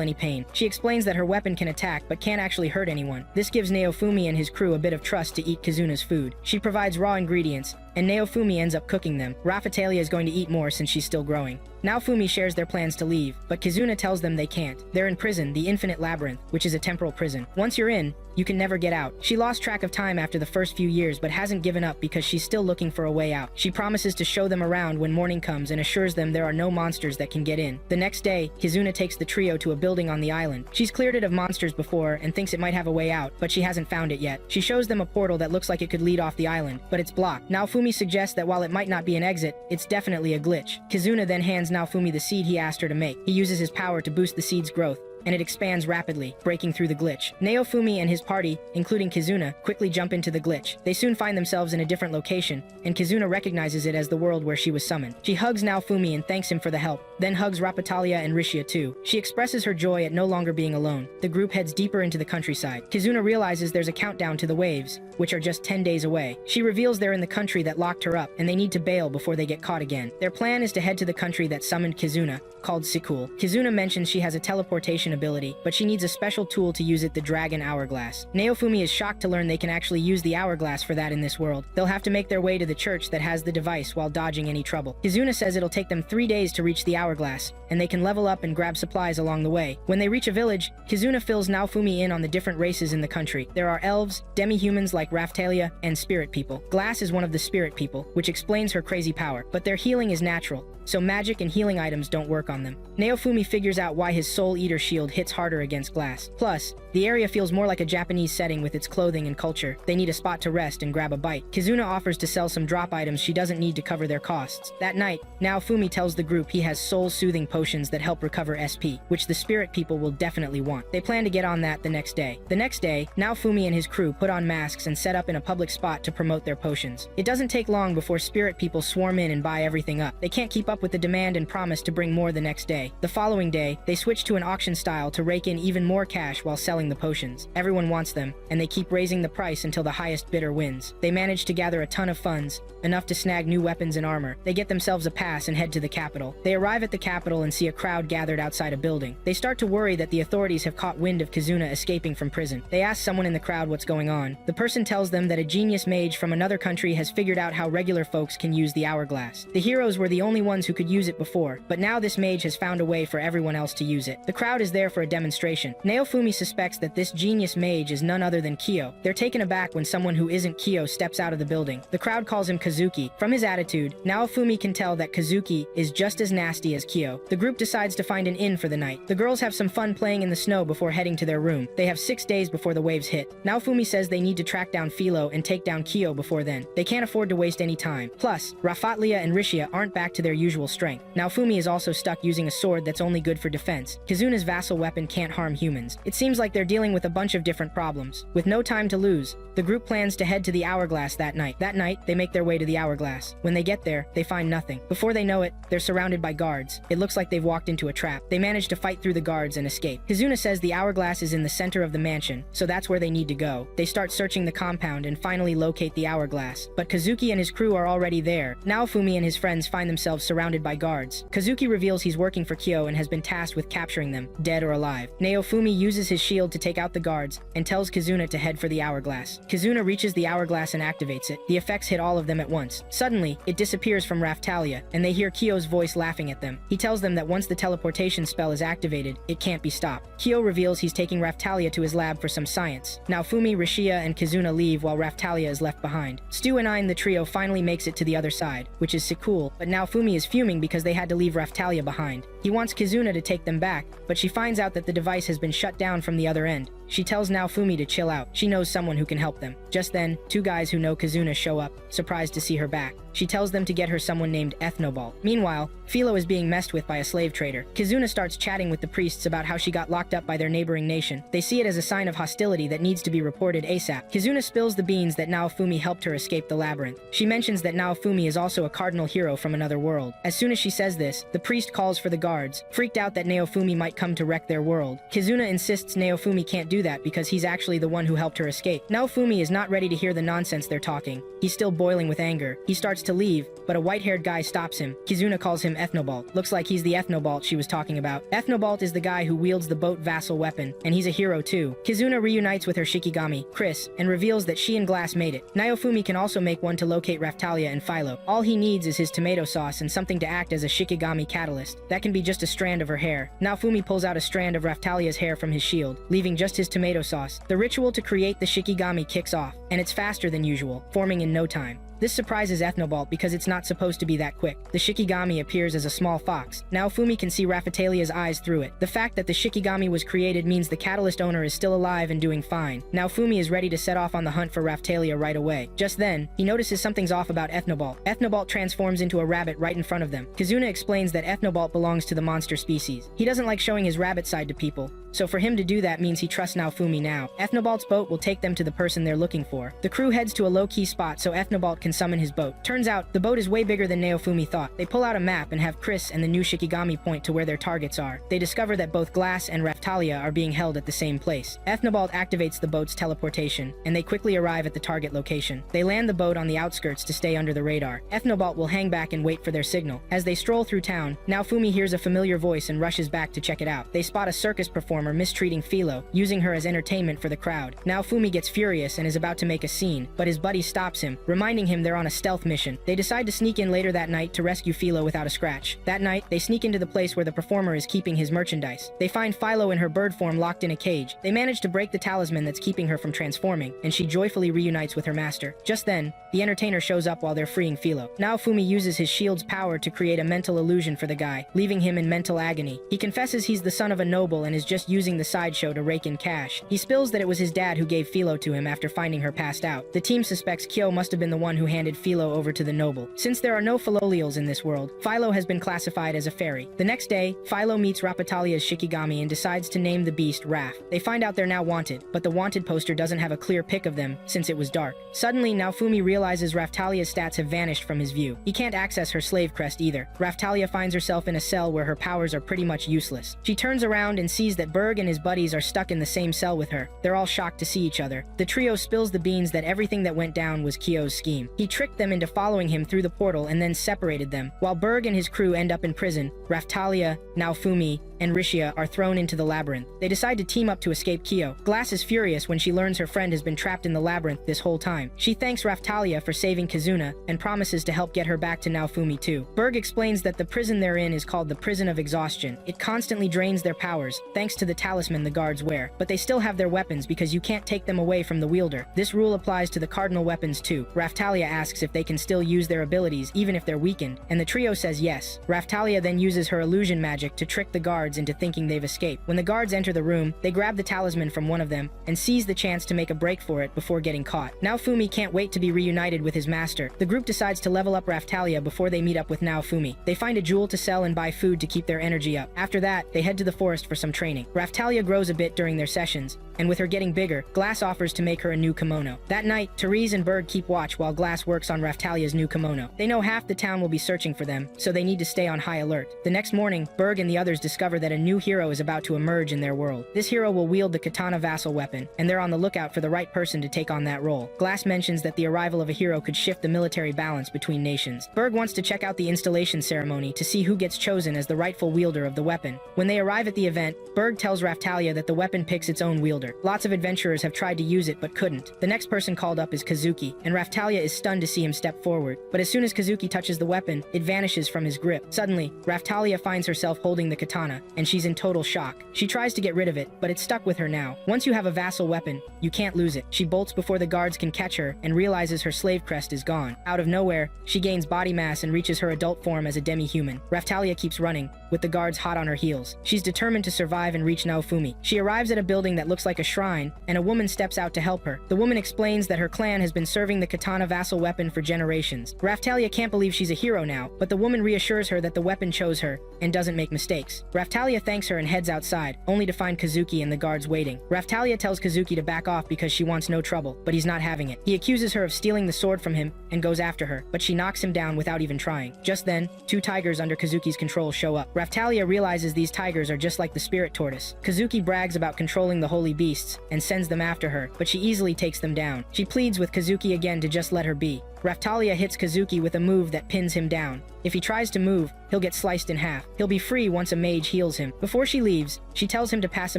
any pain. She explains that her weapon can attack, but can't actually hurt anyone. This gives Naofumi and his crew a bit of trust to eat Kizuna's food. She provides raw ingredients, and Naofumi ends up cooking them. Raphtalia is going to eat more since she's still growing. Naofumi shares their plans to leave, but Kizuna tells them they can't. They're in prison, the Infinite Labyrinth, which is a temporal prison. Once you're in, you can never get out. She lost track of time after the first few years but hasn't given up because she's still looking for a way out. She promises to show them around when morning comes and assures them there are no monsters that can get in. The next day, Kizuna takes the trio to a building on the island. She's cleared it of monsters before and thinks it might have a way out, but she hasn't found it yet. She shows them a portal that looks like it could lead off the island, but it's blocked. Naofumi suggests that while it might not be an exit, it's definitely a glitch. Kizuna then hands Naofumi the seed he asked her to make. He uses his power to boost the seed's growth, and it expands rapidly, breaking through the glitch. Naofumi and his party, including Kizuna, quickly jump into the glitch. They soon find themselves in a different location, and Kizuna recognizes it as the world where she was summoned. She hugs Naofumi and thanks him for the help, then hugs Rapatalia and Rishia too. She expresses her joy at no longer being alone. The group heads deeper into the countryside. Kizuna realizes there's a countdown to the waves, which are just 10 days away. She reveals they're in the country that locked her up, and they need to bail before they get caught again. Their plan is to head to the country that summoned Kizuna, called Sikul. Kizuna mentions she has a teleportation ability, but she needs a special tool to use it, the Dragon Hourglass. Naofumi is shocked to learn they can actually use the hourglass for that in this world. They'll have to make their way to the church that has the device while dodging any trouble. Kizuna says it'll take them 3 days to reach the hourglass, and they can level up and grab supplies along the way. When they reach a village, Kizuna fills Naofumi in on the different races in the country. There are elves, demi-humans like Raftalia, and spirit people. Glass is one of the spirit people, which explains her crazy power, but their healing is natural, so magic and healing items don't work on them. Naofumi figures out why his Soul Eater shield hits harder against glass. Plus, the area feels more like a Japanese setting with its clothing and culture. They need a spot to rest and grab a bite. Kizuna offers to sell some drop items she doesn't need to cover their costs. That night, Naofumi tells the group he has soul-soothing potions that help recover SP, which the spirit people will definitely want. They plan to get on that the next day. The next day, Naofumi and his crew put on masks and set up in a public spot to promote their potions. It doesn't take long before spirit people swarm in and buy everything up. They can't keep up with the demand and promise to bring more the next day. The following day, they switch to an auction style to rake in even more cash while selling the potions. Everyone wants them, and they keep raising the price until the highest bidder wins. They manage to gather a ton of funds, enough to snag new weapons and armor. They get themselves a pass and head to the capital. They arrive at the capital and see a crowd gathered outside a building. They start to worry that the authorities have caught wind of Kizuna escaping from prison. They ask someone in the crowd what's going on. The person tells them that a genius mage from another country has figured out how regular folks can use the hourglass. The heroes were the only ones who could use it before, but now this mage has found a way for everyone else to use it. The crowd is there for a demonstration. Naofumi suspects that this genius mage is none other than Kyo. They're taken aback when someone who isn't Kyo steps out of the building. The crowd calls him Kazuki. From his attitude, Naofumi can tell that Kazuki is just as nasty as Kyo. The group decides to find an inn for the night. The girls have some fun playing in the snow before heading to their room. They have 6 days before the waves hit. Naofumi says they need to track down Philo and take down Kyo before then. They can't afford to waste any time. Plus, Rafatlia and Rishia aren't back to their usual strength. Naofumi is also stuck using a sword that's only good for defense. Kizuna's vassal weapon can't harm humans. It seems like they're dealing with a bunch of different problems. With no time to lose, the group plans to head to the hourglass that night. That night, they make their way to the hourglass. When they get there, they find nothing. Before they know it, they're surrounded by guards. It looks like they've walked into a trap. They manage to fight through the guards and escape. Kizuna says the hourglass is in the center of the mansion, so that's where they need to go. They start searching the compound and finally locate the hourglass. But Kazuki and his crew are already there. Naofumi and his friends find themselves surrounded by guards. Kazuki reveals he's working for Kyo and has been tasked with capturing them, dead or alive. Naofumi uses his shield to take out the guards and tells Kizuna to head for the hourglass. Kizuna reaches the hourglass and activates it. The effects hit all of them at once. Suddenly, it disappears from Raftalia, and they hear Kyo's voice laughing at them. He tells them that once the teleportation spell is activated, it can't be stopped. Kyo reveals he's taking Raftalia to his lab for some science. Naofumi, Rishia, and Kizuna leave while Raftalia is left behind. Stu and I and the trio finally makes it to the other side, which is Sikul, but Naofumi is fuming because they had to leave Raftalia behind. He wants Kizuna to take them back, but she finds out that the device has been shut down from the other end. She tells Naofumi to chill out. She knows someone who can help them. Just then, 2 guys who know Kizuna show up, surprised to see her back. She tells them to get her someone named Ethnobal. Meanwhile, Philo is being messed with by a slave trader. Kizuna starts chatting with the priests about how she got locked up by their neighboring nation. They see it as a sign of hostility that needs to be reported ASAP. Kizuna spills the beans that Naofumi helped her escape the labyrinth. She mentions that Naofumi is also a cardinal hero from another world. As soon as she says this, the priest calls for the guards, freaked out that Naofumi might come to wreck their world. Kizuna insists Naofumi can't do do that because he's actually the one who helped her escape. Naofumi is not ready to hear the nonsense they're talking. He's still boiling with anger. He starts to leave, but a white-haired guy stops him. Kizuna calls him Ethnobalt. Looks like he's the Ethnobalt she was talking about. Ethnobalt is the guy who wields the boat vassal weapon, and he's a hero too. Kizuna reunites with her Shikigami, Chris, and reveals that she and Glass made it. Naofumi can also make one to locate Raphtalia and Philo. All he needs is his tomato sauce and something to act as a Shikigami catalyst. That can be just a strand of her hair. Naofumi pulls out a strand of Raphtalia's hair from his shield, leaving just his tomato sauce. The ritual to create the Shikigami kicks off, and it's faster than usual, forming in no time. This surprises Ethnobalt because it's not supposed to be that quick. The Shikigami appears as a small fox. Naofumi can see Raphtalia's eyes through it. The fact that the Shikigami was created means the catalyst owner is still alive and doing fine. Naofumi is ready to set off on the hunt for Raphtalia right away. Just then, he notices something's off about Ethnobalt. Ethnobalt transforms into a rabbit right in front of them. Kizuna explains that Ethnobalt belongs to the monster species. He doesn't like showing his rabbit side to people, so for him to do that means he trusts Naofumi now. Ethnobalt's boat will take them to the person they're looking for. The crew heads to a low-key spot so Ethnobalt can summon his boat. Turns out, the boat is way bigger than Naofumi thought. They pull out a map and have Chris and the new Shikigami point to where their targets are. They discover that both Glass and Raphtalia are being held at the same place. Ethnobalt activates the boat's teleportation, and they quickly arrive at the target location. They land the boat on the outskirts to stay under the radar. Ethnobalt will hang back and wait for their signal. As they stroll through town, Naofumi hears a familiar voice and rushes back to check it out. They spot a circus performer mistreating Philo, using her as entertainment for the crowd. Naofumi gets furious and is about to make a scene, but his buddy stops him, reminding him they're on a stealth mission. They decide to sneak in later that night to rescue Philo without a scratch. That night, they sneak into the place where the performer is keeping his merchandise. They find Philo in her bird form locked in a cage. They manage to break the talisman that's keeping her from transforming, and she joyfully reunites with her master. Just then, the entertainer shows up while they're freeing Philo. Naofumi uses his shield's power to create a mental illusion for the guy, leaving him in mental agony. He confesses he's the son of a noble and is just using the sideshow to rake in cash. He spills that it was his dad who gave Philo to him after finding her passed out. The team suspects Kyo must have been the one who handed Philo over to the noble. Since there are no Philolials in this world, Philo has been classified as a fairy. The next day, Philo meets Raphtalia's Shikigami and decides to name the beast Raph. They find out they're now wanted, but the wanted poster doesn't have a clear pic of them since it was dark. Suddenly, Naofumi realizes Raphtalia's stats have vanished from his view. He can't access her slave crest either. Raphtalia finds herself in a cell where her powers are pretty much useless. She turns around and sees that Berg and his buddies are stuck in the same cell with her. They're all shocked to see each other. The trio spills the beans that everything that went down was Kyo's scheme. He tricked them into following him through the portal and then separated them. While Berg and his crew end up in prison, Raphtalia, Naofumi, and Rishia are thrown into the labyrinth. They decide to team up to escape Kyo. Glass is furious when she learns her friend has been trapped in the labyrinth this whole time. She thanks Raphtalia for saving Kizuna and promises to help get her back to Naofumi too. Berg explains that the prison they're in is called the Prison of Exhaustion. It constantly drains their powers, thanks to the talisman the guards wear. But they still have their weapons because you can't take them away from the wielder. This rule applies to the cardinal weapons too. Raphtalia asks if they can still use their abilities even if they're weakened, and the trio says yes. Raphtalia then uses her illusion magic to trick the guards into thinking they've escaped. When the guards enter the room, they grab the talisman from one of them and seize the chance to make a break for it before getting caught. Naofumi can't wait to be reunited with his master. The group decides to level up Raphtalia before they meet up with Naofumi. They find a jewel to sell and buy food to keep their energy up. After that, they head to the forest for some training. Raphtalia grows a bit during their sessions, and with her getting bigger, Glass offers to make her a new kimono. That night, Therese and Berg keep watch while Glass works on Raphtalia's new kimono. They know half the town will be searching for them, so they need to stay on high alert. The next morning, Berg and the others discover that a new hero is about to emerge in their world. This hero will wield the katana vassal weapon, and they're on the lookout for the right person to take on that role. Glass mentions that the arrival of a hero could shift the military balance between nations. Berg wants to check out the installation ceremony to see who gets chosen as the rightful wielder of the weapon. When they arrive at the event, Berg tells Raphtalia that the weapon picks its own wielder. Lots of adventurers have tried to use it but couldn't. The next person called up is Kazuki, and Raphtalia is stunned to see him step forward. But as soon as Kazuki touches the weapon, it vanishes from his grip. Suddenly, Raphtalia finds herself holding the katana, and she's in total shock. She tries to get rid of it, but it's stuck with her now. Once you have a vassal weapon, you can't lose it. She bolts before the guards can catch her and realizes her slave crest is gone. Out of nowhere, she gains body mass and reaches her adult form as a demi-human. Raphtalia keeps running, with the guards hot on her heels. She's determined to survive and reach Naofumi. She arrives at a building that looks like a shrine, and a woman steps out to help her. The woman explains that her clan has been serving the katana vassal weapon for generations. Raphtalia can't believe she's a hero now, but the woman reassures her that the weapon chose her and doesn't make mistakes. Raphtalia thanks her and heads outside, only to find Kazuki and the guards waiting. Raphtalia tells Kazuki to back off because she wants no trouble, but he's not having it. He accuses her of stealing the sword from him and goes after her, but she knocks him down without even trying. Just then, two tigers under Kazuki's control show up. Raftalia realizes these tigers are just like the spirit tortoise. Kazuki brags about controlling the holy beasts and sends them after her, but she easily takes them down. She pleads with Kazuki again to just let her be. Raftalia hits Kazuki with a move that pins him down. If he tries to move, he'll get sliced in half. He'll be free once a mage heals him. Before she leaves, she tells him to pass a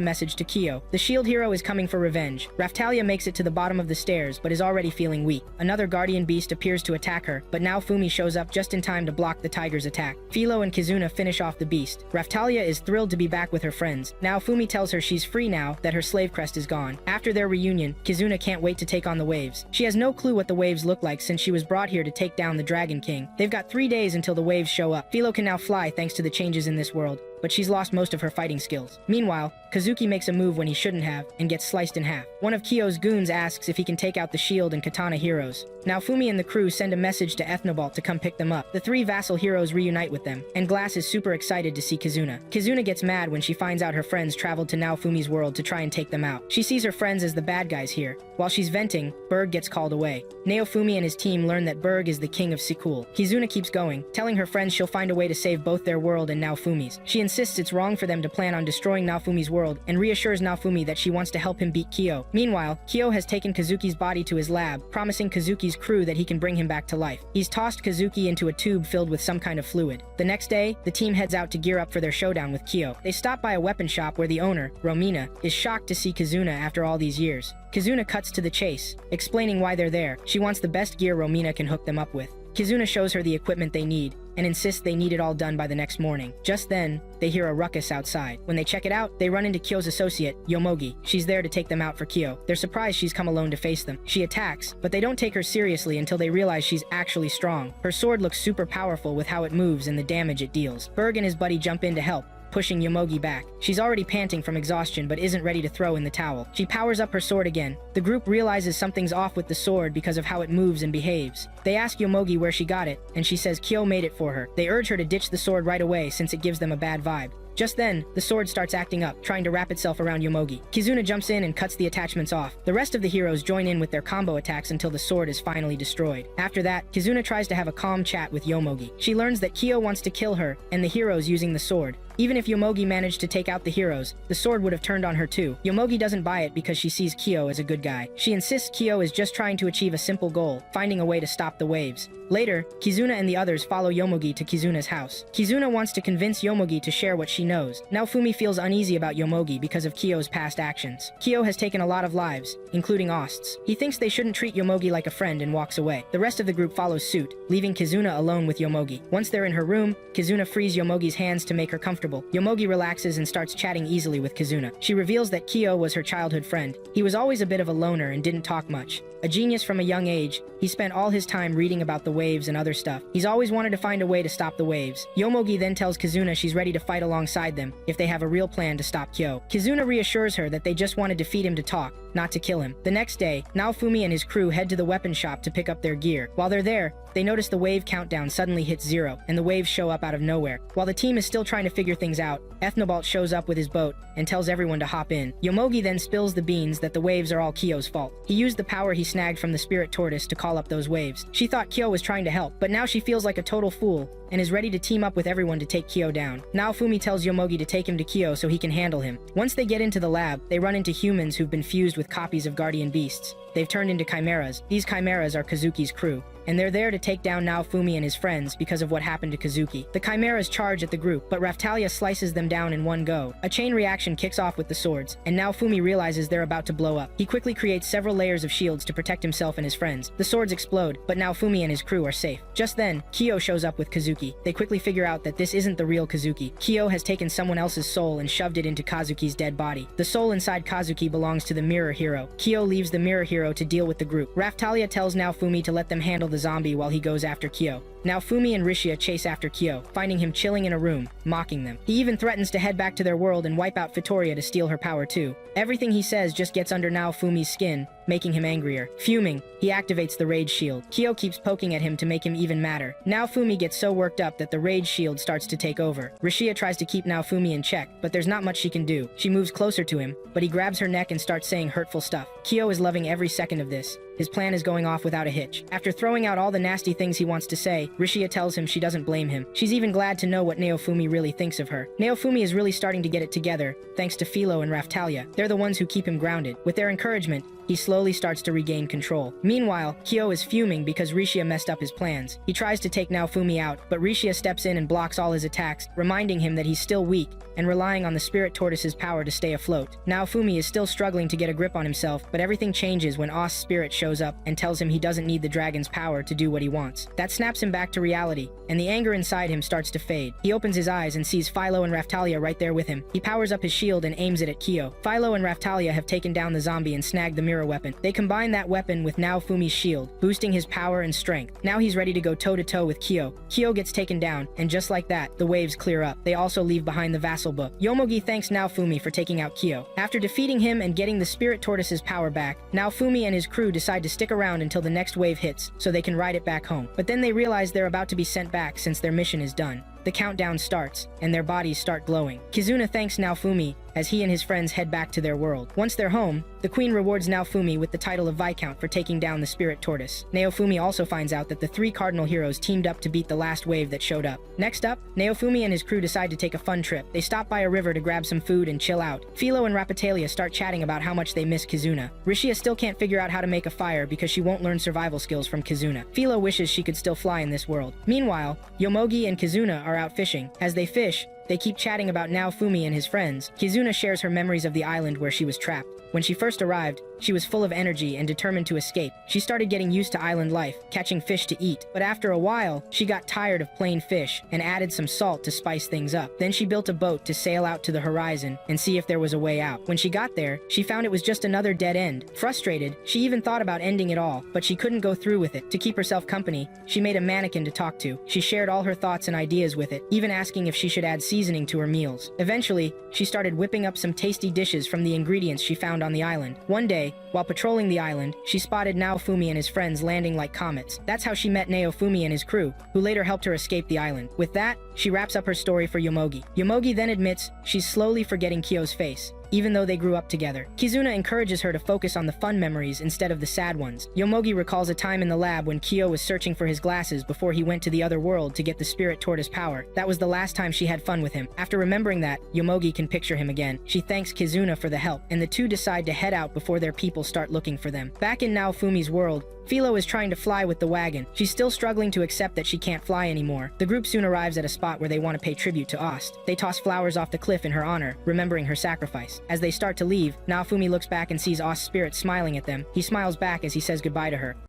message to Kyo. The shield hero is coming for revenge. Raftalia makes it to the bottom of the stairs, but is already feeling weak. Another guardian beast appears to attack her, but now Fumi shows up just in time to block the tiger's attack. Philo and Kizuna finish off the beast. Raftalia is thrilled to be back with her friends. Now Fumi tells her she's free now that her slave crest is gone. After their reunion, Kizuna can't wait to take on the waves. She has no clue what the waves look like since she was brought here to take down the Dragon King. They've got 3 days until the waves show up. Philo can now fly thanks to the changes in this world, but she's lost most of her fighting skills. Meanwhile, Kazuki makes a move when he shouldn't have, and gets sliced in half. One of Kyo's goons asks if he can take out the shield and katana heroes. Now Fumi and the crew send a message to Ethnobalt to come pick them up. The 3 vassal heroes reunite with them, and Glass is super excited to see Kizuna. Kizuna gets mad when she finds out her friends traveled to Naofumi's world to try and take them out. She sees her friends as the bad guys here. While she's venting, Berg gets called away. Naofumi and his team learn that Berg is the king of Sikul. Kizuna keeps going, telling her friends she'll find a way to save both their world and Naofumi's. She insists it's wrong for them to plan on destroying Naofumi's world, and reassures Naofumi that she wants to help him beat Kyo. Meanwhile, Kyo has taken Kazuki's body to his lab, promising Kazuki's crew that he can bring him back to life. He's tossed Kazuki into a tube filled with some kind of fluid. The next day, the team heads out to gear up for their showdown with Kyo. They stop by a weapon shop where the owner, Romina, is shocked to see Kizuna after all these years. Kizuna cuts to the chase, explaining why they're there. She wants the best gear Romina can hook them up with. Kizuna shows her the equipment they need, and insists they need it all done by the next morning. Just then, they hear a ruckus outside. When they check it out, they run into Kyo's associate, Yomogi. She's there to take them out for Kyo. They're surprised she's come alone to face them. She attacks, but they don't take her seriously until they realize she's actually strong. Her sword looks super powerful with how it moves and the damage it deals. Berg and his buddy jump in to help, pushing Yomogi back. She's already panting from exhaustion but isn't ready to throw in the towel. She powers up her sword again. The group realizes something's off with the sword because of how it moves and behaves. They ask Yomogi where she got it, and she says Kyo made it for her. They urge her to ditch the sword right away since it gives them a bad vibe. Just then, the sword starts acting up, trying to wrap itself around Yomogi. Kizuna jumps in and cuts the attachments off. The rest of the heroes join in with their combo attacks until the sword is finally destroyed. After that, Kizuna tries to have a calm chat with Yomogi. She learns that Kyo wants to kill her and the heroes using the sword. Even if Yomogi managed to take out the heroes, the sword would have turned on her too. Yomogi doesn't buy it because she sees Kyo as a good guy. She insists Kyo is just trying to achieve a simple goal, finding a way to stop the waves. Later, Kizuna and the others follow Yomogi to Kizuna's house. Kizuna wants to convince Yomogi to share what she knows. Now Fumi feels uneasy about Yomogi because of Kyo's past actions. Kyo has taken a lot of lives, including Ost's. He thinks they shouldn't treat Yomogi like a friend and walks away. The rest of the group follows suit, leaving Kizuna alone with Yomogi. Once they're in her room, Kizuna frees Yomogi's hands to make her comfortable. Yomogi relaxes and starts chatting easily with Kizuna. She reveals that Kyo was her childhood friend. He was always a bit of a loner and didn't talk much. A genius from a young age, he spent all his time reading about the waves and other stuff. He's always wanted to find a way to stop the waves. Yomogi then tells Kizuna she's ready to fight alongside them if they have a real plan to stop Kyo. Kizuna reassures her that they just want to defeat him to talk, not to kill him. The next day, Naofumi and his crew head to the weapon shop to pick up their gear. While they're there, they notice the wave countdown suddenly hits 0, and the waves show up out of nowhere. While the team is still trying to figure things out, Ethnobalt shows up with his boat and tells everyone to hop in. Yomogi then spills the beans that the waves are all Kyo's fault. He used the power he snagged from the spirit tortoise to call up those waves. She thought Kyo was trying to help, but now she feels like a total fool and is ready to team up with everyone to take Kyo down. Naofumi tells Yomogi to take him to Kyo so he can handle him. Once they get into the lab, they run into humans who've been fused with copies of guardian beasts. They've turned into chimeras. These chimeras are Kazuki's crew, and they're there to take down Naofumi and his friends because of what happened to Kazuki. The chimeras charge at the group, but Raftalia slices them down in one go. A chain reaction kicks off with the swords, and Naofumi realizes they're about to blow up. He quickly creates several layers of shields to protect himself and his friends. The swords explode, but Naofumi and his crew are safe. Just then, Kyo shows up with Kazuki. They quickly figure out that this isn't the real Kazuki. Kyo has taken someone else's soul and shoved it into Kazuki's dead body. The soul inside Kazuki belongs to the mirror hero. Kyo leaves the mirror hero to deal with the group. Raftalia tells Naofumi to let them handle the zombie while he goes after Kyo. Now Fumi and Rishia chase after Kyo, finding him chilling in a room, mocking them. He even threatens to head back to their world and wipe out Fitoria to steal her power too. Everything he says just gets under now Fumi's skin, making him angrier. Fuming, he activates the rage shield. Kyo keeps poking at him to make him even madder. Now Fumi gets so worked up that the rage shield starts to take over. Rishia tries to keep now Fumi in check, but there's not much she can do. She moves closer to him, but he grabs her neck and starts saying hurtful stuff. Kyo is loving every second of this. His plan is going off without a hitch. After throwing out all the nasty things he wants to say, Rishia tells him she doesn't blame him. She's even glad to know what Naofumi really thinks of her. Naofumi is really starting to get it together, thanks to Philo and Raftalia. They're the ones who keep him grounded. With their encouragement, he slowly starts to regain control. Meanwhile, Kyo is fuming because Rishia messed up his plans. He tries to take Naofumi out, but Rishia steps in and blocks all his attacks, reminding him that he's still weak and relying on the spirit tortoise's power to stay afloat. Naofumi is still struggling to get a grip on himself, but everything changes when Os's spirit shows up and tells him he doesn't need the dragon's power to do what he wants. That snaps him back to reality, and the anger inside him starts to fade. He opens his eyes and sees Philo and Raftalia right there with him. He powers up his shield and aims it at Kyo. Philo and Raftalia have taken down the zombie and snagged the mirror weapon. They combine that weapon with Naofumi's shield, boosting his power and strength. Now he's ready to go toe-to-toe with Kyo. Kyo gets taken down, and just like that, the waves clear up. They also leave behind the vassal book. Yomogi thanks Naofumi for taking out Kyo. After defeating him and getting the spirit tortoise's power back, Naofumi and his crew decide to stick around until the next wave hits, so they can ride it back home. But then they realize they're about to be sent back since their mission is done. The countdown starts, and their bodies start glowing. Kizuna thanks Naofumi as he and his friends head back to their world. Once they're home, the queen rewards Naofumi with the title of Viscount for taking down the spirit tortoise. Naofumi also finds out that the 3 cardinal heroes teamed up to beat the last wave that showed up. Next up, Naofumi and his crew decide to take a fun trip. They stop by a river to grab some food and chill out. Philo and Rapitalia start chatting about how much they miss Kizuna. Rishia still can't figure out how to make a fire because she won't learn survival skills from Kizuna. Philo wishes she could still fly in this world. Meanwhile, Yomogi and Kizuna are out fishing. As they fish, they keep chatting about Naofumi and his friends. Kizuna shares her memories of the island where she was trapped. When she first arrived, she was full of energy and determined to escape. She started getting used to island life, catching fish to eat. But after a while, she got tired of plain fish and added some salt to spice things up. Then she built a boat to sail out to the horizon and see if there was a way out. When she got there, she found it was just another dead end. Frustrated, she even thought about ending it all, but she couldn't go through with it. To keep herself company, she made a mannequin to talk to. She shared all her thoughts and ideas with it, even asking if she should add seasoning to her meals. Eventually, she started whipping up some tasty dishes from the ingredients she found on the island. One day, while patrolling the island, she spotted Naofumi and his friends landing like comets. That's how she met Naofumi and his crew, who later helped her escape the island. With that, she wraps up her story for Yomogi. Yomogi then admits she's slowly forgetting Kyo's face, even though they grew up together. Kizuna encourages her to focus on the fun memories instead of the sad ones. Yomogi recalls a time in the lab when Kyo was searching for his glasses before he went to the other world to get the spirit tortoise power. That was the last time she had fun with him. After remembering that, Yomogi can picture him again. She thanks Kizuna for the help, and the two decide to head out before their people start looking for them. Back in Naofumi's world, Philo is trying to fly with the wagon. She's still struggling to accept that she can't fly anymore. The group soon arrives at a spot where they want to pay tribute to Ost. They toss flowers off the cliff in her honor, remembering her sacrifice. As they start to leave, Naofumi looks back and sees Ost's spirit smiling at them. He smiles back as he says goodbye to her.